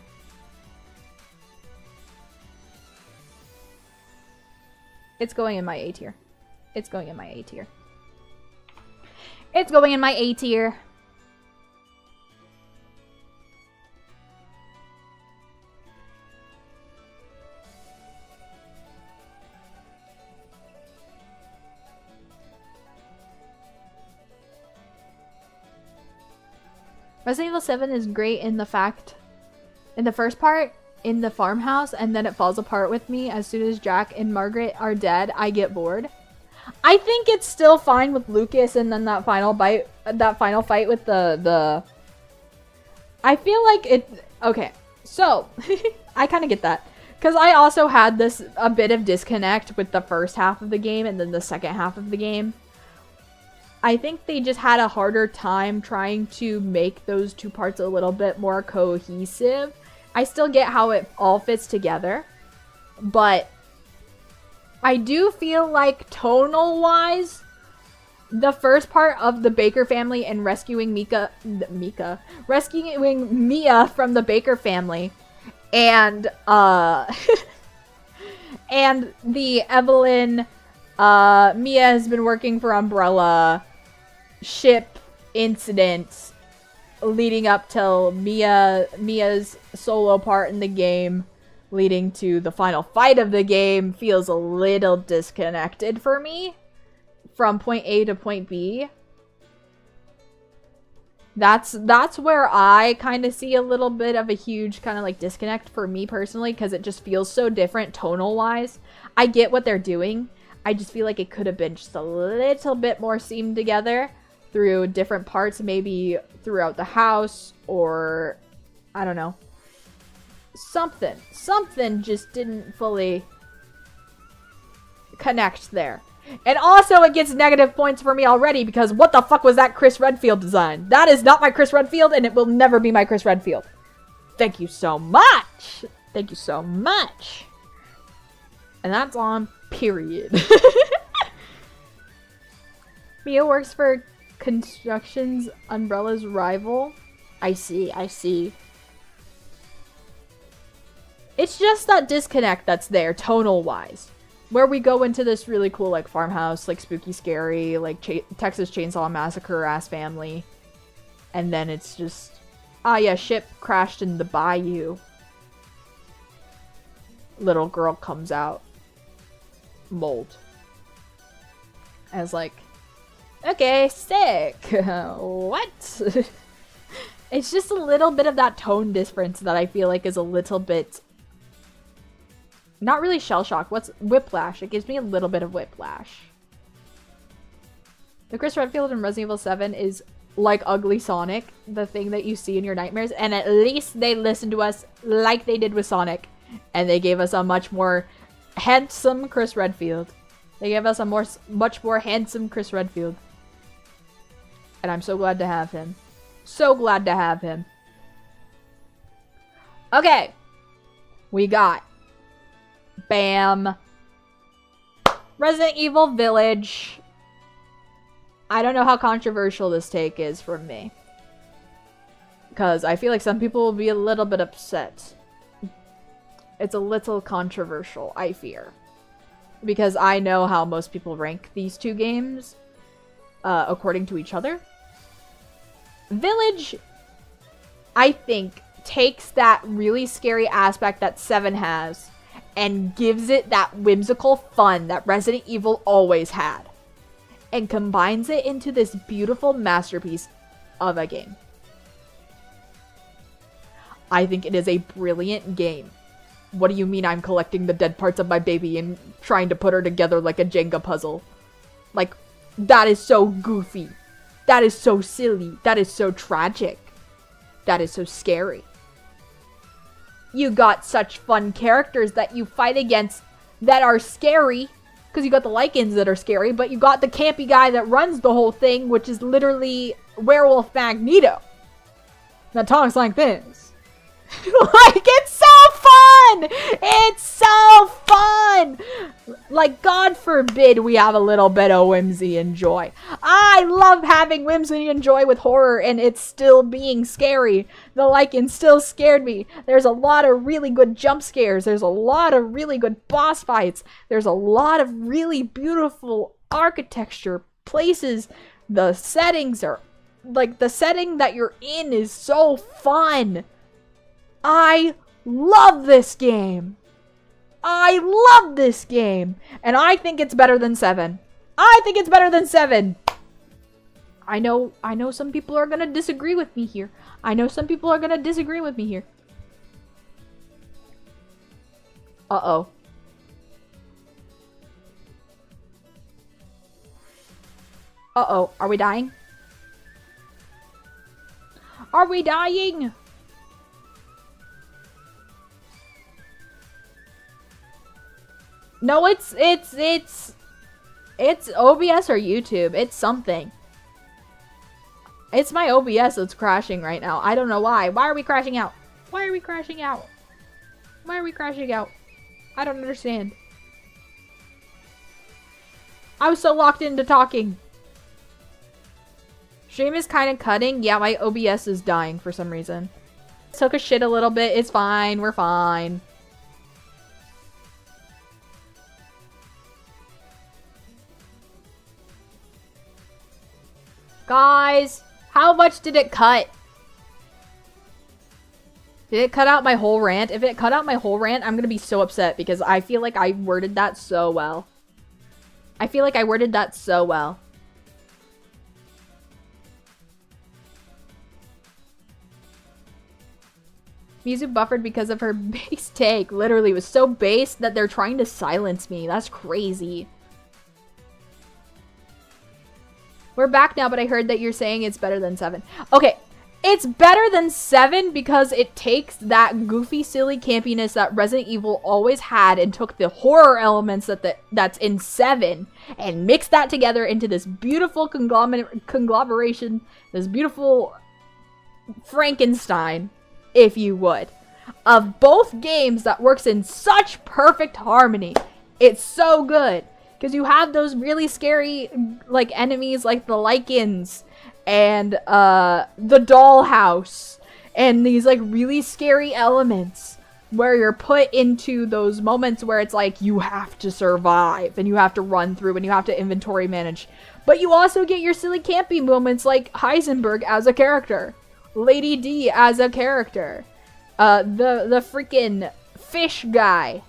It's going in my A tier. It's going in my A tier. It's going in my A tier. Resident Evil 7 is great in the first part, in the farmhouse, and then it falls apart with me. As soon as Jack and Margaret are dead, I get bored. I think it's still fine with Lucas, and then that final fight with the I feel like it, okay, so, I kind of get that. Because I also had a bit of disconnect with the first half of the game and then the second half of the game. I think they just had a harder time trying to make those two parts a little bit more cohesive. I still get how it all fits together, but I do feel like tonal-wise, the first part of the Baker family and rescuing rescuing Mia from the Baker family, and and the Evelyn, Mia has been working for Umbrella ship incident leading up till Mia's solo part in the game leading to the final fight of the game feels a little disconnected for me from point A to point B. That's where I kind of see a little bit of a huge kind of like disconnect for me personally, because it just feels so different tonal wise. I get what they're doing. I just feel like it could have been just a little bit more seamed together through different parts, maybe throughout the house, or I don't know. Something just didn't fully connect there. And also, it gets negative points for me already because what the fuck was that Chris Redfield design? That is not my Chris Redfield, and it will never be my Chris Redfield. Thank you so much. Thank you so much. And that's on period. Mia works for Constructions Umbrella's rival. I see. It's just that disconnect that's there, tonal-wise. Where we go into this really cool, like, farmhouse, like, spooky, scary, like, Texas Chainsaw Massacre-ass family. And then it's just, ah, yeah, ship crashed in the bayou. Little girl comes out. Mold. I was like, okay, sick. What? It's just a little bit of that tone difference that I feel like is a little bit... Not really shell shock. What's whiplash? It gives me a little bit of whiplash. The Chris Redfield in Resident Evil 7 is like Ugly Sonic, the thing that you see in your nightmares, and at least they listened to us like they did with Sonic, and they gave us a much more handsome Chris Redfield. They gave us a much more handsome Chris Redfield. And I'm so glad to have him. So glad to have him. Okay. We got... Bam. Resident Evil Village. I don't know how controversial this take is from me. Because I feel like some people will be a little bit upset. It's a little controversial, I fear. Because I know how most people rank these two games. According to each other. Village, I think, takes that really scary aspect that 7 has. And gives it that whimsical fun that Resident Evil always had. And combines it into this beautiful masterpiece of a game. I think it is a brilliant game. What do you mean I'm collecting the dead parts of my baby and trying to put her together like a Jenga puzzle? Like, that is so goofy. That is so silly. That is so tragic. That is so scary. You got such fun characters that you fight against that are scary. Because you got the Lycans that are scary, but you got the campy guy that runs the whole thing, which is literally Werewolf Magneto. That talks like this. Like, it's so fun! It's so fun! Like, God forbid we have a little bit of whimsy and joy. I love having whimsy and joy with horror, and it's still being scary. The Lycan still scared me. There's a lot of really good jump scares. There's a lot of really good boss fights. There's a lot of really beautiful architecture, places. The settings are... Like, the setting that you're in is so fun. I love this game. I love this game. And I think it's better than 7. I think it's better than 7. I know some people are gonna disagree with me here. Uh-oh. Uh-oh. Are we dying? Are we dying? No, it's OBS or YouTube. It's something. It's my OBS that's crashing right now. I don't know why. Why are we crashing out? Why are we crashing out? Why are we crashing out? I don't understand. I was so locked into talking. Stream is kind of cutting. Yeah, my OBS is dying for some reason. Took a shit a little bit. It's fine. We're fine. Guys, how much did it cut? Did it cut out my whole rant? If it cut out my whole rant, I'm gonna be so upset because I feel like I worded that so well. Mizu buffered because of her base take. Literally, it was so base that they're trying to silence me. That's crazy. We're back now, but I heard that you're saying it's better than 7. Okay, it's better than 7 because it takes that goofy, silly campiness that Resident Evil always had and took the horror elements that's in 7 and mixed that together into this beautiful conglomeration, this beautiful Frankenstein, if you would, of both games that works in such perfect harmony. It's so good. Because you have those really scary, like, enemies like the Lycans and the dollhouse and these, like, really scary elements where you're put into those moments where it's like you have to survive and you have to run through and you have to inventory manage. But you also get your silly campy moments like Heisenberg as a character, Lady D as a character, the freaking fish guy.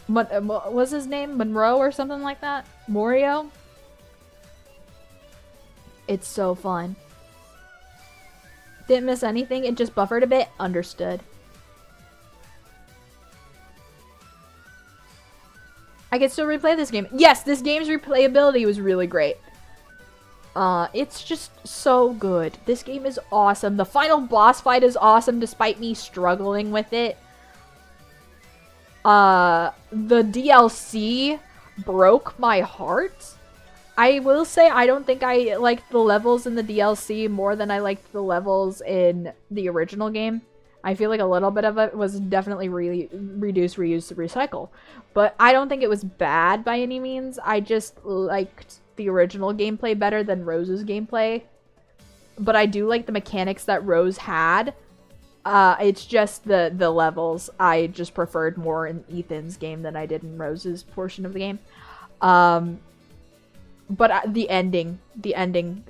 What was his name? Monroe or something like that? Morio? It's so fun. Didn't miss anything. It just buffered a bit. Understood. I can still replay this game. Yes, this game's replayability was really great. It's just so good. This game is awesome. The final boss fight is awesome despite me struggling with it. The DLC broke my heart. I will say I don't think I liked the levels in the DLC more than I liked the levels in the original game. I feel like a little bit of it was definitely reduce, reuse, recycle. But I don't think it was bad by any means. I just liked the original gameplay better than Rose's gameplay. But I do like the mechanics that Rose had. It's just the levels I just preferred more in Ethan's game than I did in Rose's portion of the game. But the ending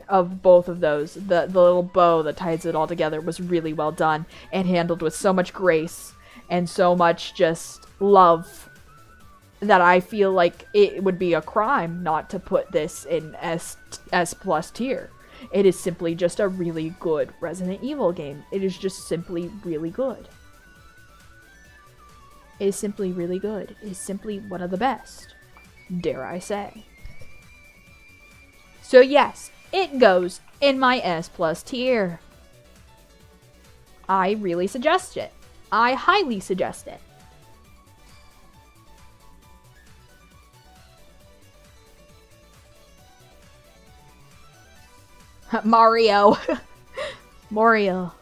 of both of those, the little bow that ties it all together was really well done and handled with so much grace and so much just love that I feel like it would be a crime not to put this in S+ tier. It is simply just a really good Resident Evil game. It is just simply really good. It is simply really good. It is simply one of the best, dare I say. So yes, it goes in my S+ tier. I really suggest it. I highly suggest it. Mario. Mario.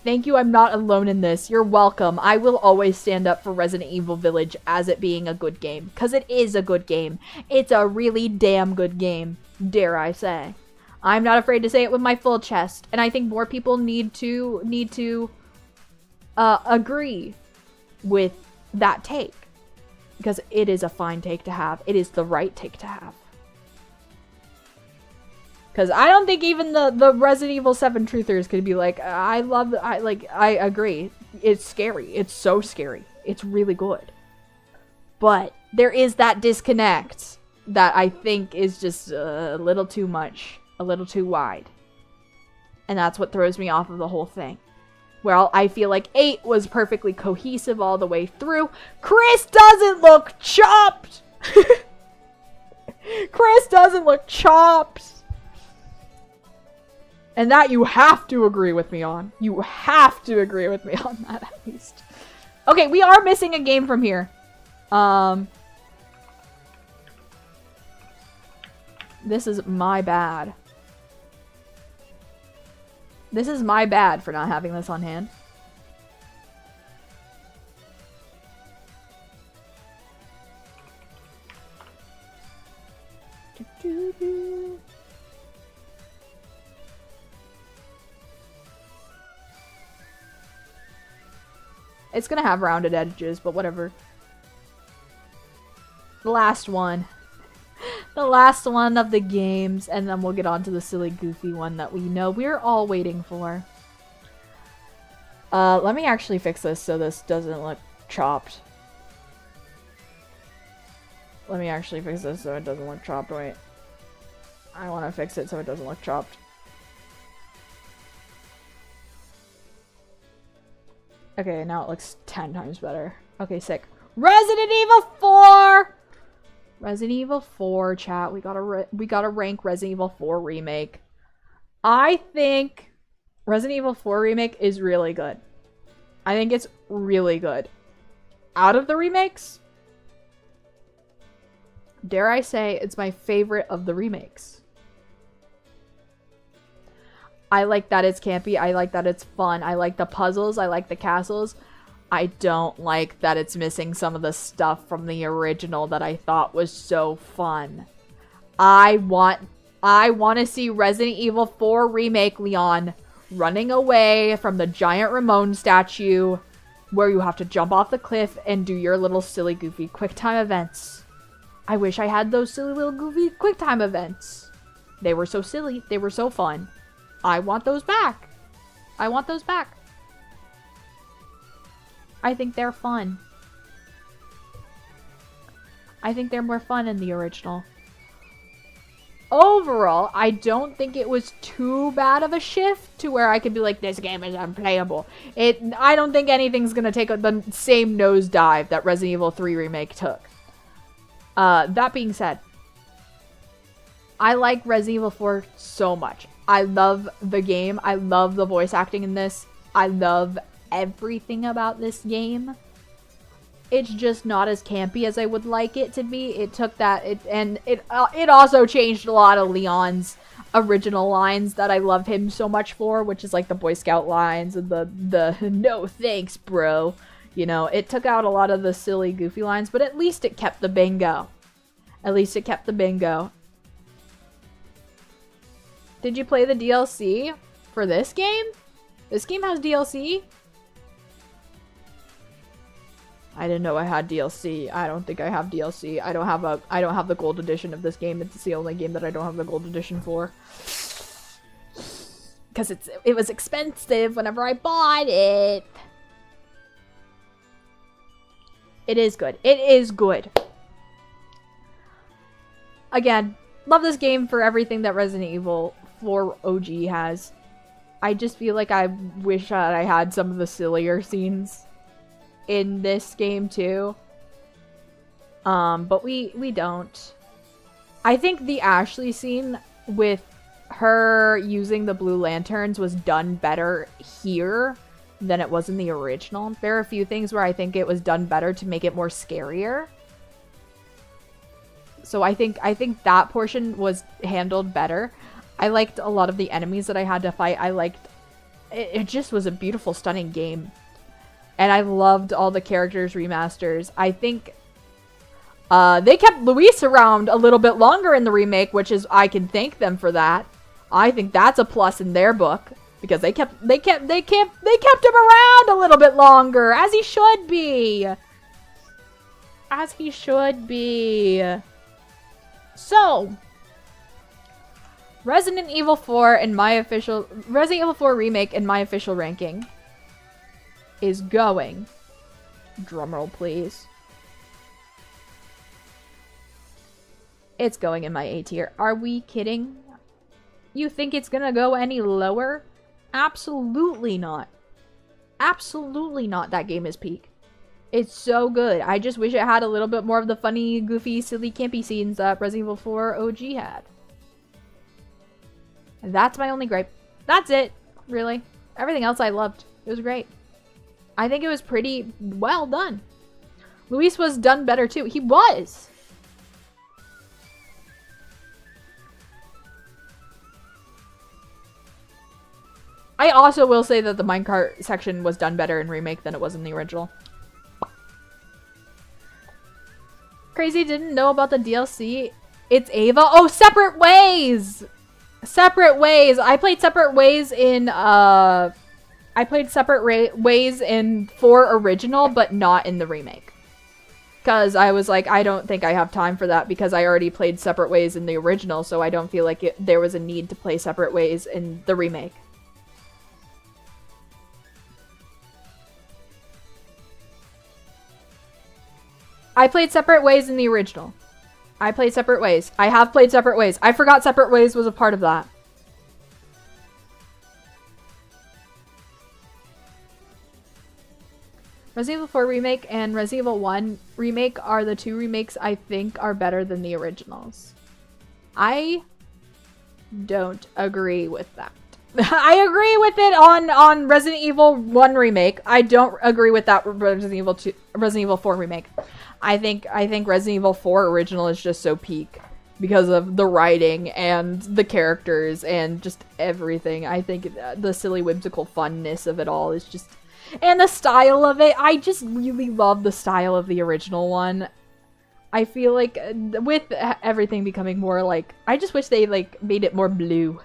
Thank you, I'm not alone in this. You're welcome. I will always stand up for Resident Evil Village as it being a good game. Because it is a good game. It's a really damn good game, dare I say. I'm not afraid to say it with my full chest. And I think more people need to agree with that take. Because it is a fine take to have. It is the right take to have. Because I don't think even the Resident Evil 7 truthers could be like, I agree. It's scary. It's so scary. It's really good. But there is that disconnect that I think is just a little too much, a little too wide. And that's what throws me off of the whole thing. Well, I feel like 8 was perfectly cohesive all the way through. Chris doesn't look chopped! Chris doesn't look chopped! And that you have to agree with me on. You have to agree with me on that, at least. Okay, we are missing a game from here. This is my bad. This is my bad for not having this on hand. It's gonna have rounded edges, but whatever. The last one. The last one of the games, and then we'll get on to the silly, goofy one that we know we're all waiting for. Let me actually fix this so this doesn't look chopped. Let me actually fix this so it doesn't look chopped. Wait. I want to fix it so it doesn't look chopped. Okay, now it looks 10 times better. Okay, sick. Resident Evil 4! Resident Evil 4, chat. We gotta rank Resident Evil 4 Remake. I think Resident Evil 4 Remake is really good. I think it's really good. Out of the remakes, dare I say, it's my favorite of the remakes. I like that it's campy. I like that it's fun. I like the puzzles. I like the castles. I don't like that it's missing some of the stuff from the original that I thought was so fun. I want to see Resident Evil 4 Remake Leon running away from the giant Ramon statue where you have to jump off the cliff and do your little silly goofy QuickTime events. I wish I had those silly little goofy QuickTime events. They were so silly. They were so fun. I want those back. I want those back. I think they're fun. I think they're more fun in the original. Overall, I don't think it was too bad of a shift to where I could be like, this game is unplayable. I don't think anything's gonna take the same nosedive that Resident Evil 3 Remake took. That being said, I like Resident Evil 4 so much. I love the game. I love the voice acting in this. I love everything about this game. It's just not as campy as I would like it to be. It took that, it also changed a lot of Leon's original lines that I love him so much for, which is like the Boy Scout lines and the no thanks, bro. You know, it took out a lot of the silly, goofy lines, but at least it kept the bingo. At least it kept the bingo. Did you play the DLC for this game? This game has DLC? I didn't know I had DLC. I don't think I have DLC. I don't have the gold edition of this game. It's the only game that I don't have the gold edition for. Because it was expensive whenever I bought it. It is good. It is good. Again, love this game for everything that Resident Evil 4 OG has. I just feel like I wish that I had some of the sillier scenes in this game too. But we don't. I think the Ashley scene with her using the blue lanterns was done better here than it was in the original. There are a few things where I think it was done better to make it more scarier. So I think that portion was handled better. I liked a lot of the enemies that I had to fight. I liked it just was a beautiful, stunning game. And I loved all the characters remasters. I think they kept Luis around a little bit longer in the remake, which is, I can thank them for that. I think that's a plus in their book because they kept him around a little bit longer, as he should be. As he should be. So, Resident Evil 4 Resident Evil 4 Remake in my official ranking is going Drumroll, please. It's going in my A tier. Are we kidding? You think it's gonna go any lower? Absolutely not. Absolutely not. That game is peak. It's so good. I just wish it had a little bit more of the funny, goofy, silly, campy scenes that Resident Evil 4 OG had. And that's my only gripe. That's it, really. Everything else I loved. It was great. I think it was pretty well done. Luis was done better too. He was! I also will say that the minecart section was done better in Remake than it was in the original. Crazy didn't know about the DLC. It's Ava. Oh, Separate Ways! Separate Ways. I played Separate Ways in, Ways in 4 original, but not in the remake. Because I was like, I don't think I have time for that because I already played Separate Ways in the original, so I don't feel like there was a need to play Separate Ways in the remake. I played Separate Ways in the original. I played Separate Ways. I have played Separate Ways. I forgot Separate Ways was a part of that. Resident Evil 4 Remake and Resident Evil 1 Remake are the 2 remakes I think are better than the originals. I don't agree with that. I agree with it on Resident Evil 1 Remake. I don't agree with that Resident Evil 4 Remake. I think Resident Evil 4 Original is just so peak because of the writing and the characters and just everything. I think the silly whimsical funness of it all is just... And the style of it, I just really love the style of the original one. I feel like with everything becoming more like... I just wish they like made it more blue.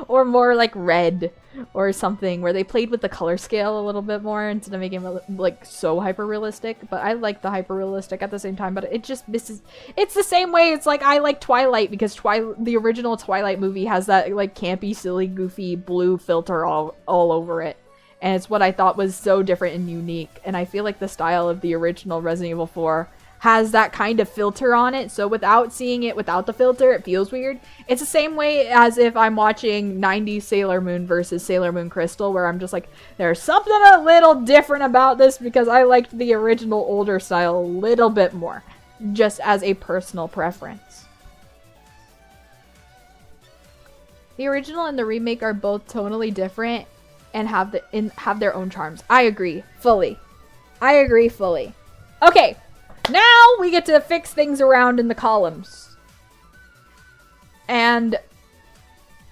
Or more like red or something where they played with the color scale a little bit more instead of making it like so hyper realistic. But I like the hyper realistic at the same time, but it just misses... It's the same way it's like I like Twilight because the original Twilight movie has that like campy, silly, goofy blue filter all over it. And it's what I thought was so different and unique. And I feel like the style of the original Resident Evil 4 has that kind of filter on it, so without seeing it without the filter, it feels weird. It's the same way as if I'm watching 90s Sailor Moon versus Sailor Moon Crystal, where I'm just like, there's something a little different about this because I liked the original older style a little bit more, just as a personal preference. The original and the remake are both tonally different and have their own charms. I agree fully. I agree fully. Okay. Now we get to fix things around in the columns. And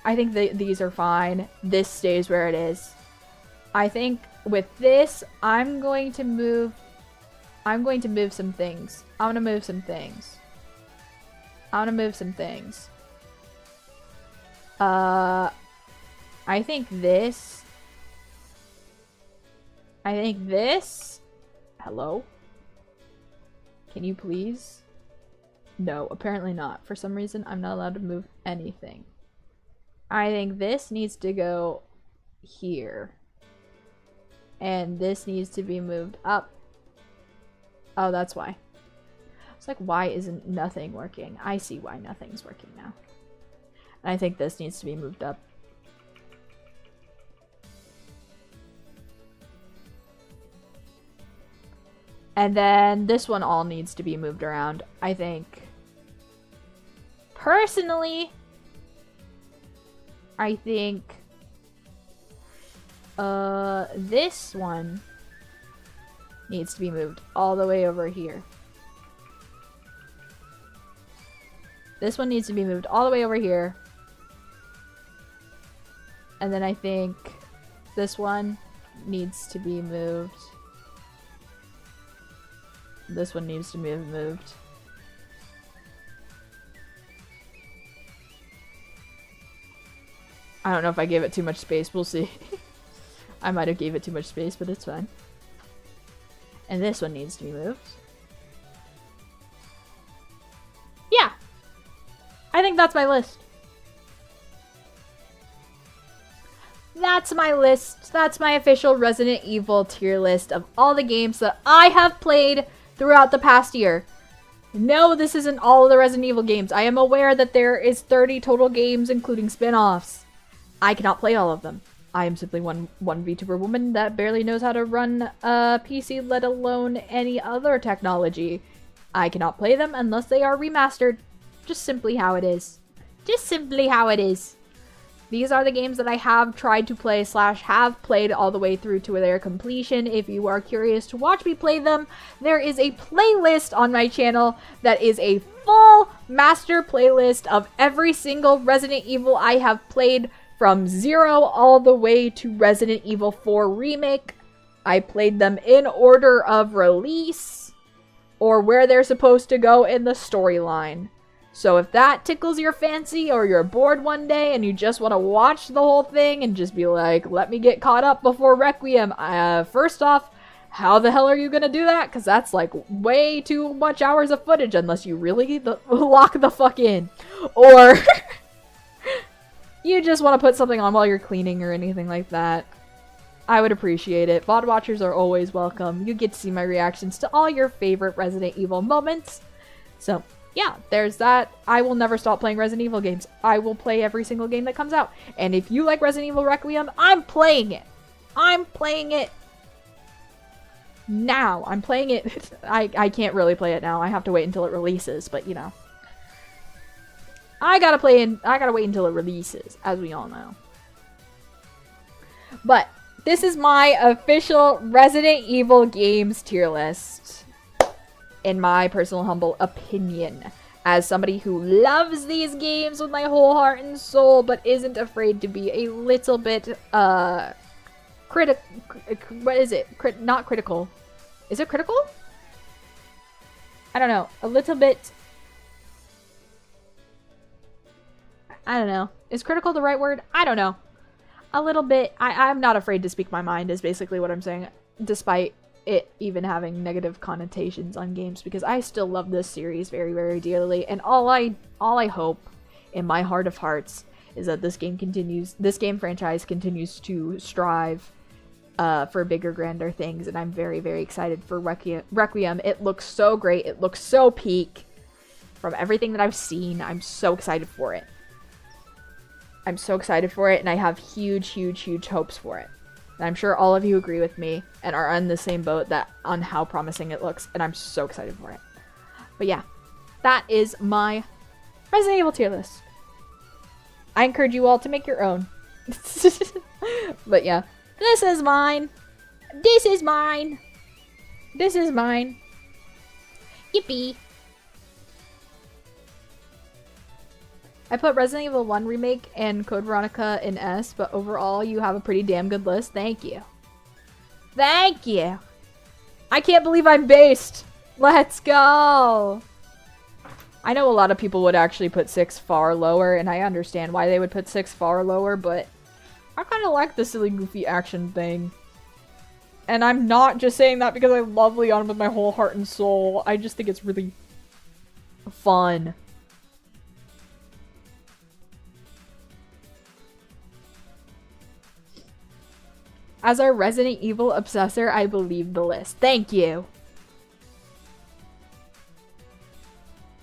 I think these are fine. This stays where it is. I think with this, I'm going to move some things. I'm going to move some things. I think this. Hello? Can you please? No, apparently not. For some reason, I'm not allowed to move anything. I think this needs to go here. And this needs to be moved up. Oh, that's why. It's like, why isn't nothing working? I see why nothing's working now. And I think this needs to be moved up. And then this one all needs to be moved around, I think. Personally, I think this one needs to be moved all the way over here. This one needs to be moved all the way over here. And then I think this one needs to be moved. This one needs to be moved. I don't know if I gave it too much space. We'll see. I might have gave it too much space, but it's fine. And this one needs to be moved. Yeah. I think that's my list. that's my list. That's my official Resident Evil tier list of all the games that I have played throughout the past year. No, this isn't all of the Resident Evil games. I am aware that there is 30 total games, including spin-offs. I cannot play all of them. I am simply one VTuber woman that barely knows how to run a PC, let alone any other technology. I cannot play them unless they are remastered. Just simply how it is. Just simply how it is. These are the games that I have tried to play / have played all the way through to their completion. If you are curious to watch me play them, there is a playlist on my channel that is a full master playlist of every single Resident Evil I have played from 0 all the way to Resident Evil 4 Remake. I played them in order of release or where they're supposed to go in the storyline. So if that tickles your fancy or you're bored one day and you just want to watch the whole thing and just be like, let me get caught up before Requiem, first off, how the hell are you going to do that? Because that's like way too much hours of footage unless you really lock the fuck in. Or you just want to put something on while you're cleaning or anything like that. I would appreciate it. VOD watchers are always welcome. You get to see my reactions to all your favorite Resident Evil moments. So yeah, there's that. I will never stop playing Resident Evil games. I will play every single game that comes out. And if you like Resident Evil Requiem, I'm playing it. I'm playing it now. I'm playing it. I can't really play it now. I have to wait until it releases, but you know. I gotta wait until it releases, as we all know. But this is my official Resident Evil games tier list. In my personal humble opinion, as somebody who loves these games with my whole heart and soul, but isn't afraid to be a little bit, what is it? Not critical. Is it critical? I don't know. A little bit, I don't know. Is critical the right word? I don't know. A little bit, I'm not afraid to speak my mind is basically what I'm saying, despite it even having negative connotations on games, because I still love this series very, very dearly, and all I hope in my heart of hearts is that this game franchise continues to strive for bigger, grander things, and I'm very, very excited for Requiem. It looks so great. It looks so peak from everything that I've seen. I'm so excited for it. I'm so excited for it, and I have huge, huge, huge hopes for it. And I'm sure all of you agree with me and are on the same boat on how promising it looks, and I'm so excited for it. But yeah, that is my Resident Evil tier list. I encourage you all to make your own. But yeah, this is mine. This is mine. This is mine. Yippee. I put Resident Evil 1 Remake and Code Veronica in S, but overall you have a pretty damn good list. Thank you. Thank you. I can't believe I'm based. Let's go. I know a lot of people would actually put 6 far lower, and I understand why they would put 6 far lower, but I kind of like the silly, goofy action thing. And I'm not just saying that because I love Leon with my whole heart and soul. I just think it's really fun. As our Resident Evil obsessor, I believe the list. Thank you.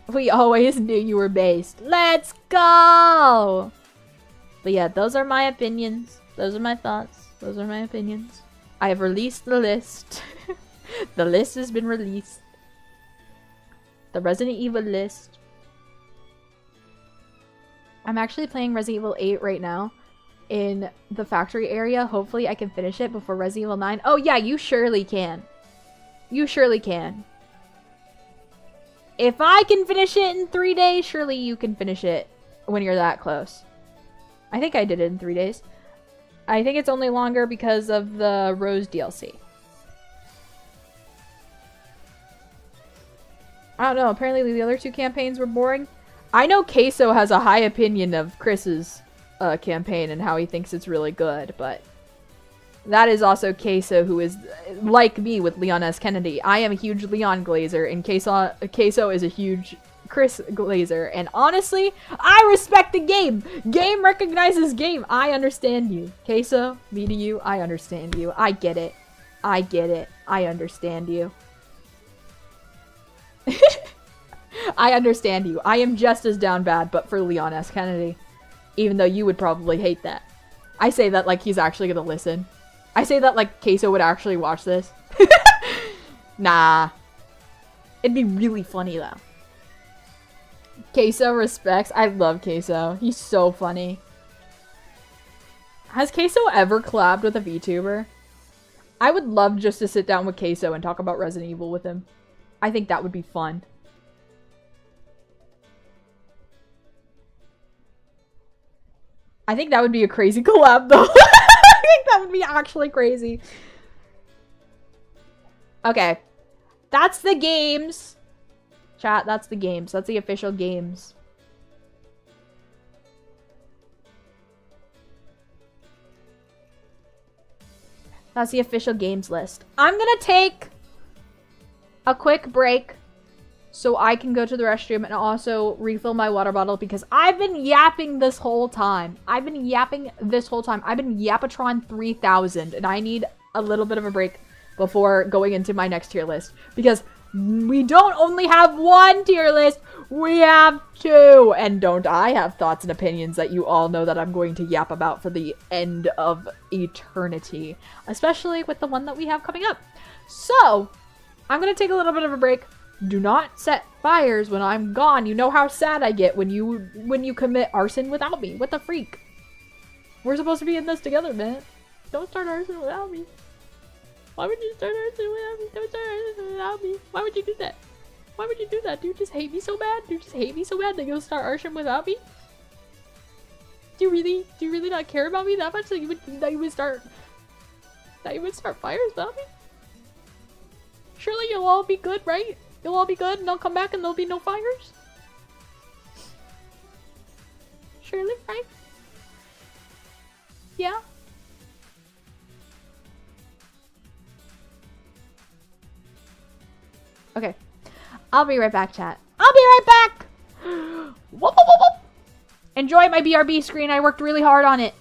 We always knew you were based. Let's go! But yeah, those are my opinions. Those are my thoughts. Those are my opinions. I have released the list. The list has been released. The Resident Evil list. I'm actually playing Resident Evil 8 right now. In the factory area. Hopefully I can finish it before Resident Evil 9. Oh yeah, you surely can. You surely can. If I can finish it in 3 days, surely you can finish it when you're that close. I think I did it in 3 days. I think it's only longer because of the Rose DLC. I don't know, apparently the other 2 campaigns were boring. I know Queso has a high opinion of Chris's campaign and how he thinks it's really good, but that is also Queso, who is like me with Leon S. Kennedy. I am a huge Leon glazer, and Queso is a huge Chris Glazer. And honestly, I respect the game. Game recognizes game. I understand you. Queso, me to you, I understand you. I get it. I get it. I understand you. I understand you. I am just as down bad, but for Leon S. Kennedy. Even though you would probably hate that. I say that like he's actually gonna listen. I say that like Queso would actually watch this. Nah. It'd be really funny though. Queso respects. I love Queso. He's so funny. Has Queso ever collabed with a VTuber? I would love just to sit down with Queso and talk about Resident Evil with him. I think that would be fun. I think that would be a crazy collab though. I think that would be actually crazy. Okay. That's the games. Chat, that's the games. That's the official games. That's the official games list. I'm gonna take a quick break so I can go to the restroom and also refill my water bottle because I've been yapping this whole time. I've been yapping this whole time. I've been Yapatron 3000 and I need a little bit of a break before going into my next tier list because we don't only have one tier list, we have two. And don't I have thoughts and opinions that you all know that I'm going to yap about for the end of eternity, especially with the one that we have coming up. So I'm gonna take a little bit of a break. Do not set fires when I'm gone. You know how sad I get when you commit arson without me. What the freak? We're supposed to be in this together, man. Don't start arson without me. Why would you start arson without me? Don't start arson without me. Why would you do that? Why would you do that? Do you just hate me so bad? Do you just hate me so bad that you'll start arson without me? Do you really not care about me that much that you would start fires without me? Surely you'll all be good, right? You'll all be good and I'll come back and there'll be no fires? Surely, right? Yeah? Okay. I'll be right back, chat. I'll be right back! Whoop, whoop, whoop, whoop. Enjoy my BRB screen. I worked really hard on it.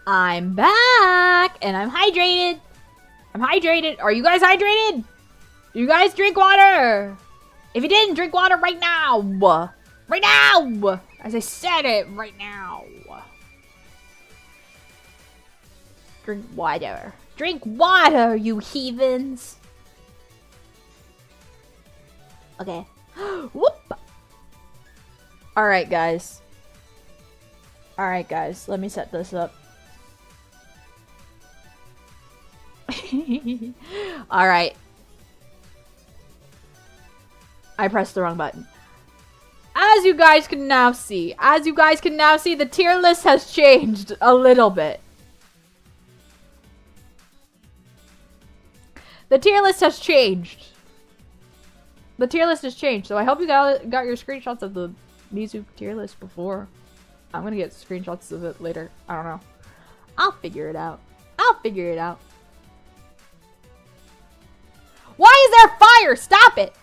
I'm back, and I'm hydrated. I'm hydrated. Are you guys hydrated? You guys drink water. If you didn't, drink water right now. Right now. As I said it, right now. Drink water. Drink water, you heathens. Okay. Whoop. Alright, guys. Alright, guys. Let me set this up. Alright. I pressed the wrong button. As you guys can now see, the tier list has changed a little bit. The tier list has changed. The tier list has changed, so I hope you got your screenshots of the Mizu tier list before. I'm gonna get screenshots of it later. I don't know. I'll figure it out. I'll figure it out. Why is there fire? Stop it!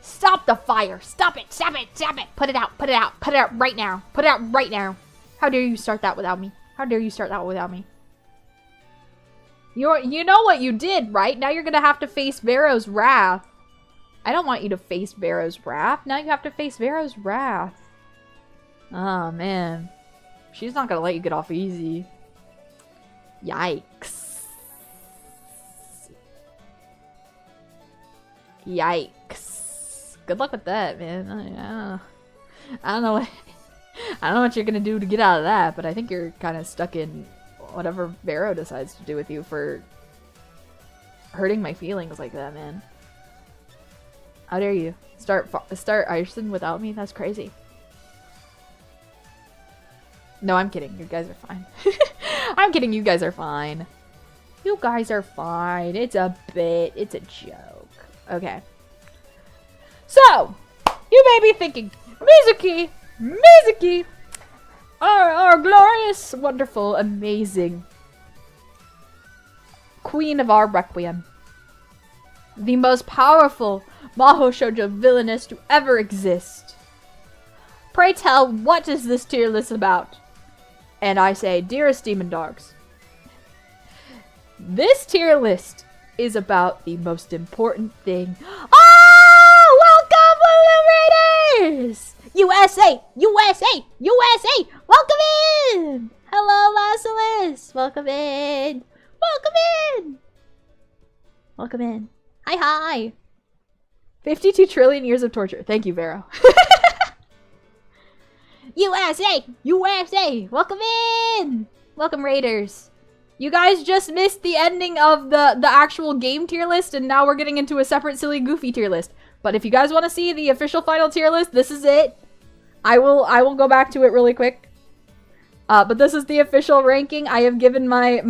Stop the fire! Stop it! Stop it! Stop it! Put it out! Put it out! Put it out right now! Put it out right now! How dare you start that without me? How dare you start that without me? You know what you did, right? Now you're gonna have to face Vero's wrath. I don't want you to face Vero's wrath. Now you have to face Vero's wrath. Oh, man. She's not gonna let you get off easy. Yikes. Yikes. Good luck with that, man. I don't know what you're gonna do to get out of that, but I think you're kind of stuck in whatever Vero decides to do with you for hurting my feelings like that, man. How dare you start Iverson without me? That's crazy. No, I'm kidding. You guys are fine. I'm kidding. You guys are fine. You guys are fine. It's a bit. It's a joke. Okay. So, you may be thinking, Mizuki, our glorious, wonderful, amazing queen of our Requiem. The most powerful Mahou Shoujo villainess to ever exist. Pray tell, what is this tier list about? And I say, dearest demon dogs, this tier list is about the most important thing. Oh, welcome, Blue Raiders! USA, USA, USA! Welcome in! Hello, Lassilis! Welcome in! Welcome in! Welcome in. Hi, hi! 52 trillion years of torture. Thank you, Vero. USA! USA! Welcome in! Welcome, Raiders. You guys just missed the ending of the actual game tier list, and now we're getting into a separate silly goofy tier list. But if you guys want to see the official final tier list, this is it. I will go back to it really quick. But this is the official ranking. I have given my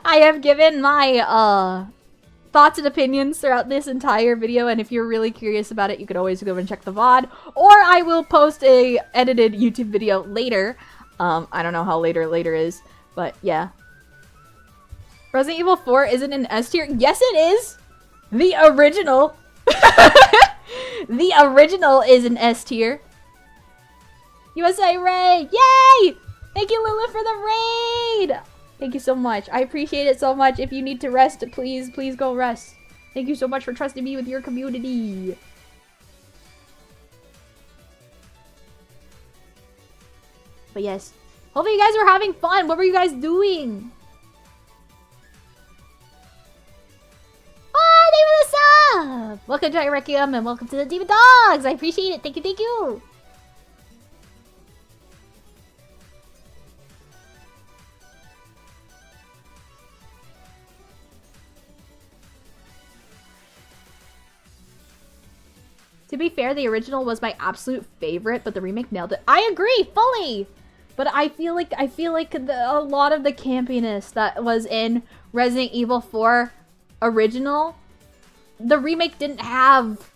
I have given my thoughts and opinions throughout this entire video, and if you're really curious about it, you could always go and check the VOD, or I will post a edited YouTube video later. I don't know how later is, but yeah. Resident Evil 4 isn't an S tier? Yes, it is! The original! The original is an S tier. USA Ray! Yay! Thank you, Lila, for the raid! Thank you so much. I appreciate it so much. If you need to rest, please go rest. Thank you so much for trusting me with your community. But yes, hopefully you guys were having fun. What were you guys doing? Oh, thank you for the sub! Welcome to Requiem and welcome to the Demon Dogs. I appreciate it. Thank you, thank you. To be fair, the original was my absolute favorite, but the remake nailed it. I agree fully, but I feel like a lot of the campiness that was in Resident Evil 4 original, the remake didn't have.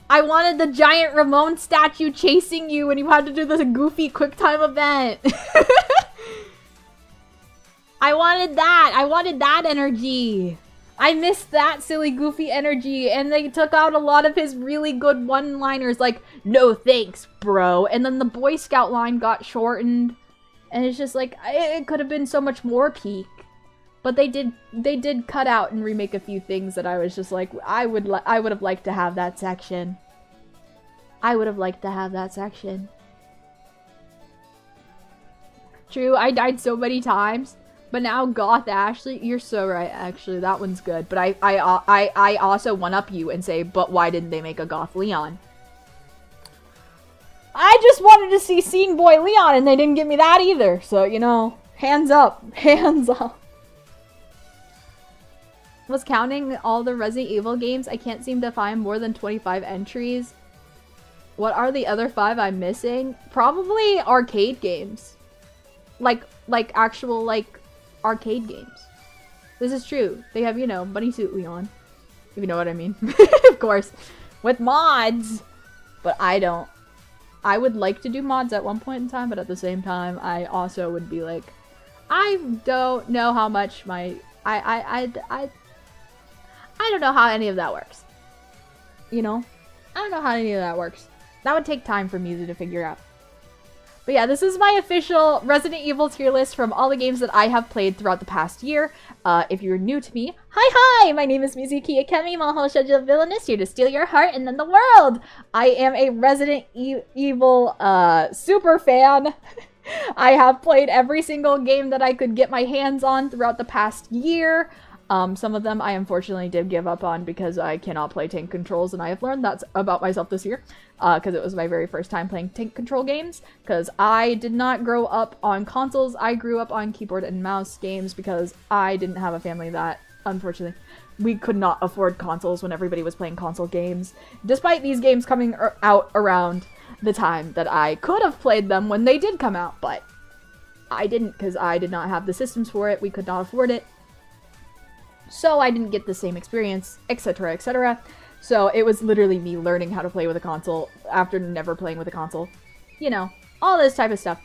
I wanted the giant Ramon statue chasing you when you had to do this goofy quick time event. I wanted that. I wanted that energy. I missed that silly, goofy energy, and they took out a lot of his really good one-liners, like, no thanks, bro. And then the Boy Scout line got shortened, And it's just like, it could have been so much more peak. But they did cut out and remake a few things that I was just like, I would have liked to have that section. I would have liked to have that section. True, I died so many times. But now Goth Ashley, you're so right, actually. That one's good. But I also one-up you and say, but why didn't they make a Goth Leon? I just wanted to see Scene Boy Leon, and they didn't give me that either. So, you know, hands up. Hands up. Was counting all the Resident Evil games, I can't seem to find more than 25 entries. What are the other 5 I'm missing? Probably arcade games. Like actual, like, arcade games. This is true. They have, you know, Bunny Suit Leon. If you know what I mean. Of course. With mods. But I don't. I would like to do mods at one point in time, but at the same time, I also would be like, I don't know how much my... I don't know how any of that works. You know? I don't know how any of that works. That would take time for Mizu to figure out. But yeah, this is my official Resident Evil tier list from all the games that I have played throughout the past year. If you're new to me, hi! My name is Mizuki Akemi, Mahou Shoujo Villainous, here to steal your heart and then the world! I am a Resident Evil super fan. I have played every single game that I could get my hands on throughout the past year. Some of them I unfortunately did give up on because I cannot play tank controls, and I have learned that about myself this year, because it was my very first time playing tank control games, because I did not grow up on consoles. I grew up on keyboard and mouse games because I didn't have a family that, unfortunately, we could not afford consoles when everybody was playing console games, despite these games coming out around the time that I could have played them when they did come out, but I didn't because I did not have the systems for it. We could not afford it. So I didn't get the same experience, etc., etc. So it was literally me learning how to play with a console after never playing with a console. You know, all this type of stuff.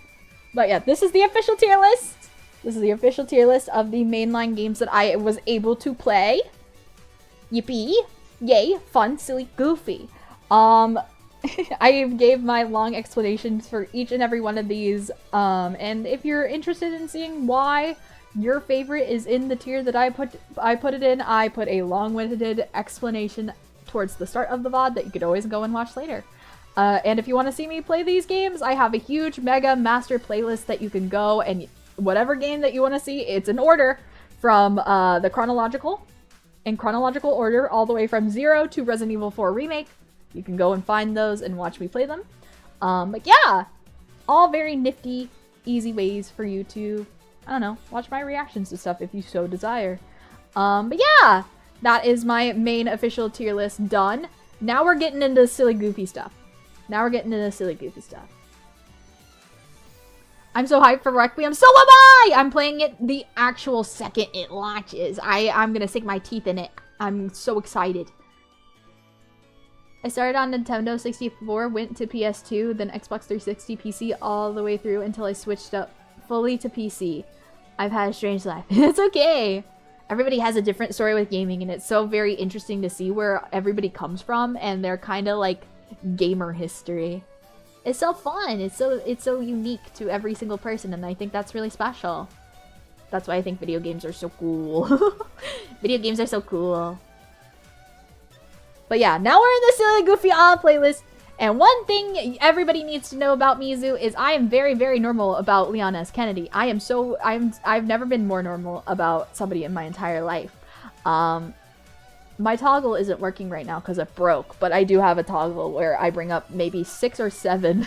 But yeah, this is the official tier list. This is the official tier list of the mainline games that I was able to play. Yippee! Yay! Fun, silly, goofy. I gave my long explanations for each and every one of these. And if you're interested in seeing why your favorite is in the tier that I put it in, I put a long-winded explanation towards the start of the VOD that you could always go and watch later. And if you want to see me play these games, I have a huge mega master playlist that you can go and whatever game that you want to see, it's in order from in chronological order all the way from 0 to Resident Evil 4 Remake. You can go and find those and watch me play them. But yeah, all very nifty, easy ways for you to, I don't know, watch my reactions to stuff if you so desire. But yeah, that is my main official tier list done. Now we're getting into silly goofy stuff. I'm so hyped for Requiem. So am I! I'm playing it the actual second it launches. I'm gonna sink my teeth in it. I'm so excited. I started on Nintendo 64, went to PS2, then Xbox 360, PC, all the way through until I switched up fully to PC. I've had a strange life. It's okay. Everybody has a different story with gaming, and it's so very interesting to see where everybody comes from and their kind of like gamer history. It's so fun. It's so unique to every single person, and I think that's really special. That's why I think video games are so cool. Video games are so cool. But yeah, now we're in the Silly Goofy All playlist. And one thing everybody needs to know about Mizu is I am very, very normal about Leon S. Kennedy. I've never been more normal about somebody in my entire life. My toggle isn't working right now because it broke, but I do have a toggle where I bring up maybe 6 or 7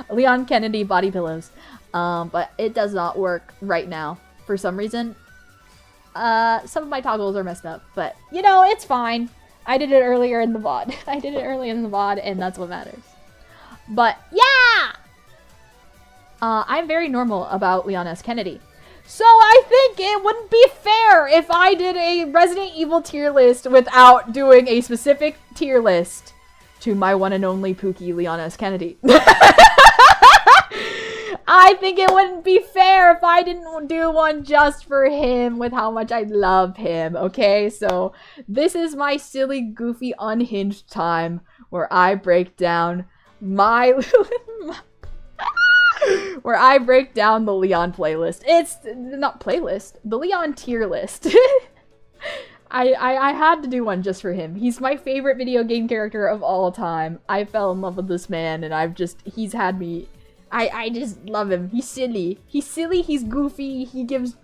Leon Kennedy body pillows. But it does not work right now for some reason. Some of my toggles are messed up, but you know, it's fine. I did it earlier in the VOD. And that's what matters. But yeah! I'm very normal about Leon S. Kennedy. So I think it wouldn't be fair if I did a Resident Evil tier list without doing a specific tier list to my one and only Pookie Leon S. Kennedy. I think it wouldn't be fair if I didn't do one just for him with how much I love him, okay? So this is my silly, goofy, unhinged time where I break down my... where I break down the Leon playlist. It's not playlist, the Leon tier list. I had to do one just for him. He's my favorite video game character of all time. I fell in love with this man, and he's had me. I just love him. He's silly. He's goofy. He gives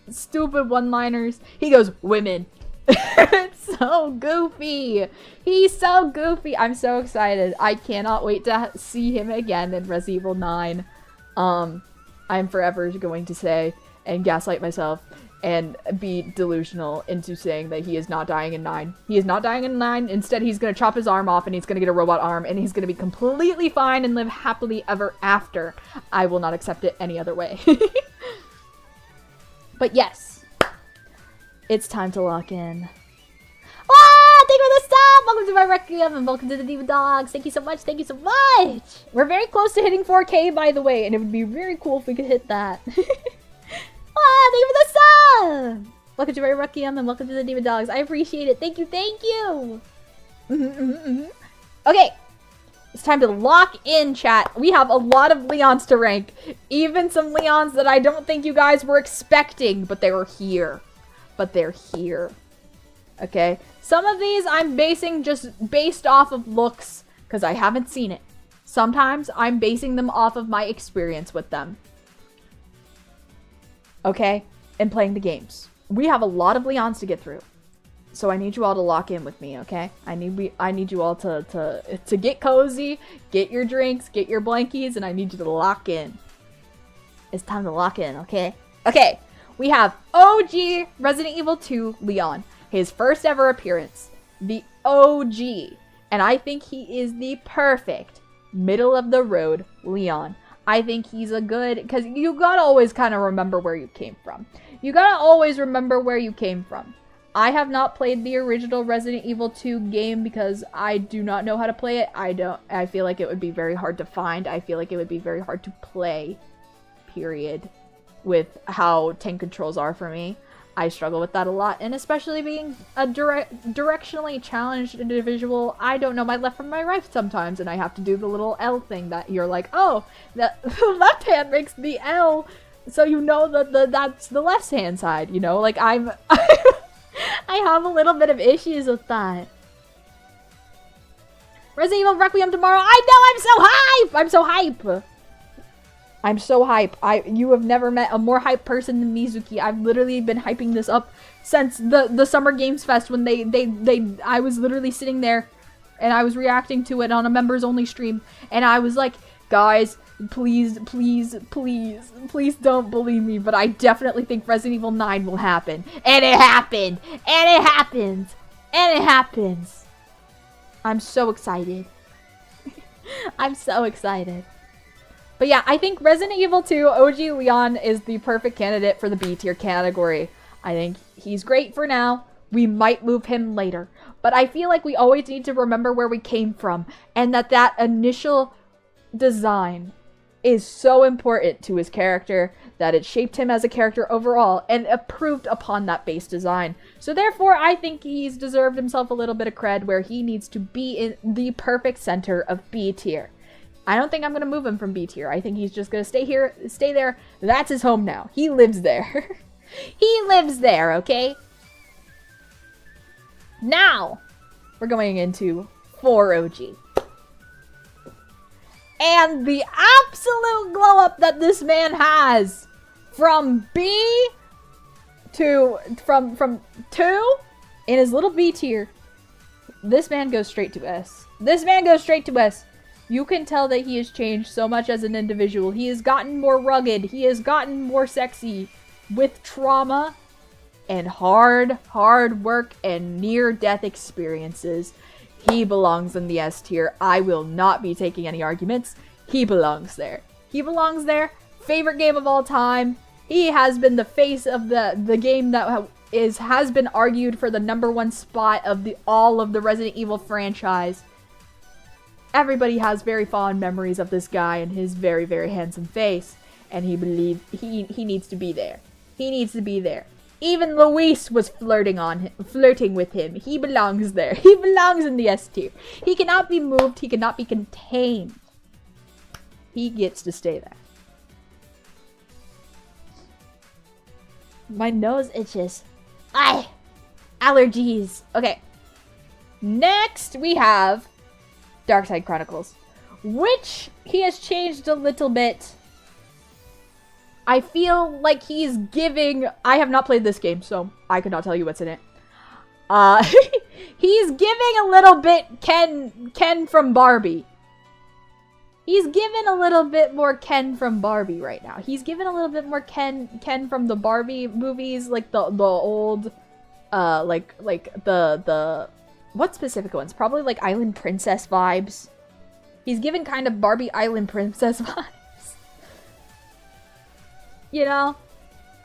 stupid one-liners. He goes, women. It's so goofy. He's so goofy. I'm so excited. I cannot wait to see him again in Resident Evil 9. I'm forever going to say and gaslight myself and be delusional into saying that he is not dying in 9. He is not dying in 9. Instead, he's going to chop his arm off and he's going to get a robot arm and he's going to be completely fine and live happily ever after. I will not accept it any other way. But yes, it's time to lock in. Ah, thank you for the sub! Welcome to my Requiem and welcome to the Diva Dogs. Thank you so much, thank you so much! We're very close to hitting 4K, by the way, and it would be very cool if we could hit that. Ah, thank you for the sub! Welcome to my Requiem and welcome to the Diva Dogs. I appreciate it. Thank you, thank you! Okay, it's time to lock in, chat. We have a lot of Leons to rank. Even some Leons that I don't think you guys were expecting, but they were here. Okay? Some of these I'm basing just based off of looks, because I haven't seen it. Sometimes I'm basing them off of my experience with them. Okay? And playing the games. We have a lot of Leons to get through. So I need you all to lock in with me, okay? I need you all to get cozy, get your drinks, get your blankies, and I need you to lock in. It's time to lock in, okay? Okay, we have OG Resident Evil 2 Leon. His first ever appearance. The OG. And I think he is the perfect middle of the road Leon. I think he's a good, because you gotta always kind of remember where you came from. You gotta always remember where you came from. I have not played the original Resident Evil 2 game because I do not know how to play it. I feel like it would be very hard to find. I feel like it would be very hard to play, period, with how tank controls are for me. I struggle with that a lot, and especially being a directionally challenged individual, I don't know my left from my right sometimes, and I have to do the little L thing that you're like, oh, the left hand makes the L, so you know that that's the left hand side, you know? Like, I have a little bit of issues with that. Resident Evil Requiem tomorrow. I know, I'm so hype! I'm so hype. You have never met a more hype person than Mizuki. I've literally been hyping this up since the Summer Games Fest when I was literally sitting there and I was reacting to it on a members only stream and I was like, guys, please don't believe me, but I definitely think Resident Evil 9 will happen. And it happened! And it happened! And it happens! I'm so excited. I'm so excited. But yeah, I think Resident Evil 2 OG Leon is the perfect candidate for the B tier category. I think he's great for now. We might move him later. But I feel like we always need to remember where we came from. And that initial design is so important to his character that it shaped him as a character overall and improved upon that base design. So therefore, I think he's deserved himself a little bit of cred where he needs to be in the perfect center of B tier. I don't think I'm going to move him from B tier. I think he's just going to stay there. That's his home now. He lives there. He lives there, okay? Now, we're going into 4 OG. And the absolute glow up that this man has from B to, from 2 in his little B tier, this man goes straight to S. This man goes straight to S. You can tell that he has changed so much as an individual. He has gotten more rugged. He has gotten more sexy with trauma and hard work and near-death experiences. He belongs in the S tier. I will not be taking any arguments. He belongs there. He belongs there. Favorite game of all time. He has been the face of the game that has been argued for the #1 spot of all of the Resident Evil franchise. Everybody has very fond memories of this guy and his very, very handsome face. And he needs to be there. He needs to be there. Even Luis was flirting with him. He belongs there. He belongs in the S tier. He cannot be moved. He cannot be contained. He gets to stay there. My nose itches. Aye! Allergies. Okay. Next, we have Dark Side Chronicles, which he has changed a little bit. I feel like he's giving... I have not played this game, so I could not tell you what's in it. He's giving a little bit Ken from Barbie. He's given a little bit more Ken from Barbie right now. He's given a little bit more Ken from the Barbie movies, like the old, like the what specific ones? Probably like Island Princess vibes. He's given kind of Barbie Island Princess vibes. You know?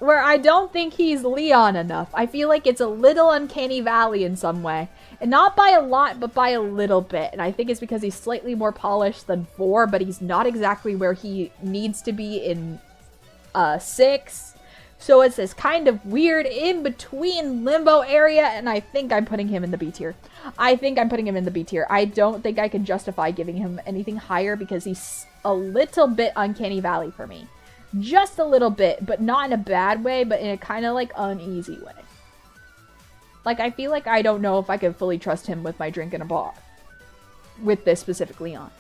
Where I don't think he's Leon enough. I feel like it's a little Uncanny Valley in some way. And not by a lot, but by a little bit. And I think it's because he's slightly more polished than 4, but he's not exactly where he needs to be in 6. So it's this kind of weird in-between limbo area, and I think I'm putting him in the B tier. I don't think I can justify giving him anything higher because he's a little bit Uncanny Valley for me. Just a little bit, but not in a bad way, but in a kind of like uneasy way. Like, I feel like I don't know if I can fully trust him with my drink in a bar. With this specific Leon.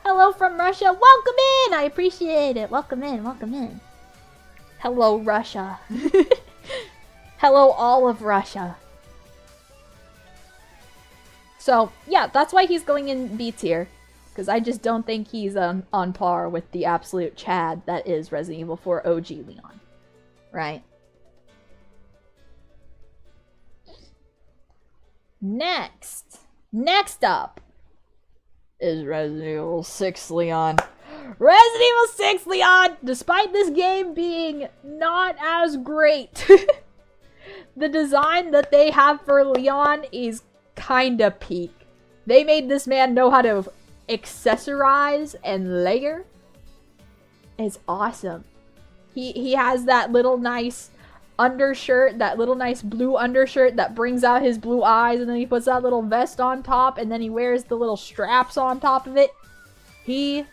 Hello from Russia. Welcome in! I appreciate it. Welcome in, welcome in. Hello, Russia. Hello, all of Russia. So, yeah, that's why he's going in B tier. Because I just don't think he's on par with the absolute Chad that is Resident Evil 4 OG Leon. Right? Next up is Resident Evil 6 Leon. Resident Evil 6 Leon! Despite this game being not as great, the design that they have for Leon is kinda peak. They made this man know how to accessorize and layer. It's awesome. He has that little nice undershirt, that little nice blue undershirt that brings out his blue eyes, and then he puts that little vest on top, and then he wears the little straps on top of it. He's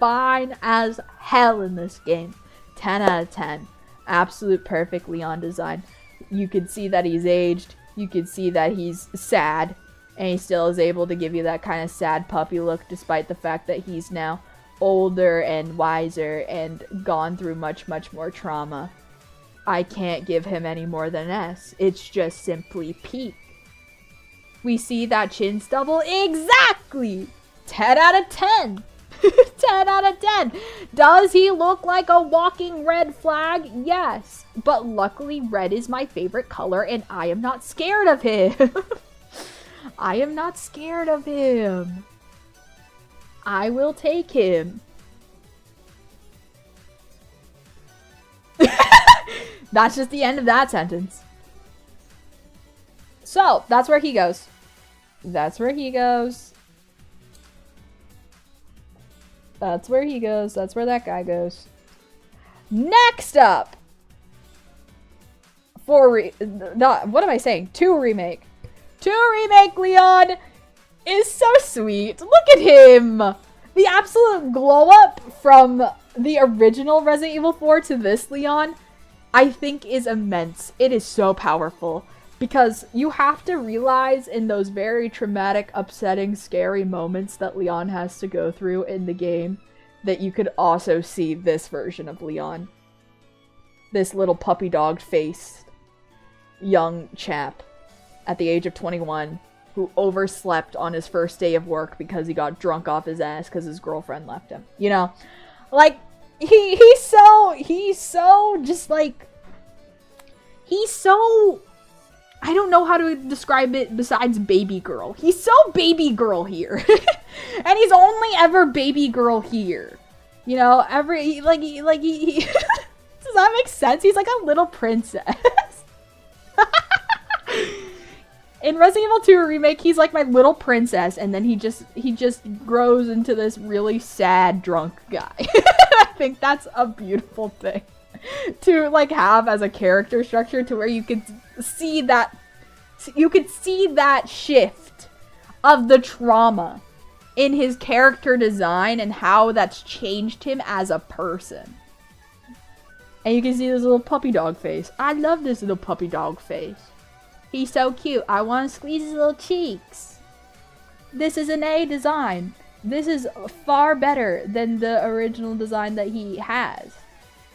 fine as hell in this game. 10 out of 10. Absolute perfect Leon design. You can see that he's aged. You can see that he's sad. And he still is able to give you that kind of sad puppy look despite the fact that he's now older and wiser and gone through much, much more trauma. I can't give him any more than an S. It's just simply peak. We see that chin stubble? Exactly! 10 out of 10. 10 out of 10. Does he look like a walking red flag? Yes. But luckily red is my favorite color and I am not scared of him. I am not scared of him. I will take him. That's just the end of that sentence. So, that's where he goes. That's where he goes. That's where he goes. That's where that guy goes. Next up! What am I saying? 2 remake. 2 remake Leon is so sweet. Look at him! The absolute glow up from the original Resident Evil 4 to this Leon, I think is immense. It is so powerful. Because you have to realize in those very traumatic, upsetting, scary moments that Leon has to go through in the game that you could also see this version of Leon. This little puppy dog faced young chap at the age of 21 who overslept on his first day of work because he got drunk off his ass because his girlfriend left him. You know? Like, he's so just like, he's so, I don't know how to describe it besides baby girl. He's so baby girl here. And he's only ever baby girl here. You know, he does that make sense? He's like a little princess. In Resident Evil 2 Remake, he's like my little princess, and then he just grows into this really sad drunk guy. I think that's a beautiful thing to like have as a character structure, to where you could see that shift of the trauma in his character design and how that's changed him as a person. And you can see this little puppy dog face. I love this little puppy dog face. He's so cute. I want to squeeze his little cheeks. This is an A design. This is far better than the original design that he has.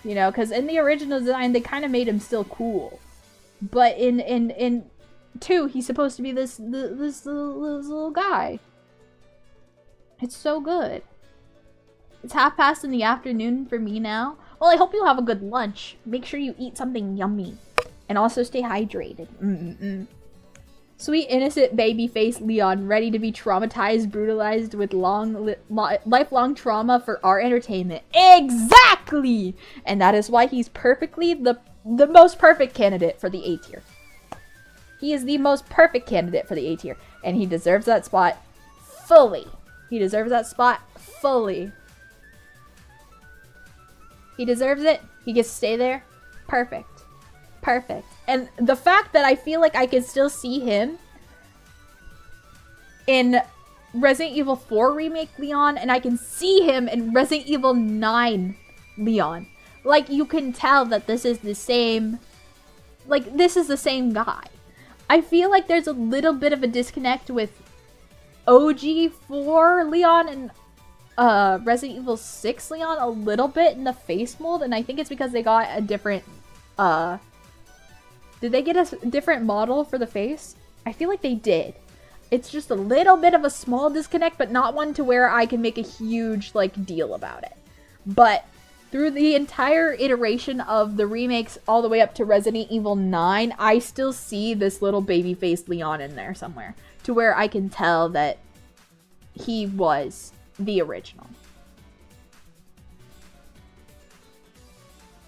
You know, because in the original design, they kind of made him still cool. But in 2, he's supposed to be this little guy. It's so good. It's 1:30 in the afternoon for me now. Well, I hope you have a good lunch. Make sure you eat something yummy. And also stay hydrated. Sweet, innocent baby face Leon, ready to be traumatized, brutalized with lifelong trauma for our entertainment. Exactly! And that is why he's perfectly the most perfect candidate for the A tier. He is the most perfect candidate for the A tier. And he deserves that spot fully. He deserves that spot fully. He deserves it. He gets to stay there. Perfect. Perfect. And the fact that I feel like I can still see him in Resident Evil 4 Remake Leon, and I can see him in Resident Evil 9 Leon. Like, you can tell that this is the same... Like, this is the same guy. I feel like there's a little bit of a disconnect with OG 4 Leon and Resident Evil 6 Leon a little bit in the face mold, and I think it's because they got a different, did they get a different model for the face? I feel like they did. It's just a little bit of a small disconnect, but not one to where I can make a huge, like, deal about it. But through the entire iteration of the remakes all the way up to Resident Evil 9, I still see this little baby-faced Leon in there somewhere, to where I can tell that he was the original.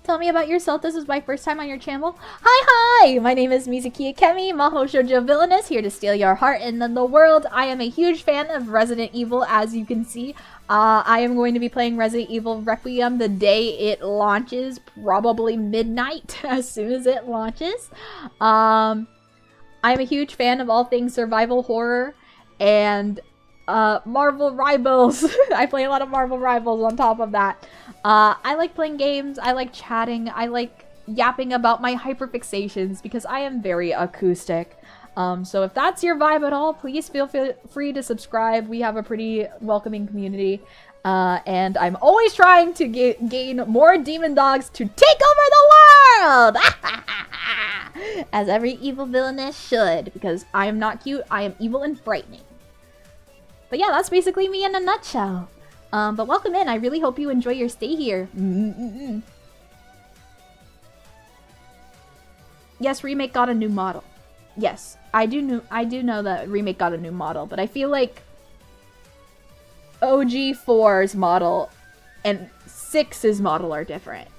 Tell me about yourself. This is my first time on your channel. Hi! My name is Mizuki Akemi, Maho Shoujo Villainous, here to steal your heart and then the world. I am a huge fan of Resident Evil, as you can see. I am going to be playing Resident Evil Requiem the day it launches, probably midnight, as soon as it launches. I'm a huge fan of all things survival horror and Marvel Rivals. I play a lot of Marvel Rivals on top of that. I like playing games, I like chatting, I like yapping about my hyperfixations because I am very acoustic. So if that's your vibe at all, please feel free to subscribe. We have a pretty welcoming community. And I'm always trying to gain more demon dogs to take over the world! As every evil villainess should, because I am not cute, I am evil and frightening. But yeah, that's basically me in a nutshell. But welcome in. I really hope you enjoy your stay here. Yes, Remake got a new model. Yes, I do know that Remake got a new model, but I feel like OG4's model and 6's model are different.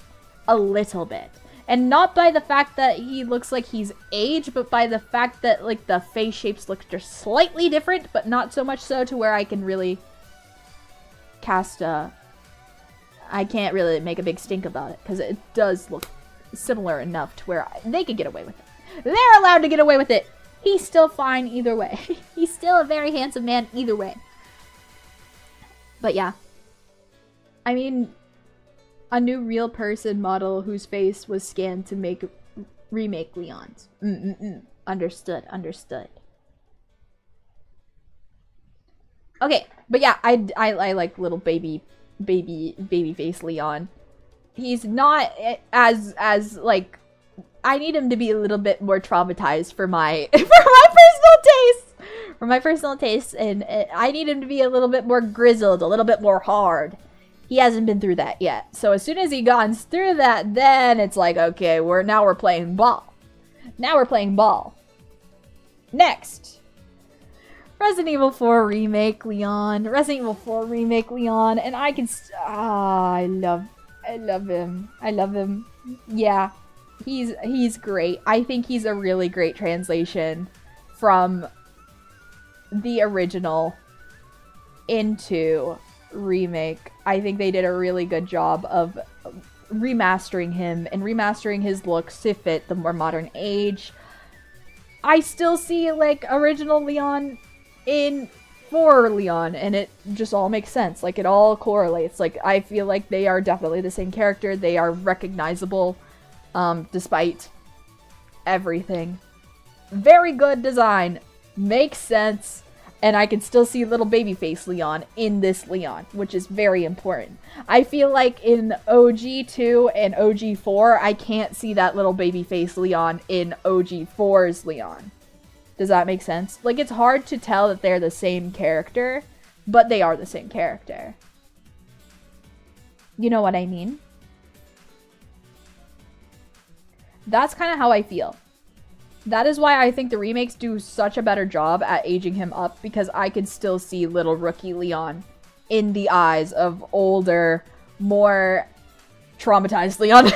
A little bit. And not by the fact that he looks like he's aged, but by the fact that, like, the face shapes look just slightly different, but not so much so to where I can really cast I can't really make a big stink about it, because it does look similar enough to where they could get away with it. They're allowed to get away with it! He's still fine either way. He's still a very handsome man either way. But yeah. I mean, a new real person model whose face was scanned to make Remake Leon's. Understood, understood. Okay, but yeah, I like little baby face Leon. He's not as like, I need him to be a little bit more traumatized for my personal taste, and I need him to be a little bit more grizzled, a little bit more hard. He hasn't been through that yet. So as soon as he goes through that, then it's like, okay, now we're playing ball. Now we're playing ball. Next. Resident Evil 4 Remake Leon. Resident Evil 4 Remake Leon. And I can... I love him. I love him. Yeah. He's great. I think he's a really great translation from the original into Remake. I think they did a really good job of remastering him and remastering his looks to fit the more modern age. I still see, like, original Leon in for Leon, and it just all makes sense. Like, it all correlates. Like, I feel like they are definitely the same character. They are recognizable, despite everything. Very good design. Makes sense. And I can still see little babyface Leon in this Leon, which is very important. I feel like in OG2 and OG4, I can't see that little babyface Leon in OG4's Leon. Does that make sense? Like, it's hard to tell that they're the same character, but they are the same character. You know what I mean? That's kind of how I feel. That is why I think the remakes do such a better job at aging him up, because I could still see little rookie Leon in the eyes of older, more traumatized Leon.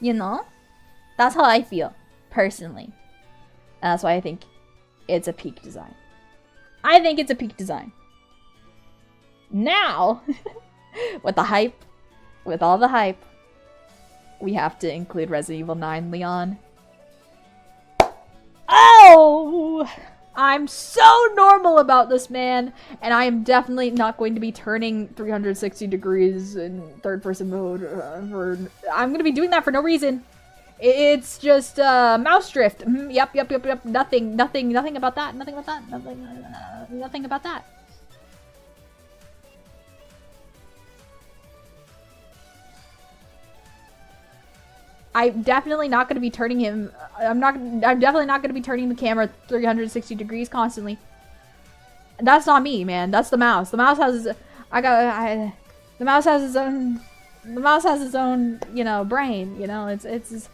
You know? That's how I feel, personally. And that's why I think it's a peak design. I think it's a peak design. Now, with the hype, with all the hype, we have to include Resident Evil 9 Leon. Oh! I'm so normal about this, man, and I am definitely not going to be turning 360 degrees in third-person mode. I'm going to be doing that for no reason. It's just mouse drift. Yep. Nothing about that. Nothing about that. I'm definitely not going to be turning him. I'm definitely not going to be turning the camera 360 degrees constantly. That's not me, man. That's the mouse. The mouse has his, the mouse has his own. The mouse has its own, you know, brain. You know, it's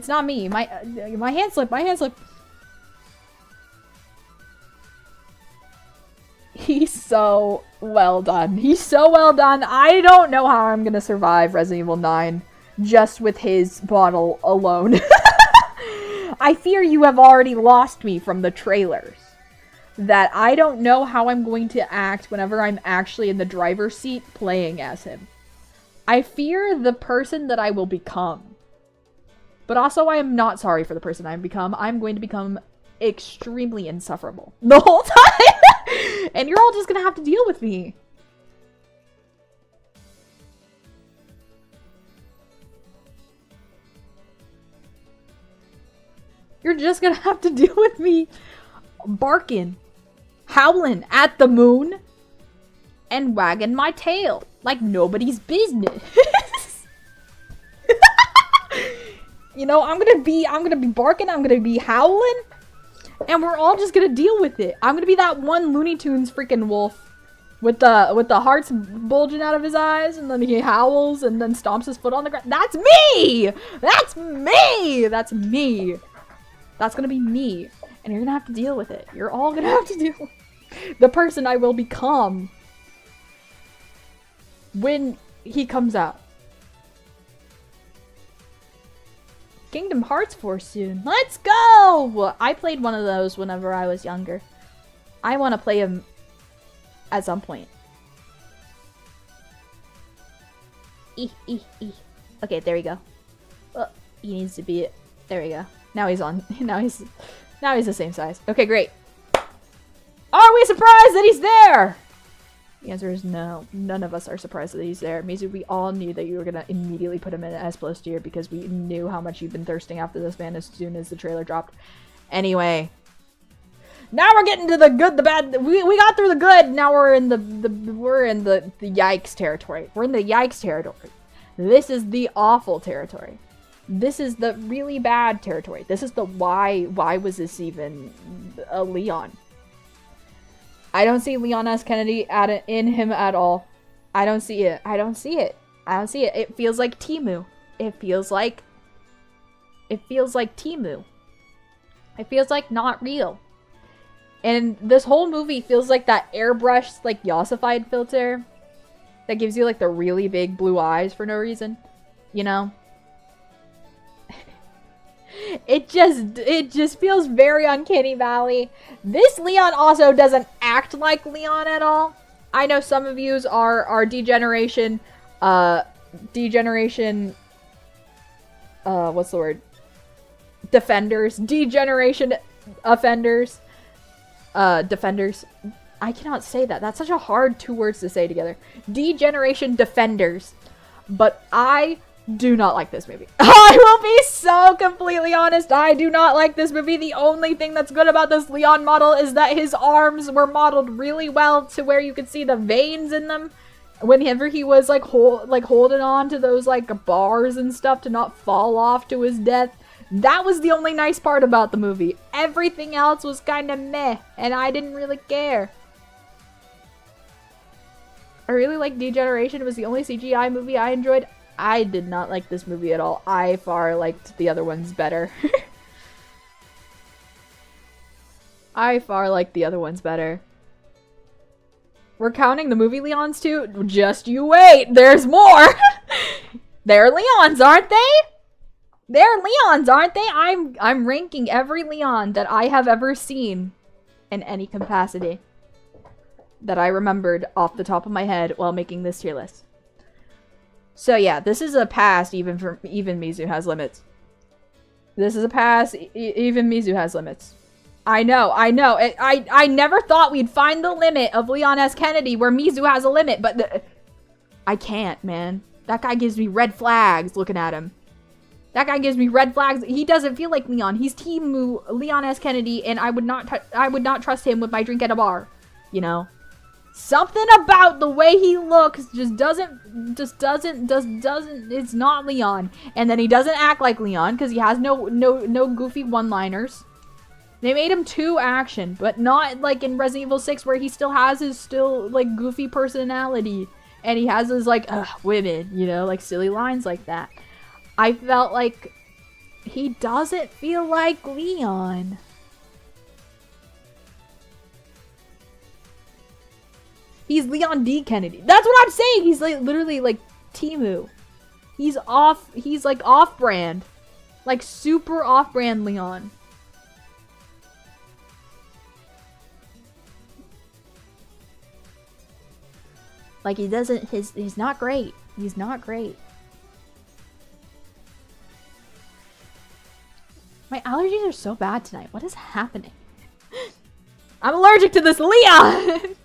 not me. My hand slip. My hand slip. He's so well done. He's so well done. I don't know how I'm gonna survive Resident Evil 9. Just with his bottle alone. I fear you have already lost me from the trailers. That I don't know how I'm going to act whenever I'm actually in the driver's seat playing as him. I fear the person that I will become. But also I am not sorry for the person I've become. I'm going to become extremely insufferable the whole time. And you're all just gonna have to deal with me. You're just gonna have to deal with me barking, howling at the moon, and wagging my tail like nobody's business. You know, I'm gonna be barking, I'm gonna be howling, and we're all just gonna deal with it. I'm gonna be that one Looney Tunes freaking wolf with the hearts bulging out of his eyes, and then he howls and then stomps his foot on the ground. That's me! That's me! That's me! That's gonna be me, and you're gonna have to deal with it. You're all gonna have to deal with the person I will become when he comes out. Kingdom Hearts 4 soon. Let's go! I played one of those whenever I was younger. I want to play him at some point. Okay, there we go. He needs to be it. There we go. Now he's on. Now he's the same size. Okay, great. Are we surprised that he's there? The answer is no. None of us are surprised that he's there. Mizu, we all knew that you were gonna immediately put him in S+ tier because we knew how much you've been thirsting after this man as soon as the trailer dropped. Anyway. Now we're getting to the good, the bad. We got through the good. Now we're in the yikes territory. We're in the yikes territory. This is the awful territory. This is the really bad territory. This is the why was this even a Leon? I don't see Leon S. Kennedy in him at all. I don't see it. I don't see it. It feels like Temu. It feels like Temu. It feels like not real. And this whole movie feels like that airbrushed, like, Yossified filter that gives you, like, the really big blue eyes for no reason. You know? It just feels very Uncanny Valley. This Leon also doesn't act like Leon at all. I know some of yous are degeneration, what's the word? defenders, degeneration offenders, defenders. I cannot say that. That's such a hard 2 words to say together. Degeneration defenders. But I do not like this movie. I will be so completely honest. I do not like this movie. The only thing that's good about this Leon model is that his arms were modeled really well to where you could see the veins in them. Whenever he was like holding on to those like bars and stuff to not fall off to his death. That was the only nice part about the movie. Everything else was kind of meh, and I didn't really care. I really liked Degeneration. It was the only CGI movie I enjoyed. I did not like this movie at all. I far liked the other ones better. I far liked the other ones better. We're counting the movie Leons too? Just you wait. There's more. They're Leons, aren't they? They're Leons, aren't they? I'm ranking every Leon that I have ever seen in any capacity that I remembered off the top of my head while making this tier list. So yeah, this is a pass even Mizu has limits. This is a pass, even Mizu has limits. I know. I never thought we'd find the limit of Leon S. Kennedy where Mizu has a limit, but I can't, man. That guy gives me red flags looking at him. That guy gives me red flags. He doesn't feel like Leon. He's Team Leon S. Kennedy, and I would not trust him with my drink at a bar. You know? Something about the way he looks doesn't, it's not Leon. And then he doesn't act like Leon because he has no goofy one-liners. They made him too action, but not like in Resident Evil 6 where he still has his like goofy personality. And he has his like, women, you know, like silly lines like that. I felt like he doesn't feel like Leon. He's Leon D. Kennedy. That's what I'm saying. He's like literally like Temu. He's like off-brand. Like super off-brand Leon. Like he doesn't, he's not great. He's not great. My allergies are so bad tonight. What is happening? I'm allergic to this Leon!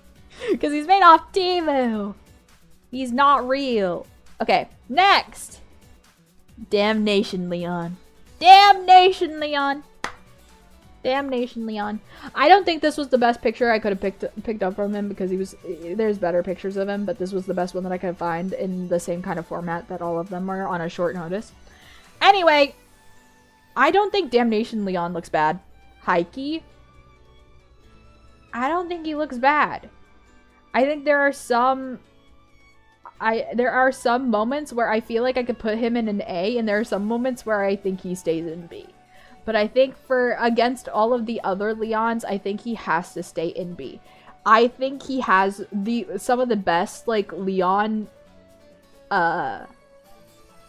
Because he's made off Temu. He's not real. Okay, next. Damnation Leon. Damnation Leon. Damnation Leon. I don't think this was the best picture I could have picked up from him because there's better pictures of him, but this was the best one that I could find in the same kind of format that all of them were on a short notice. Anyway, I don't think Damnation Leon looks bad. Heike. I don't think he looks bad. I think there are some moments where I feel like I could put him in an A, and there are some moments where I think he stays in B. But I think against all of the other Leons, I think he has to stay in B. I think he has some of the best like Leon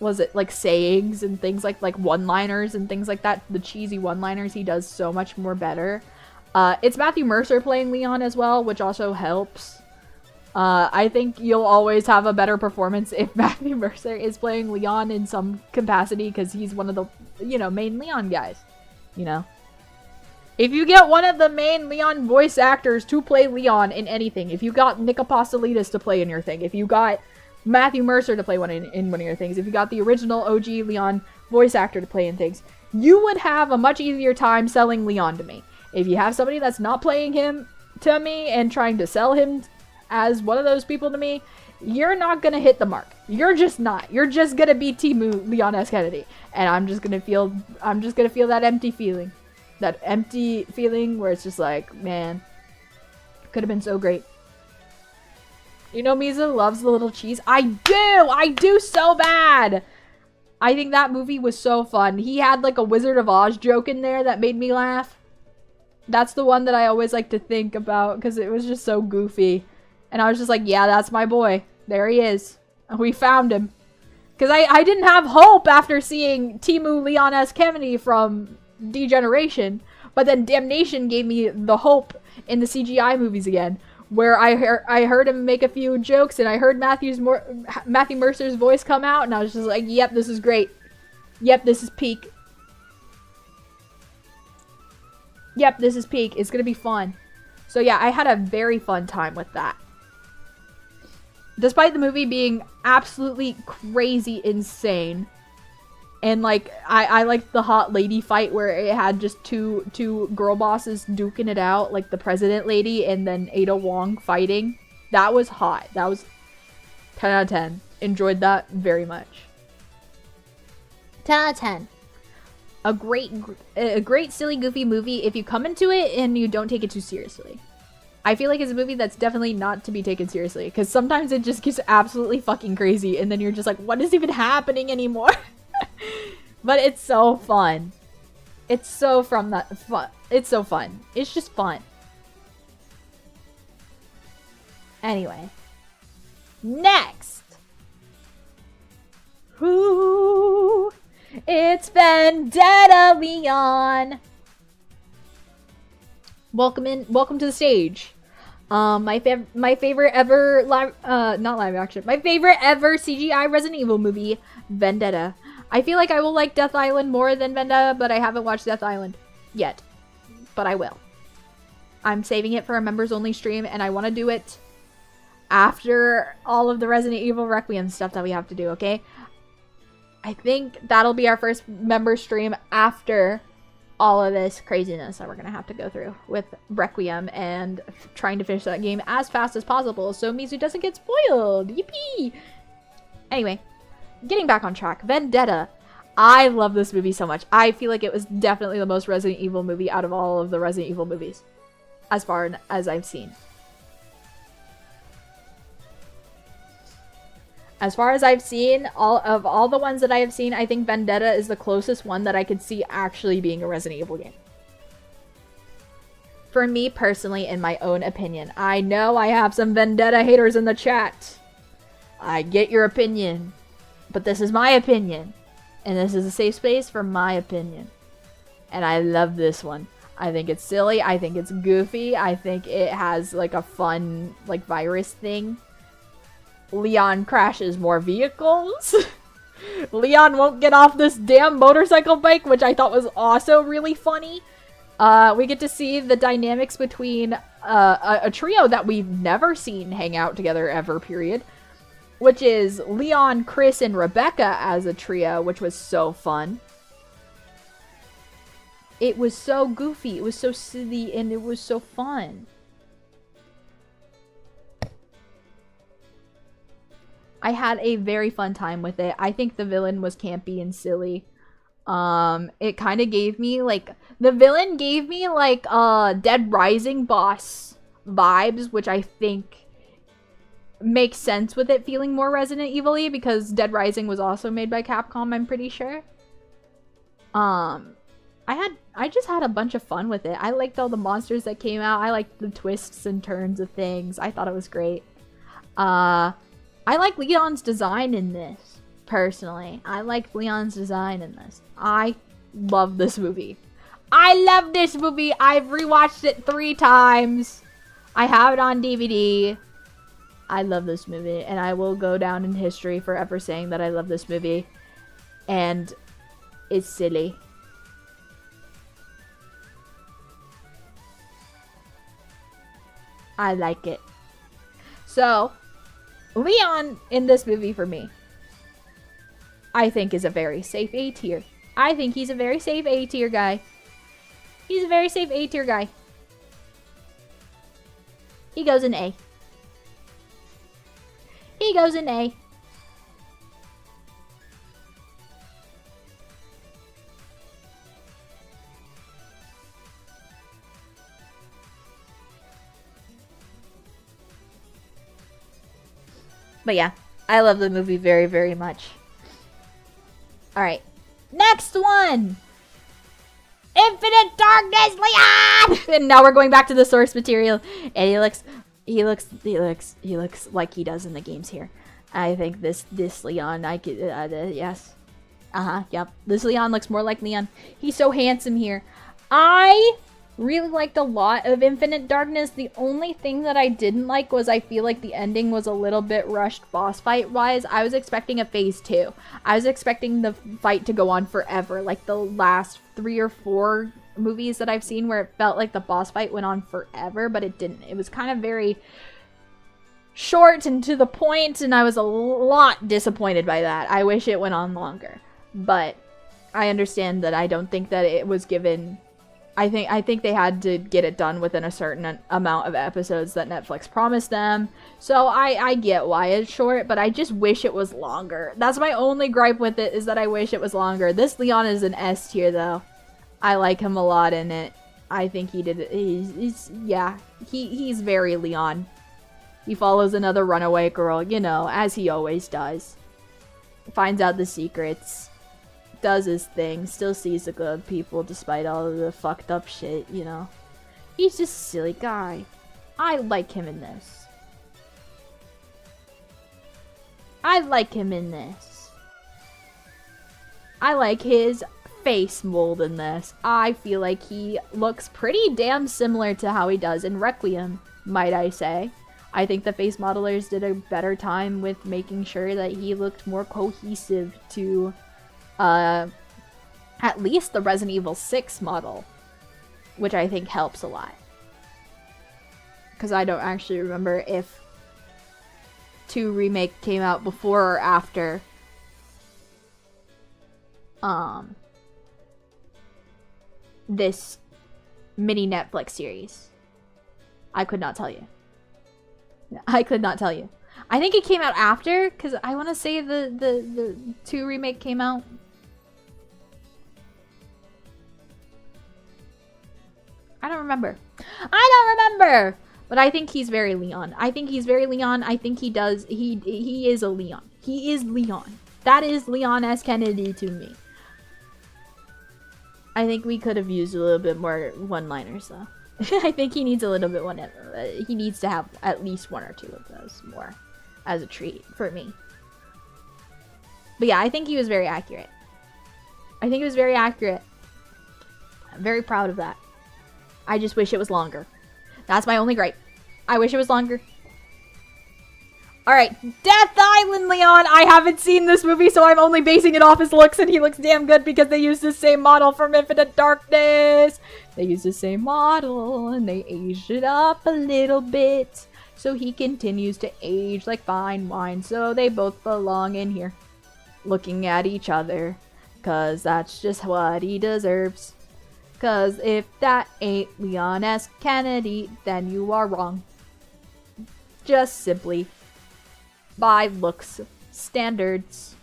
like sayings and things like one-liners and things like that. The cheesy one-liners he does so much more better. It's Matthew Mercer playing Leon as well, which also helps. I think you'll always have a better performance if Matthew Mercer is playing Leon in some capacity because he's one of the, main Leon guys, If you get one of the main Leon voice actors to play Leon in anything, if you got Nick Apostolides to play in your thing, if you got Matthew Mercer to play in one of your things, if you got the original OG Leon voice actor to play in things, you would have a much easier time selling Leon to me. If you have somebody that's not playing him to me and trying to sell him as one of those people to me, you're not gonna hit the mark. You're just not. You're just gonna be Temu Leon S. Kennedy. And I'm just gonna feel that empty feeling. That empty feeling where it's just like, man, could have been so great. Mizu loves the little cheese. I do so bad. I think that movie was so fun. He had like a Wizard of Oz joke in there that made me laugh. That's the one that I always like to think about because it was just so goofy. And I was just like, yeah, that's my boy. There he is. We found him. Because I didn't have hope after seeing Temu Leon S. Kennedy from Degeneration. But then Damnation gave me the hope in the CGI movies again. Where I heard him make a few jokes and I heard Matthew Mercer's voice come out. And I was just like, yep, this is great. Yep, this is peak. Yep, this is peak. It's gonna be fun. So yeah, I had a very fun time with that. Despite the movie being absolutely crazy insane. And like, I liked the hot lady fight where it had just two girl bosses duking it out, like the president lady and then Ada Wong fighting. That was hot. That was 10 out of 10. Enjoyed that very much. 10 out of 10. A great silly goofy movie if you come into it and you don't take it too seriously. I feel like it's a movie that's definitely not to be taken seriously because sometimes it just gets absolutely fucking crazy and then you're just like, what is even happening anymore? But it's so fun. It's so fun. It's so fun. It's just fun. Anyway. Next. Ooh, it's Vendetta Leon. Welcome to the stage. My favorite ever not live action. My favorite ever CGI Resident Evil movie, Vendetta. I feel like I will like Death Island more than Vendetta, but I haven't watched Death Island yet. But I will. I'm saving it for a members only stream and I want to do it after all of the Resident Evil Requiem stuff that we have to do, okay? I think that'll be our first member stream after all of this craziness that we're gonna have to go through with Requiem and trying to finish that game as fast as possible so Mizu doesn't get spoiled. Yippee! Anyway, getting back on track. Vendetta. I love this movie so much. I feel like it was definitely the most Resident Evil movie out of all of the Resident Evil movies, as far as I've seen. As far as I've seen, all the ones that I have seen, I think Vendetta is the closest one that I could see actually being a Resident Evil game. For me personally, in my own opinion. I know I have some Vendetta haters in the chat. I get your opinion. But this is my opinion. And this is a safe space for my opinion. And I love this one. I think it's silly. I think it's goofy. I think it has like a fun like virus thing. Leon crashes more vehicles. Leon won't get off this damn motorcycle bike, which I thought was also really funny. We get to see the dynamics between a trio that we've never seen hang out together ever, period. Which is Leon, Chris, and Rebecca as a trio, which was so fun. It was so goofy, it was so silly, and it was so fun. I had a very fun time with it. I think the villain was campy and silly. It kind of gave me, like, the villain gave me, like, Dead Rising boss vibes, which I think makes sense with it feeling more Resident Evil-y, because Dead Rising was also made by Capcom, I'm pretty sure. I just had a bunch of fun with it. I liked all the monsters that came out. I liked the twists and turns of things. I thought it was great. I like Leon's design in this, personally. I like Leon's design in this. I love this movie. I love this movie! I've rewatched it 3 times. I have it on DVD. I love this movie, and I will go down in history forever saying that I love this movie. And it's silly. I like it. So, Leon in this movie for me, I think is a very safe A tier. I think he's a very safe A tier guy. He's a very safe A tier guy. He goes in A. He goes in A. But yeah, I love the movie very, very much. Alright. Next one! Infinite Darkness, Leon! And now we're going back to the source material. And he looks like he does in the games here. I think this Leon, I could, yes. Yep. This Leon looks more like Leon. He's so handsome here. I really liked a lot of Infinite Darkness. The only thing that I didn't like was I feel like the ending was a little bit rushed boss fight wise. I was expecting a phase 2. I was expecting the fight to go on forever, like the last 3 or 4 movies that I've seen where it felt like the boss fight went on forever, but it didn't. It was kind of very short and to the point, and I was a lot disappointed by that. I wish it went on longer, but I understand that I don't think that it was given. I think they had to get it done within a certain amount of episodes that Netflix promised them. So I get why it's short, but I just wish it was longer. That's my only gripe with it, is that I wish it was longer. This Leon is an S tier though. I like him a lot in it. I think he did it. He's very Leon. He follows another runaway girl, you know, as he always does. Finds out the secrets. Does his thing. Still sees the good people despite all of the fucked up shit, you know. He's just a silly guy. I like him in this. I like him in this. I like his face mold in this. I feel like he looks pretty damn similar to how he does in Requiem, might I say. I think the face modelers did a better time with making sure that he looked more cohesive to at least the Resident Evil 6 model, which I think helps a lot. Because I don't actually remember if 2 Remake came out before or after this mini Netflix series. I could not tell you. I could not tell you. I think it came out after, because I want to say the 2 Remake came out. I don't remember. But I think he's very Leon. I think he is a Leon. He is Leon. That is Leon S. Kennedy to me. I think we could have used a little bit more one-liners though. I think he needs a little bit he needs to have at least 1 or 2 of those more as a treat for me. But yeah, I think he was very accurate. I'm very proud of that. I just wish it was longer. That's my only gripe. I wish it was longer. Alright, Death Island Leon! I haven't seen this movie, so I'm only basing it off his looks, and he looks damn good because they used the same model from Infinite Darkness. They used the same model, and they aged it up a little bit. So he continues to age like fine wine, so they both belong in here. Looking at each other, cause that's just what he deserves. Cause if that ain't Leon S. Kennedy, then you are wrong. Just simply by looks standards.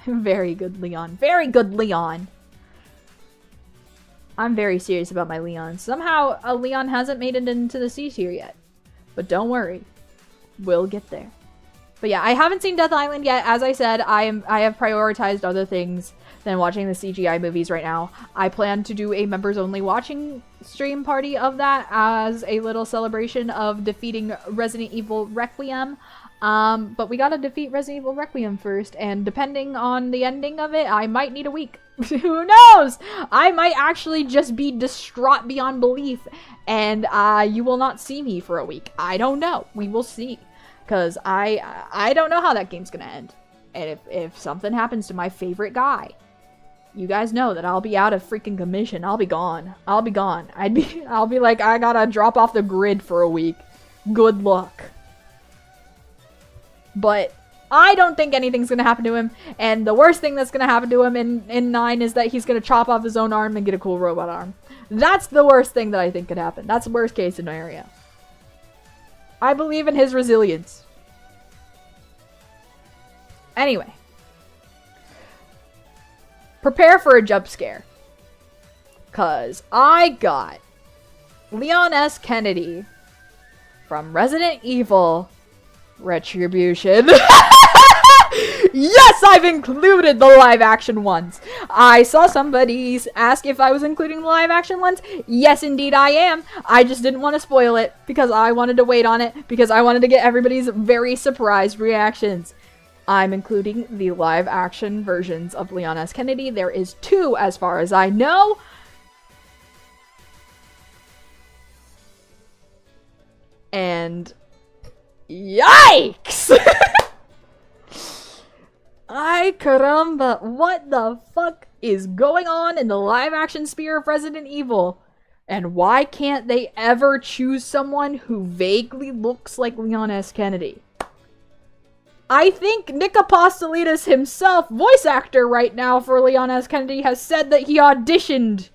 Very good Leon. Very good Leon. I'm very serious about my Leon. Somehow a Leon hasn't made it into the C tier yet. But don't worry. We'll get there. But yeah, I haven't seen Death Island yet. As I said, I have prioritized other things than watching the CGI movies right now. I plan to do a members only watching stream party of that as a little celebration of defeating Resident Evil Requiem. But we gotta defeat Resident Evil Requiem first, and depending on the ending of it, I might need a week. Who knows? I might actually just be distraught beyond belief, and you will not see me for a week. I don't know. We will see. Because I don't know how that game's gonna end. And if something happens to my favorite guy, you guys know that I'll be out of freaking commission. I'll be gone. I'll be like, I gotta drop off the grid for a week. Good luck. But I don't think anything's gonna happen to him. And the worst thing that's gonna happen to him in 9 is that he's gonna chop off his own arm and get a cool robot arm. That's the worst thing that I think could happen. That's the worst case scenario. I believe in his resilience. Anyway. Prepare for a jump scare. Cause I got Leon S. Kennedy from Resident Evil Retribution. Yes, I've included the live action ones. I saw somebody ask if I was including the live action ones. Yes, indeed I am. I just didn't want to spoil it because I wanted to wait on it because I wanted to get everybody's very surprised reactions. I'm including the live action versions of Leon S. Kennedy. There is 2 as far as I know. And yikes! Ay caramba, what the fuck is going on in the live action sphere of Resident Evil? And why can't they ever choose someone who vaguely looks like Leon S. Kennedy? I think Nick Apostolides himself, voice actor right now for Leon S. Kennedy, has said that he auditioned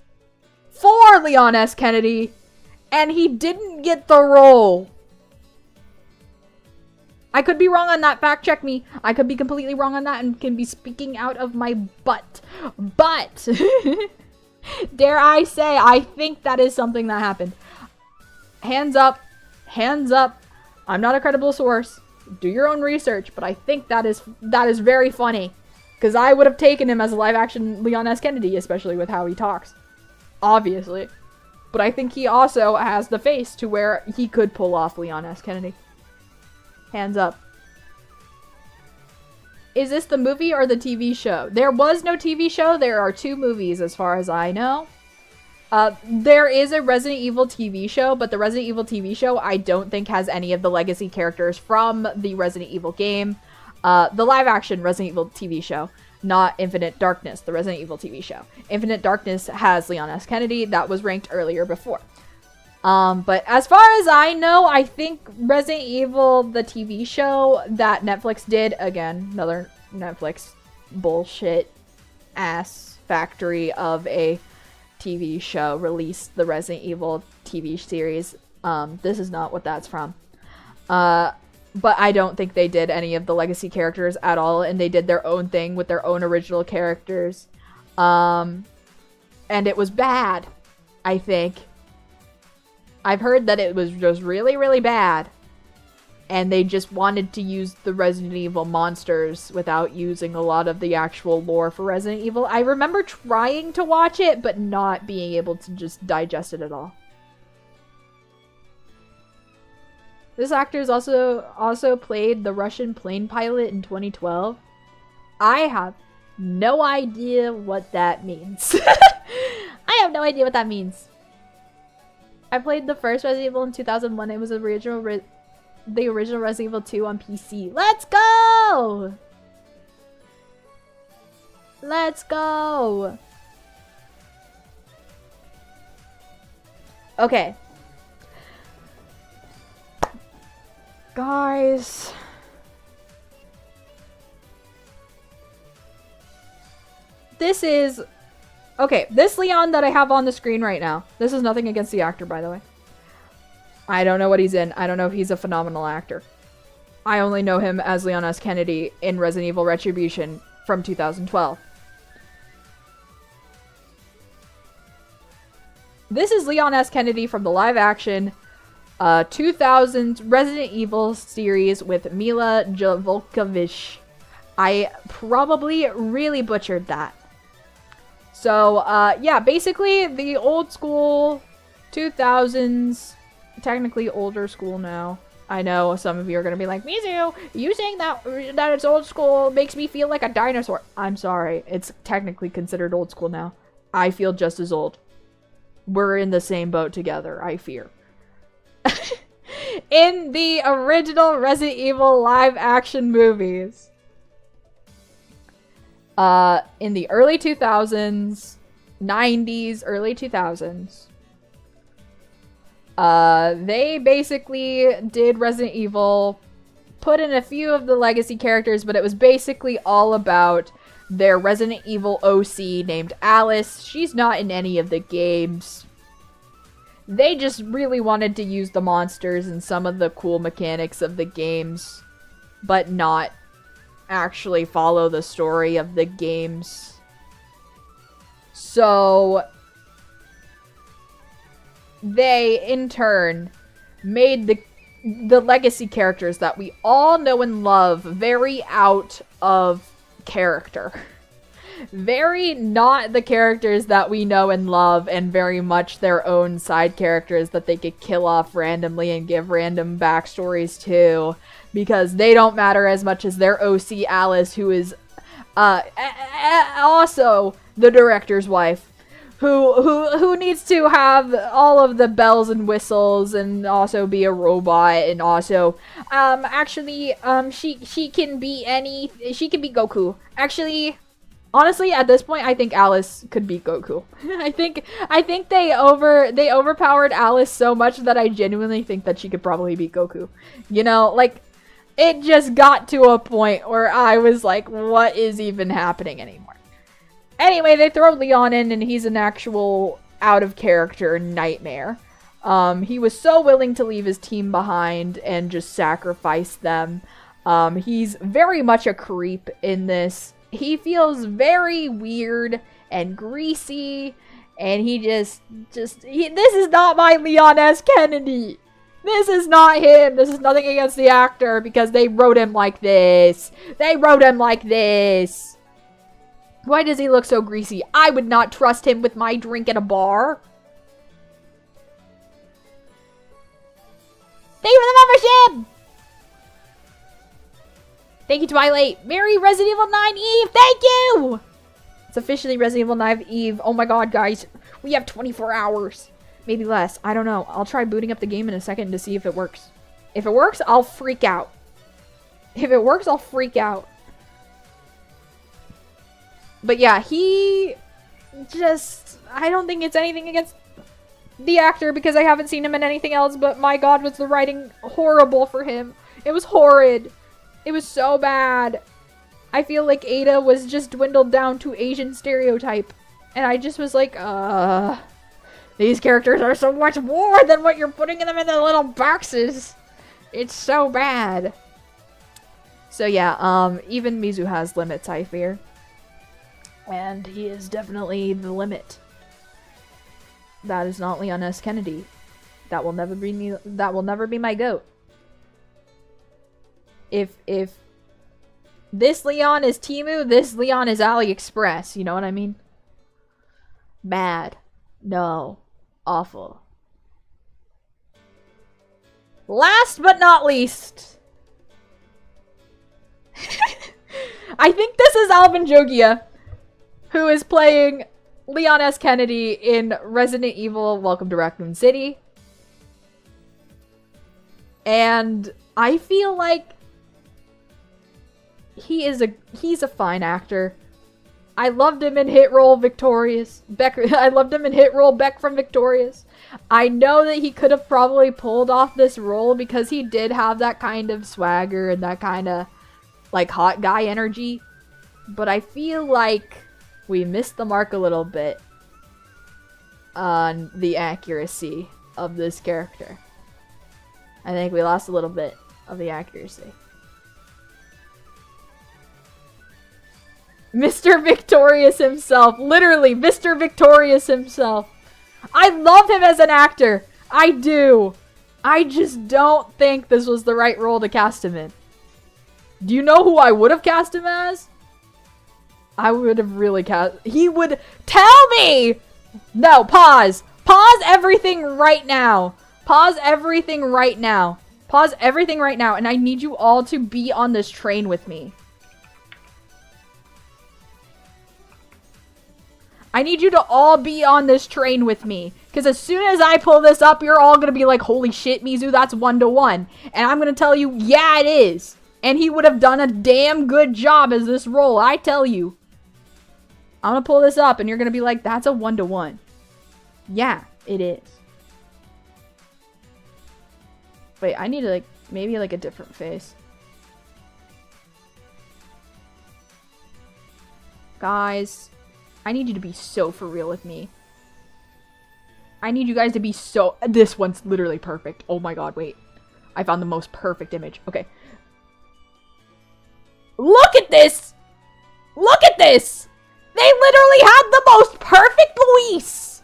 for Leon S. Kennedy and he didn't get the role. I could be wrong on that, fact check me. I could be completely wrong on that and can be speaking out of my butt. But, dare I say, I think that is something that happened. Hands up. Hands up. I'm not a credible source. Do your own research, but I think that is very funny. Because I would have taken him as a live-action Leon S. Kennedy, especially with how he talks. Obviously. But I think he also has the face to where he could pull off Leon S. Kennedy. Hands up. Is this the movie or the TV show? There was no TV show. There are 2 movies as far as I know. There is a Resident Evil TV show, but the Resident Evil TV show I don't think has any of the legacy characters from the Resident Evil game. The live action Resident Evil TV show, not Infinite Darkness, the Resident Evil TV show. Infinite Darkness has Leon S. Kennedy. That was ranked earlier before. But as far as I know, I think Resident Evil, the TV show that Netflix did, again, another Netflix bullshit ass factory of a TV show, released the Resident Evil TV series. This is not what that's from. But I don't think they did any of the legacy characters at all, and they did their own thing with their own original characters. And it was bad, I think. I've heard that it was just really, really bad. And they just wanted to use the Resident Evil monsters without using a lot of the actual lore for Resident Evil. I remember trying to watch it, but not being able to just digest it at all. This actor has also played the Russian plane pilot in 2012. I have no idea what that means. I have no idea what that means. I played the first Resident Evil in 2001. It was the original Resident Evil 2 on PC. Let's go! Let's go! Okay. Guys. This is... Okay, this Leon that I have on the screen right now. This is nothing against the actor, by the way. I don't know what he's in. I don't know if he's a phenomenal actor. I only know him as Leon S. Kennedy in Resident Evil Retribution from 2012. This is Leon S. Kennedy from the live-action 2000s Resident Evil series with Mila Jovovich. I probably really butchered that. So, yeah, basically the old school 2000s, technically older school now. I know some of you are going to be like, Mizu, you saying that it's old school makes me feel like a dinosaur. I'm sorry. It's technically considered old school now. I feel just as old. We're in the same boat together, I fear. In the original Resident Evil live action movies. In the early 2000s, 90s, early 2000s. They basically did Resident Evil, put in a few of the legacy characters, but it was basically all about their Resident Evil OC named Alice. She's not in any of the games. They just really wanted to use the monsters and some of the cool mechanics of the games, but not actually follow the story of the games. So they, in turn, made the legacy characters that we all know and love very out of character. Very not the characters that we know and love, and very much their own side characters that they could kill off randomly and give random backstories to, because they don't matter as much as their OC Alice, who is also the director's wife, who needs to have all of the bells and whistles and also be a robot and also she can be Goku. Actually, honestly, at this point I think Alice could beat Goku. I think they overpowered Alice so much that I genuinely think that she could probably beat Goku. You know, like it just got to a point where I was like, what is even happening anymore? Anyway, they throw Leon in, and he's an actual out-of-character nightmare. He was so willing to leave his team behind and just sacrifice them. He's very much a creep in this. He feels very weird and greasy, and he this is not my Leon S. Kennedy. This is not him. This is nothing against the actor, because they wrote him like this. Why does he look so greasy? I would not trust him with my drink at a bar. Thank you for the membership! Thank you, Twilight. Merry Resident Evil 9 Eve! Thank you! It's officially Resident Evil 9 Eve. Oh my god, guys. We have 24 hours. Maybe less. I don't know. I'll try booting up the game in a second to see if it works. If it works, I'll freak out. But yeah, I don't think it's anything against the actor because I haven't seen him in anything else, but my god, was the writing horrible for him. It was horrid. It was so bad. I feel like Ada was just dwindled down to Asian stereotype. And I just was like, these characters are so much more than what you're putting them in the little boxes. It's so bad. So yeah, even Mizu has limits, I fear. And he is definitely the limit. That is not Leon S. Kennedy. That will never be me. That will never be my goat. If this Leon is Temu, this Leon is AliExpress. You know what I mean? Bad. No. Awful. Last but not least. I think this is Alvin Jogia, who is playing Leon S. Kennedy in Resident Evil Welcome to Raccoon City. And I feel like he's a fine actor. I loved him in Hit Roll Victorious. I loved him in Hit Roll Beck from Victorious. I know that he could have probably pulled off this role because he did have that kind of swagger and that kind of like hot guy energy. But I feel like we missed the mark a little bit on the accuracy of this character. I think we lost a little bit of the accuracy. Mr. Victorious himself. Literally, Mr. Victorious himself. I love him as an actor. I do. I just don't think this was the right role to cast him in. Do you know who I would have cast him as? I would have really cast... He would... Tell me! No, pause. Pause everything right now. Pause everything right now. Pause everything right now. And I need you all to be on this train with me. I need you to all be on this train with me. Because as soon as I pull this up, you're all going to be like, holy shit, Mizu, that's 1-to-1. And I'm going to tell you, yeah, it is. And he would have done a damn good job as this role, I tell you. I'm going to pull this up and you're going to be like, that's a 1-to-1. Yeah, it is. Wait, I need to, like, maybe, like, a different face. Guys, I need you to be so for real with me. I need you guys to be so... This one's literally perfect. Oh my god, wait. I found the most perfect image. Okay. Look at this! Look at this! They literally had the most perfect Luis!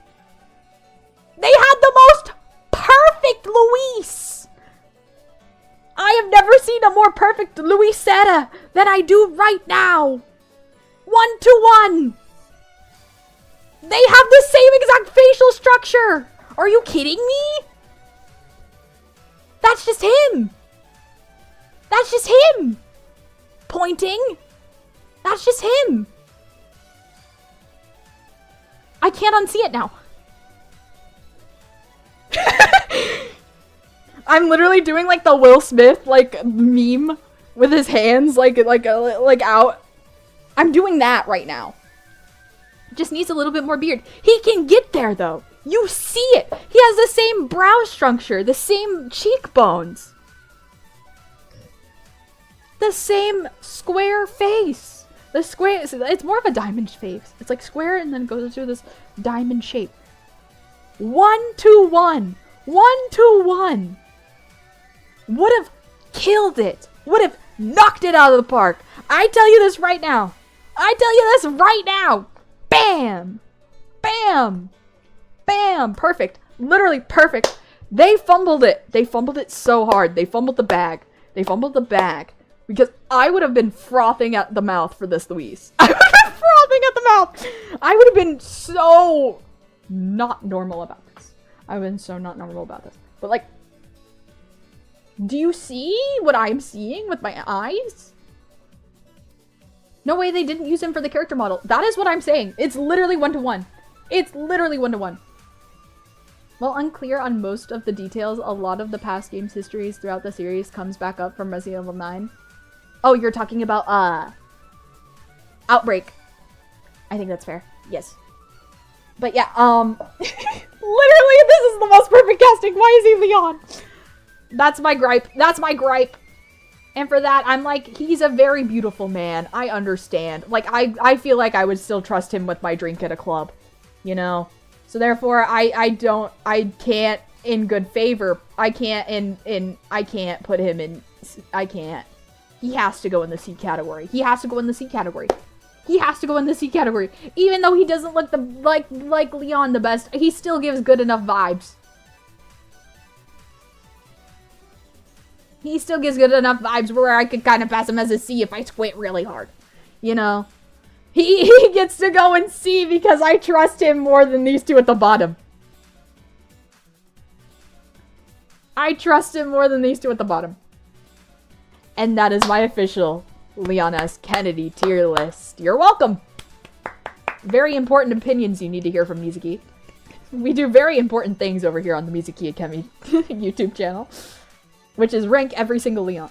They had the most perfect Luis! I have never seen a more perfect Luisetta than I do right now! 1-to-1! They have the same exact facial structure! Are you kidding me? That's just him! That's just him! Pointing! That's just him! I can't unsee it now. I'm literally doing like the Will Smith like meme with his hands like out. I'm doing that right now. Just needs a little bit more beard. He can get there though. You see it. He has the same brow structure, the same cheekbones, the same square face. The square, it's more of a diamond face. It's like square and then goes through this diamond shape. 1-to-1. 1-to-1. Would have killed it. Would have knocked it out of the park. I tell you this right now. I tell you this right now. Bam. Bam. Bam. Perfect. Literally perfect. They fumbled it. They fumbled it so hard. They fumbled the bag. They fumbled the bag. Because I would have been frothing at the mouth for this Luis. I would have been frothing at the mouth. I would have been so not normal about this. I would have been so not normal about this. But like, do you see what I'm seeing with my eyes? No way they didn't use him for the character model. That is what I'm saying. It's literally 1-to-1. It's literally 1-to-1. While unclear on most of the details, a lot of the past game's histories throughout the series comes back up from Resident Evil 9. Oh, you're talking about, Outbreak. I think that's fair. Yes. But yeah, literally, this is the most perfect casting. Why is he Leon? That's my gripe. That's my gripe. And for that, I'm like, he's a very beautiful man. I understand. Like, I feel like I would still trust him with my drink at a club. You know? So therefore, I can't in good favor. I can't put him in, I can't. He has to go in the C category. He has to go in the C category. He has to go in the C category. Even though he doesn't look like Leon the best, he still gives good enough vibes. He still gives good enough vibes where I could kind of pass him as a C if I squint really hard. You know? He gets to go in C because I trust him more than these two at the bottom. I trust him more than these two at the bottom. And that is my official Leon S. Kennedy tier list. You're welcome! Very important opinions you need to hear from Mizuki. We do very important things over here on the Mizuki Akemi YouTube channel. Which is rank every single Leon.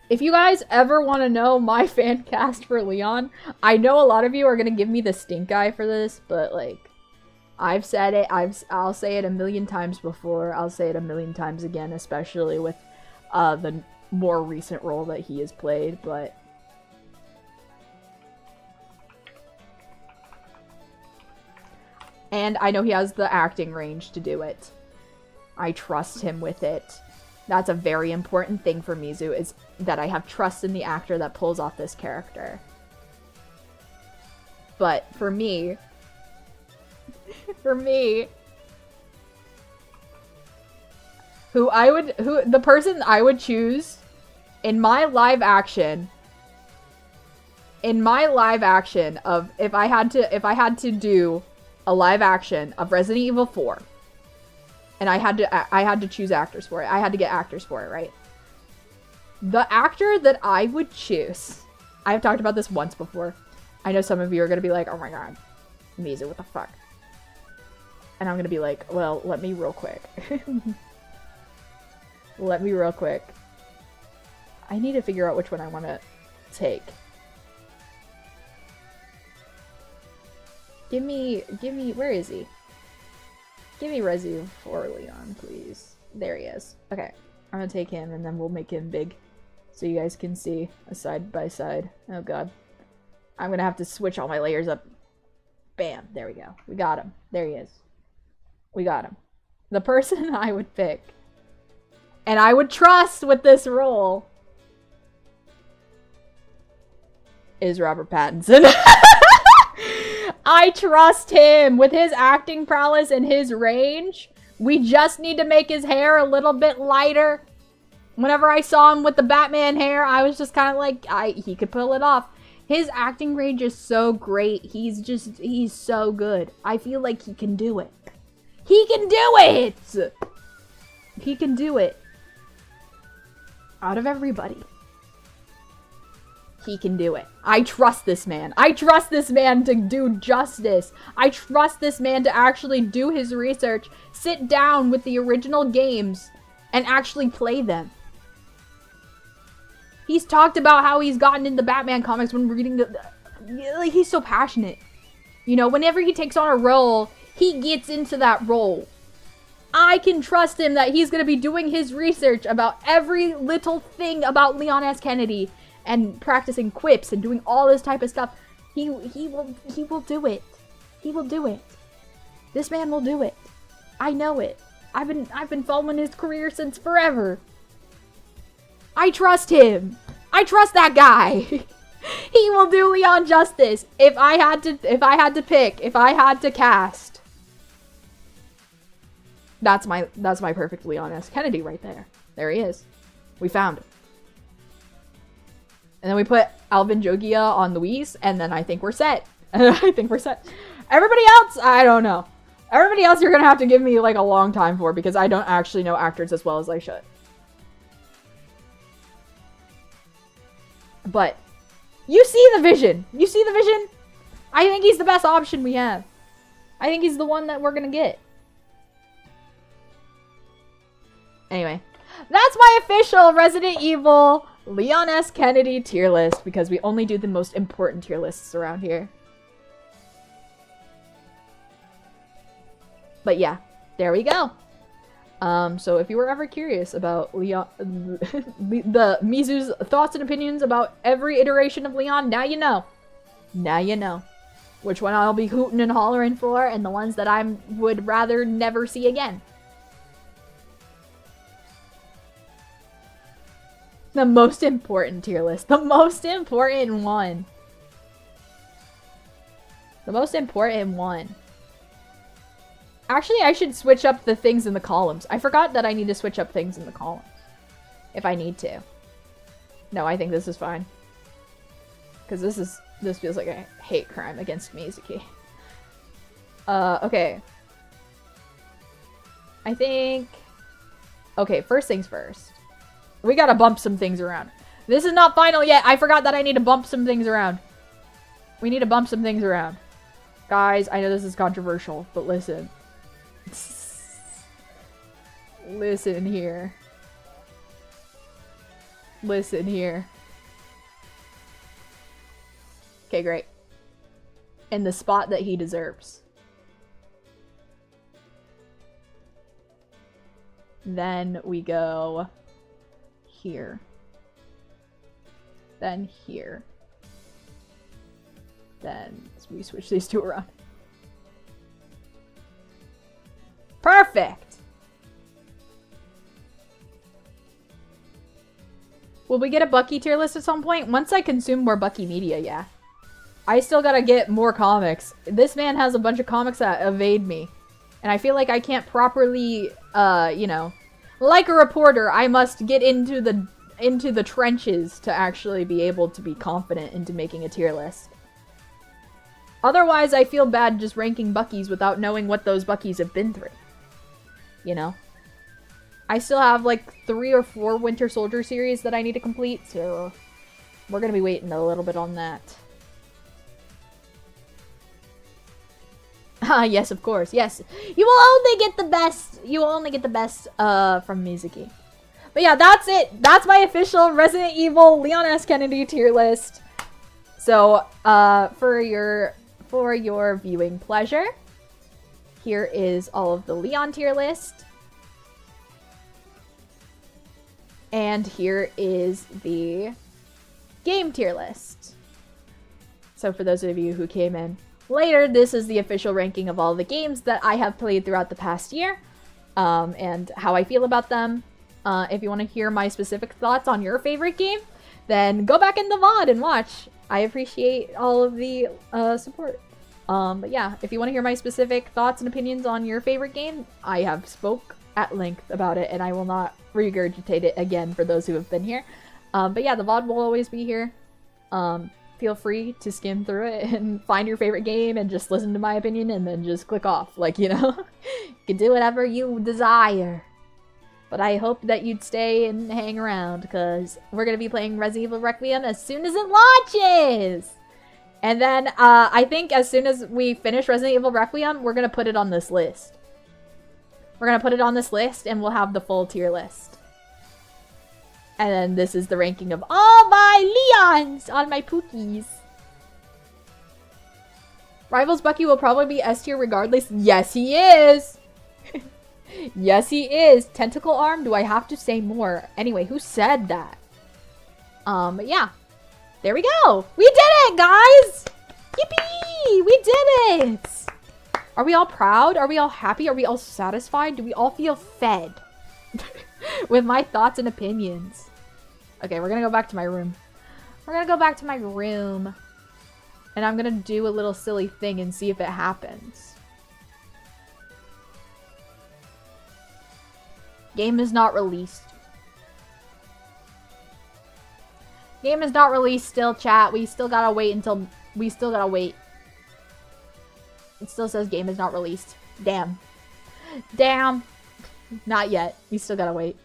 If you guys ever want to know my fan cast for Leon, I know a lot of you are going to give me the stink eye for this, but like, I've said it, I'll say it a million times before, I'll say it a million times again, especially with the more recent role that he has played, but and I know he has the acting range to do it. I trust him with it. That's a very important thing for Mizu, is that I have trust in the actor that pulls off this character. But for me, the person I would choose in my live action of, if I had to do a live action of Resident Evil 4, and I had to choose actors for it. I had to get actors for it, right? The actor that I would choose, I've talked about this once before. I know some of you are going to be like, oh my god, Mizu, what the fuck? And I'm going to be like, well, let me real quick. Let me real quick. I need to figure out which one I want to take. Give me, where is he? Give me Resu for Leon, please. There he is. Okay, I'm gonna take him and then we'll make him big so you guys can see a side by side. Oh god. I'm gonna have to switch all my layers up. Bam, there we go. We got him. There he is. We got him. The person I would pick, and I would trust with this role, is Robert Pattinson. I trust him with his acting prowess and his range. We just need to make his hair a little bit lighter. Whenever I saw him with the Batman hair, I was just kind of like, he could pull it off. His acting range is so great. He's so good. I feel like he can do it. He can do it! He can do it. Out of everybody, he can do it. I trust this man. I trust this man to do justice. I trust this man to actually do his research, sit down with the original games, and actually play them. He's talked about how he's gotten into Batman comics when reading the... Like, he's so passionate. You know, whenever he takes on a role, he gets into that role. I can trust him that he's going to be doing his research about every little thing about Leon S. Kennedy and practicing quips and doing all this type of stuff. He will do it. He will do it. This man will do it. I know it. I've been following his career since forever. I trust him. I trust that guy. He will do Leon justice. If I had to pick, if I had to cast. That's my perfect Leon S. Kennedy right there. There he is. We found him. And then we put Alvin Jogia on Luis, and then I think we're set. I think we're set. Everybody else, I don't know. Everybody else you're gonna have to give me like a long time for, because I don't actually know actors as well as I should. But you see the vision. You see the vision? I think he's the best option we have. I think he's the one that we're gonna get. Anyway, that's my official Resident Evil Leon S. Kennedy tier list, because we only do the most important tier lists around here. But yeah, there we go. So if you were ever curious about Leon, the Mizu's thoughts and opinions about every iteration of Leon, now you know. Now you know which one I'll be hooting and hollering for, and the ones that I would rather never see again. The most important tier list. The most important one. The most important one. Actually, I should switch up the things in the columns. I forgot that I need to switch up things in the columns. If I need to. No, I think this is fine. Because this feels like a hate crime against Mizuki. Okay. I think... Okay, first things first. We gotta bump some things around. This is not final yet. I forgot that I need to bump some things around. We need to bump some things around. Guys, I know this is controversial, but listen. Listen here. Listen here. Okay, great. In the spot that he deserves. Then we go... here. Then here. Then we switch these two around. Perfect! Will we get a Bucky tier list at some point? Once I consume more Bucky media, yeah. I still gotta get more comics. This man has a bunch of comics that evade me. And I feel like I can't properly, you know... Like a reporter, I must get into the trenches to actually be able to be confident into making a tier list. Otherwise, I feel bad just ranking Buckies without knowing what those Buckies have been through. You know? I still have like 3 or 4 Winter Soldier series that I need to complete, so we're gonna be waiting a little bit on that. Ah, yes, of course. Yes. You will only get the best. You will only get the best from Mizuki. But yeah, that's it. That's my official Resident Evil Leon S. Kennedy tier list. So, for your viewing pleasure, here is all of the Leon tier list. And here is the game tier list. So for those of you who came in later, this is the official ranking of all the games that I have played throughout the past year, and how I feel about them. If you want to hear my specific thoughts on your favorite game, then go back in the VOD and watch. I appreciate all of the support. But yeah, if you want to hear my specific thoughts and opinions on your favorite game, I have spoke at length about it, and I will not regurgitate it again for those who have been here. But yeah, the VOD will always be here. Feel free to skim through it and find your favorite game and just listen to my opinion and then just click off. Like, you know, you can do whatever you desire. But I hope that you'd stay and hang around, because we're going to be playing Resident Evil Requiem as soon as it launches! And then, I think as soon as we finish Resident Evil Requiem, we're going to put it on this list. We're going to put it on this list, and we'll have the full tier list. And then this is the ranking of all my Leons on my Pookies. Rivals Bucky will probably be S tier regardless. Yes, he is! Yes, he is! Tentacle arm? Do I have to say more? Anyway, who said that? But yeah. There we go! We did it, guys! Yippee! We did it! Are we all proud? Are we all happy? Are we all satisfied? Do we all feel fed? With my thoughts and opinions. Okay, we're gonna go back to my room. We're gonna go back to my room. And I'm gonna do a little silly thing and see if it happens. Game is not released. Game is not released still, chat. We still gotta wait until... We still gotta wait. It still says game is not released. Damn. Damn. Not yet. We still gotta wait.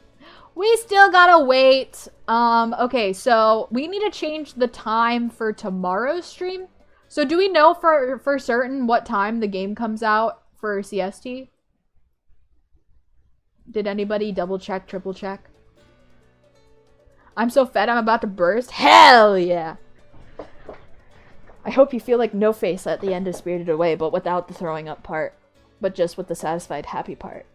We still gotta wait. Okay, so we need to change the time for tomorrow's stream. So do we know for certain what time the game comes out for CST? Did anybody double check, triple check? I'm so fed I'm about to burst. Hell yeah! I hope you feel like No Face at the end of Spirited Away, but without the throwing up part. But just with the satisfied, happy part.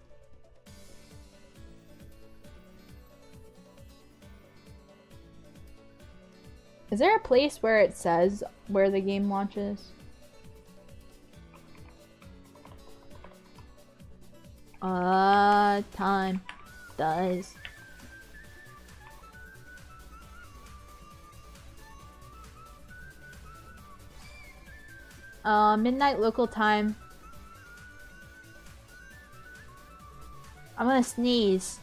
Is there a place where it says where the game launches? Time does. Midnight local time. I'm gonna sneeze.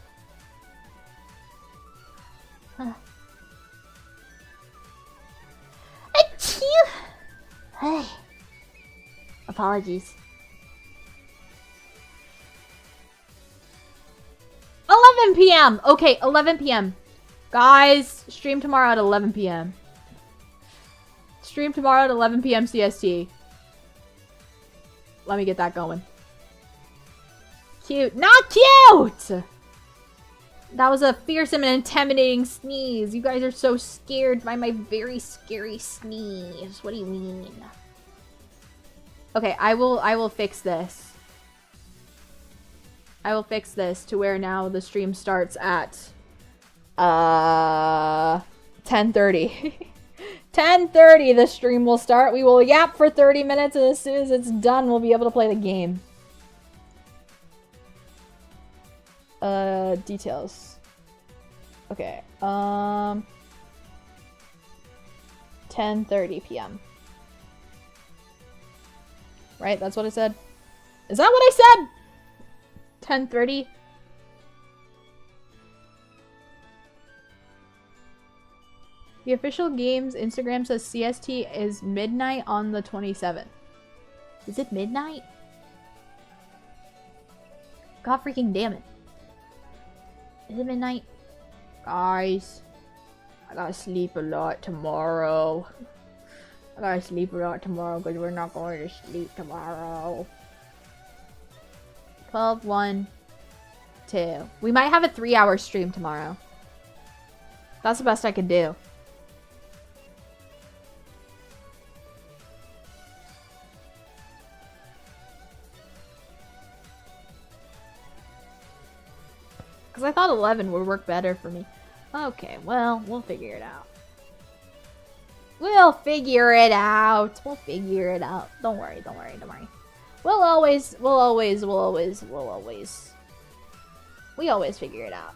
Huh. Achoo! Hey. Apologies. 11 p.m. Okay, 11 p.m. Guys, stream tomorrow at 11 p.m. Stream tomorrow at 11 p.m. CST. Let me get that going. Cute. Not cute! That was a fearsome and intimidating sneeze. You guys are so scared by my very scary sneeze. What do you mean? Okay, I will fix this. I will fix this to where now the stream starts at 10:30. 10:30 the stream will start. We will yap for 30 minutes, and as soon as it's done, we'll be able to play the game. Details. Okay. 10:30 p.m. Right? That's what I said. Is that what I said? 10:30. The official game's Instagram says CST is midnight on the 27th. Is it midnight? God freaking damn it. Is it midnight? Guys, I gotta sleep a lot tomorrow. I gotta sleep a lot tomorrow because we're not going to sleep tomorrow. 12, 1, 2. We might have a 3-hour stream tomorrow. That's the best I could do. Because I thought 11 would work better for me. Okay, well, we'll figure it out. We'll figure it out. We'll figure it out. Don't worry, don't worry, don't worry. We always figure it out.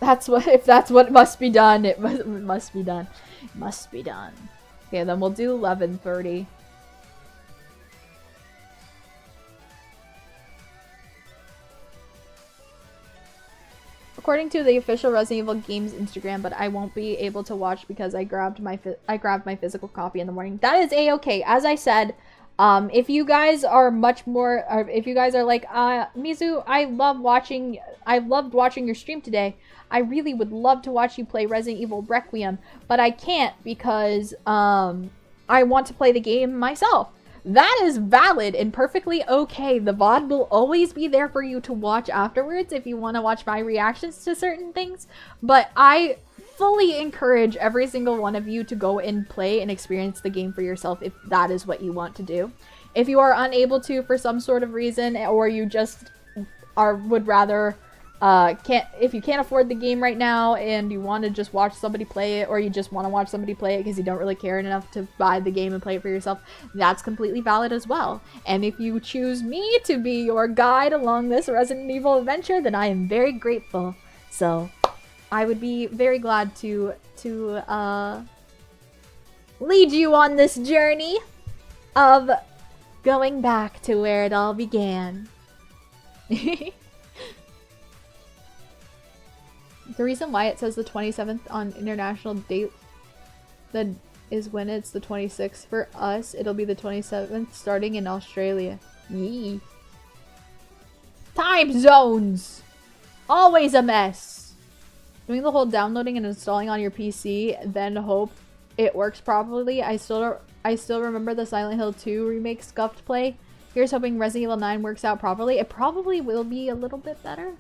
If that's what must be done, it must be done. It must be done. Okay, then we'll do 11:30. According to the official Resident Evil Games Instagram, but I won't be able to watch because I grabbed my physical copy in the morning. That is a-okay. As I said, If you guys are much more, or if you guys are like, Mizu, I loved watching your stream today. I really would love to watch you play Resident Evil Requiem, but I can't because, I want to play the game myself. That is valid and perfectly okay. The VOD will always be there for you to watch afterwards if you want to watch my reactions to certain things. But I fully encourage every single one of you to go and play and experience the game for yourself if that is what you want to do. If you are unable to for some sort of reason, or you just would rather if you can't afford the game right now and you want to just watch somebody play it, or you just want to watch somebody play it because you don't really care enough to buy the game and play it for yourself, that's completely valid as well. And if you choose me to be your guide along this Resident Evil adventure, then I am very grateful. So I would be very glad to lead you on this journey of going back to where it all began. The reason why it says the 27th on International Date that is when it's the 26th for us, it'll be the 27th starting in Australia. Yee. Time zones! Always a mess! Doing the whole downloading and installing on your PC, then hope it works properly. I still remember the Silent Hill 2 remake scuffed play. Here's hoping Resident Evil 9 works out properly. It probably will be a little bit better.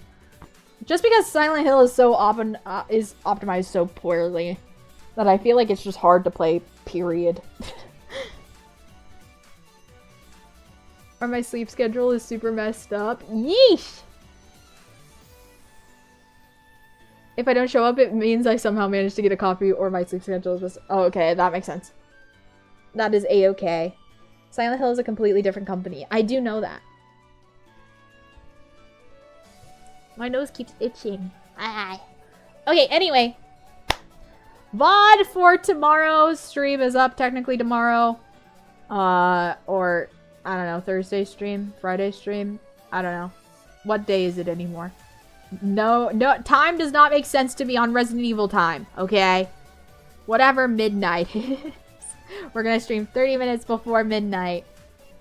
Just because Silent Hill is so often is optimized so poorly that I feel like it's just hard to play, period. Or my sleep schedule is super messed up. Yeesh! If I don't show up, it means I somehow managed to get a copy, or my sleep schedule is just... Oh, okay, that makes sense. That is a-okay. Silent Hill is a completely different company. I do know that. My nose keeps itching. Aye. Okay, anyway. VOD for tomorrow's stream is up technically tomorrow. Or, I don't know, Thursday stream, Friday stream. I don't know. What day is it anymore? No, time does not make sense to me on Resident Evil time, okay? Whatever midnight is. We're gonna stream 30 minutes before midnight.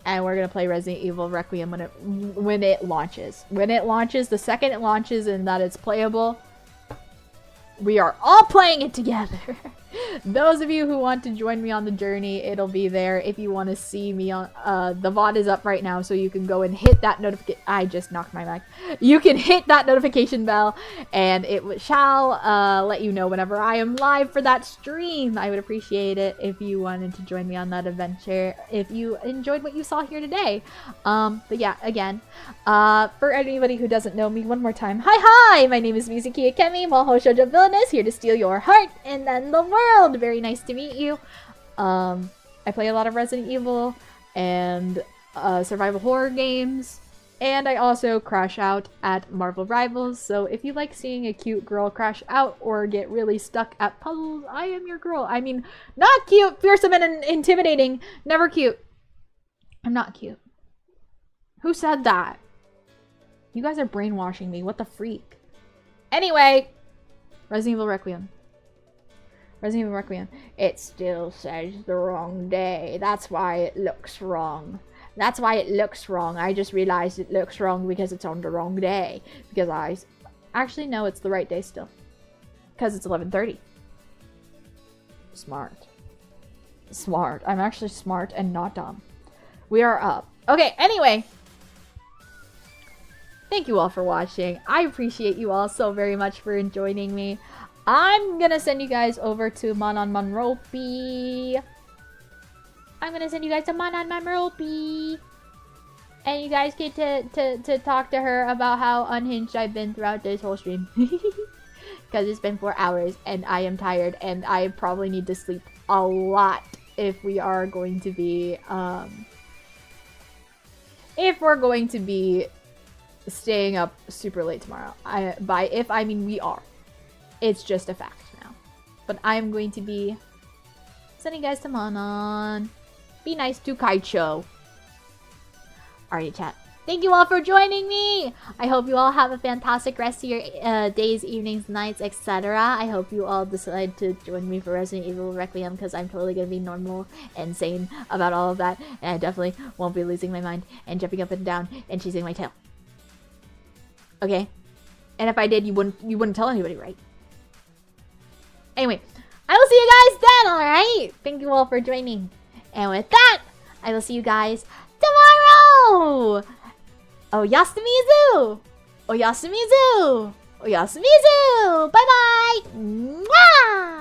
And we're gonna play Resident Evil Requiem when it launches. When it launches, the second it launches and that it's playable, we are all playing it together. Those of you who want to join me on the journey, it'll be there. If you want to see me on, the VOD is up right now, so you can go and hit that notification. I just knocked my mic. You can hit that notification bell, and it shall let you know whenever I am live for that stream. I would appreciate it if you wanted to join me on that adventure, if you enjoyed what you saw here today. But yeah, again, for anybody who doesn't know me, one more time, hi, my name is Mizuki Akemi, Maho Shoujo Villainess, here to steal your heart and then the world. Very nice to meet you. I play a lot of Resident Evil and survival horror games, and I also crash out at Marvel Rivals, so if you like seeing a cute girl crash out or get really stuck at puzzles, I am your girl. I mean, not cute, fearsome, and intimidating. Never cute. I'm not cute. Who said that? You guys are brainwashing me. What the freak? Anyway, Resident Evil Requiem. Resident Evil Requiem. It still says the wrong day. That's why it looks wrong. That's why it looks wrong. I just realized it looks wrong because it's on the wrong day. Because I... Actually, no, it's the right day still. Because it's 11:30. Smart. Smart. I'm actually smart and not dumb. We are up. Okay, anyway. Thank you all for watching. I appreciate you all so very much for joining me. I'm gonna send you guys over to Manon Monropi. I'm gonna send you guys to Manon Monropi. And you guys get to talk to her about how unhinged I've been throughout this whole stream. Because it's been 4 hours and I am tired and I probably need to sleep a lot if we are going to be, staying up super late tomorrow. By if, I mean we are. It's just a fact now. But I'm going to be sending you guys to Manon. Be nice to Kaicho. Alright, chat. Thank you all for joining me. I hope you all have a fantastic rest of your days, evenings, nights, etc. I hope you all decide to join me for Resident Evil Requiem because I'm totally going to be normal and sane about all of that. And I definitely won't be losing my mind and jumping up and down and chasing my tail. Okay? And if I did, you wouldn't tell anybody, right? Anyway, I will see you guys then, alright? Thank you all for joining. And with that, I will see you guys tomorrow! Oyasamizu! Oyasamizu! Oyasamizu! Bye-bye! Mwah!